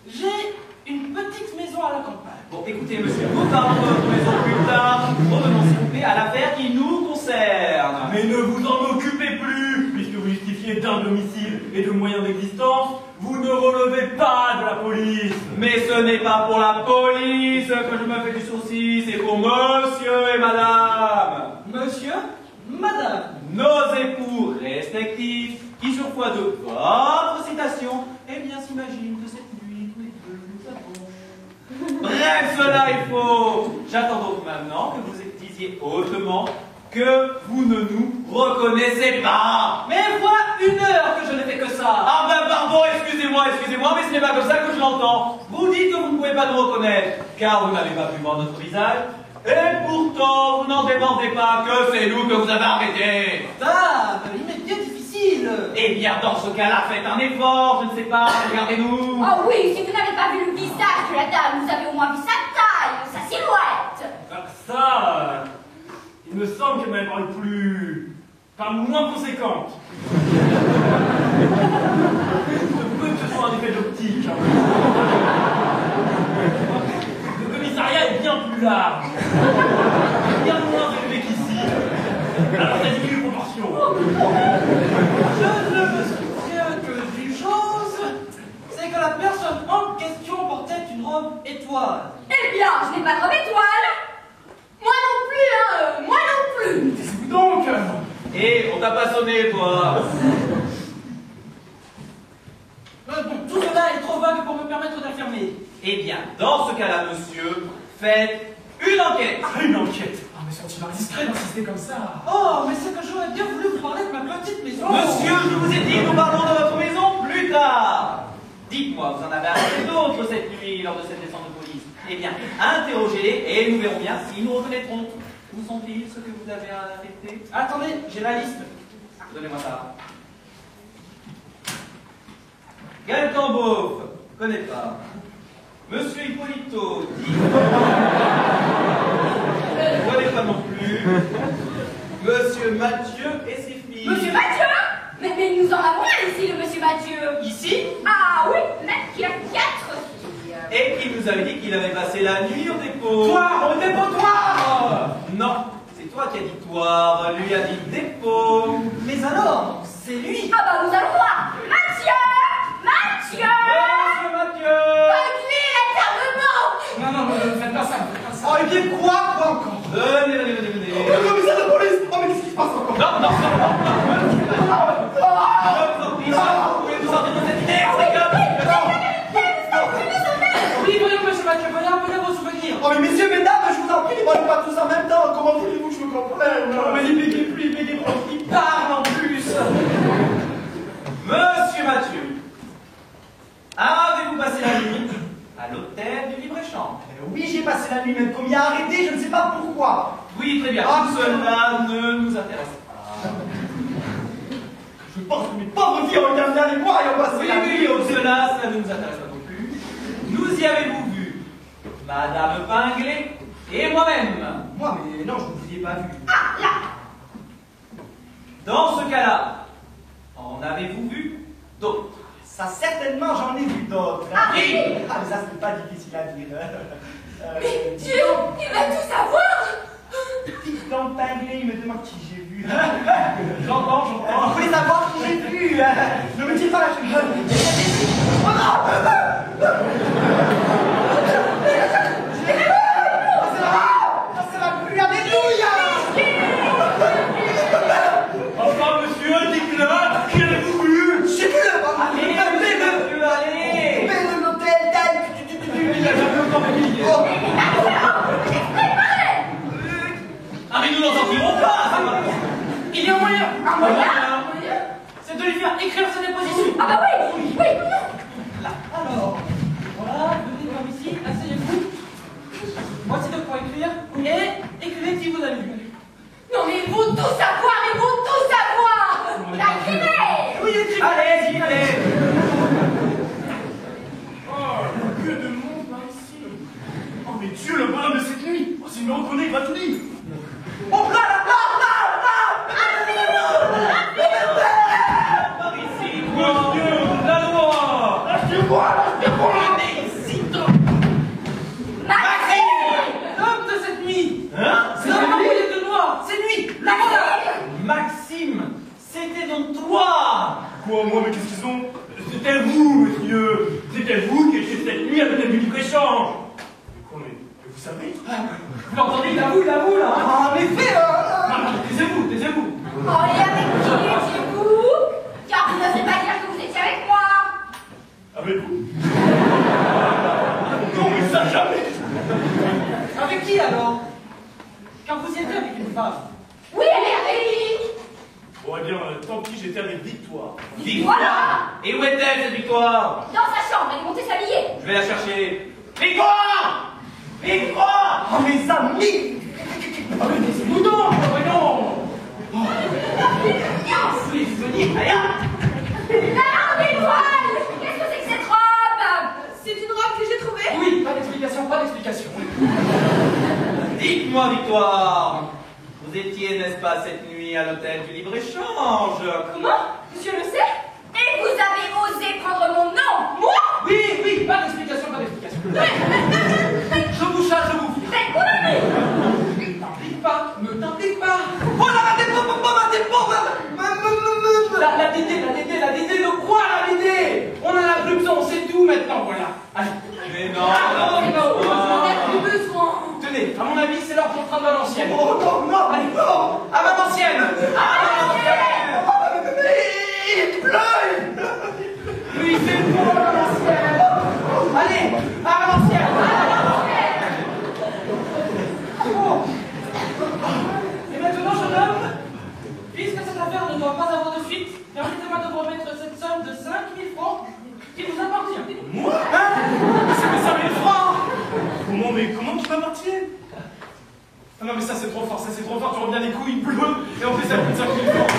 J'ai une petite maison à la campagne. Bon, écoutez, monsieur, nous parlons de votre maison plus tard. Revenons, s'il vous plaît, à l'affaire qui nous concerne. Mais ne vous en occupez plus, puisque vous justifiez d'un domicile et de moyens d'existence, vous ne relevez pas de la police. Mais ce n'est pas pour la police que je me fais du souci, c'est pour monsieur et madame. Monsieur, madame. Nos époux respectifs, qui sur foi de votre citation, eh bien s'imaginent que cette nuit, tous les deux, nous avons... Bref, cela est faux. J'attends donc maintenant que vous disiez hautement que vous ne nous reconnaissez pas. Mais voilà 1 heure que je ne fais que ça. Ah ben pardon, excusez-moi, mais ce n'est pas comme ça que je l'entends. Vous dites que vous ne pouvez pas nous reconnaître, car vous n'avez pas pu voir notre visage, et pourtant vous n'en dépendez pas que c'est nous que vous avez arrêtés. Ah, il m'est bien difficile. Eh bien, dans ce cas-là, faites un effort, je ne sais pas, regardez-nous. Oh oui, si vous n'avez pas vu le visage de la dame, vous avez au moins vu sa taille, sa silhouette. Ça, il me semble qu'elle m'avait paru plus... enfin, moins conséquente. Peut que ce soit un effet d'optique. Le commissariat est bien plus large. Bien moins élevé qu'ici. Alors, ridicule proportion. Je ne me souviens que d'une chose, c'est que la personne en question portait une robe étoile. Eh bien, je n'ai pas de robe étoile. Moi non plus, hein, moi non plus. Taisez-vous donc. Et on t'a pas sonné, toi. Bon, tout cela est trop vague pour me permettre d'affirmer. Eh bien, dans ce cas-là, monsieur, faites une enquête. Une enquête. Ah, mais sentiment discret d'insister comme ça. Oh, mais c'est que j'aurais bien voulu vous parler de ma petite maison. Monsieur, je vous ai dit, nous parlons de votre maison plus tard. Dites-moi, vous en avez arrêté d'autres cette nuit lors de cette descente de police. Eh bien, interrogez-les et nous verrons bien si nous reconnaîtrons. Où sont-ils, ceux que vous avez arrêtés? Attendez, j'ai la liste. Donnez-moi ça. Gaëtan Beauf, connais pas. Monsieur Hippolito, dit. Connais pas non plus. Monsieur Mathieu et ses filles. Monsieur Mathieu? Mais nous en avons un ici, le monsieur Mathieu. Ici? Ah oui, même qu'il a 4 filles. Et qu'il nous avait dit qu'il avait passé la nuit au dépôt. Toi, au dépotoir. Non, c'est toi qui as dit toir, lui a dit dépôt. Mais alors, c'est lui. Ah bah nous allons voir. Mathieu! Mathieu! Monsieur Mathieu! Peuclé l'internement! Non, ne faites pas ça, ne faites pas ça. Oh, et bien quoi encore? Venez. Le commissaire de police! Oh, mais qu'est-ce qui se passe encore? Non. Je vous en prie, vous pouvez nous sortir de cette idée, c'est comme... Oui, voyons, monsieur Mathieu, venez vos souvenirs. Oh, mais messieurs, mesdames, je vous en prie, ne parlez pas tous en même temps. Comment voulez-vous que je me comprenne? Non, mais il bégait plus, il parle en plus. Monsieur Mathieu, avez-vous passé la nuit à l'hôtel du libre-échange? Oui, j'ai passé la nuit, mais comme il a arrêté, je ne sais pas pourquoi. Oui, très bien. Ah, cela ne nous intéresse pas. Je pense que mes pauvres filles ont regardé avec moi et ont passé la nuit. Cela ne nous intéresse pas non plus. Nous y avez-vous vu Madame Pinglé et moi-même. Moi, mais non, je ne vous y ai pas vu. Ah, là! Dans ce cas-là, en avez-vous vu d'autres? Ça, certainement, j'en ai vu d'autres. Ah, oui. Ah, mais ça, c'est pas difficile à dire. Mais Dieu, il va tout savoir! Dites donc, Pinglé, il me demande qui j'ai vu. J'entends. Vous voulez savoir qui j'ai vu? Ne me dites pas la chose. Un moyen? C'est de lui faire écrire sa déposition. Ah bah oui, oui. Là, alors, voilà, venez comme ici, asseyez-vous. Voici de quoi écrire, et écrivez qui vous a lu. Non mais ils vont tout savoir, ils vont tout savoir. La criée. Oui, écrivez. Allez, allez. Oh, que de monde par ici. Oh, mais Dieu, le bonhomme de cette nuit. Oh, s'il me reconnaît, il va tout dire. Oh là là Par ici, monsieur, la loi. Lâchez-moi. L'homme de cette nuit. Hein? C'est l'homme envoyé de noir. C'est lui. La voilà. Maxime, c'était donc toi. Quoi, moi, mais qu'est-ce qu'ils ont? C'était vous, monsieur. C'était vous qui étiez cette nuit avec le libre-échange. Quoi, mais vous savez? Vous l'entendez, il avoue, là. Ah, mais fais Non, taisez-vous, taisez-vous. Oh, et avec qui étiez-vous? Car vous n'osez pas dire que vous étiez avec moi. Avec vous? Non, mais ça, jamais. Avec qui alors? Quand vous y étiez avec une femme. Oui, elle est avec lui. Bon, eh bien, tant pis, j'étais avec Victoire. Victoire. Et où est-elle, cette victoire? Dans sa chambre, elle est montée s'habiller. Je vais la chercher. Victoire! Victoire! Oh, mes amis. Nous donc, voyons. Oui, venez, allez, La lampe étoile. Qu'est-ce que c'est que cette robe? C'est une robe que j'ai trouvée. Oui, pas d'explication. dites-moi, Victoire. Vous étiez, n'est-ce pas, cette nuit à l'hôtel du libre-échange? Comment? Monsieur le sait? Et vous avez osé prendre mon nom? Moi? Oui, pas d'explication. Je vous chasse, je vous vire. Mais condamné. Ne t'implique pas. Oh là là, des bombes. La Dédé, de quoi la Dédé? On a la plus, on sait tout maintenant, voilà. Allez. Mais non, On n'a plus besoin. Tenez, à mon avis, c'est l'heure qu'on prendre à l'ancienne. Oh non, Allez, à ma ancienne. il pleut. Oui, c'est bon, à l'ancienne. Allez, à l'ancienne. Oh. Et maintenant, jeune homme, puisque cette affaire ne doit pas avoir de suite, permettez-moi de vous remettre cette somme de 5 000 francs qui vous appartient. Moi? C'est 5 000 francs. Comment tu m'appartiens? Ah non, mais ça, c'est trop fort, tu reviens les couilles, il pleut, et on fait ça plus de 5 000 francs.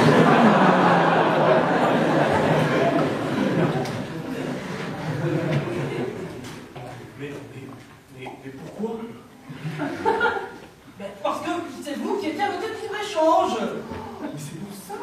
Mais pourquoi? Parce que c'est vous qui étiez à l'hôtel du libre-échange. Mais c'est pour ça.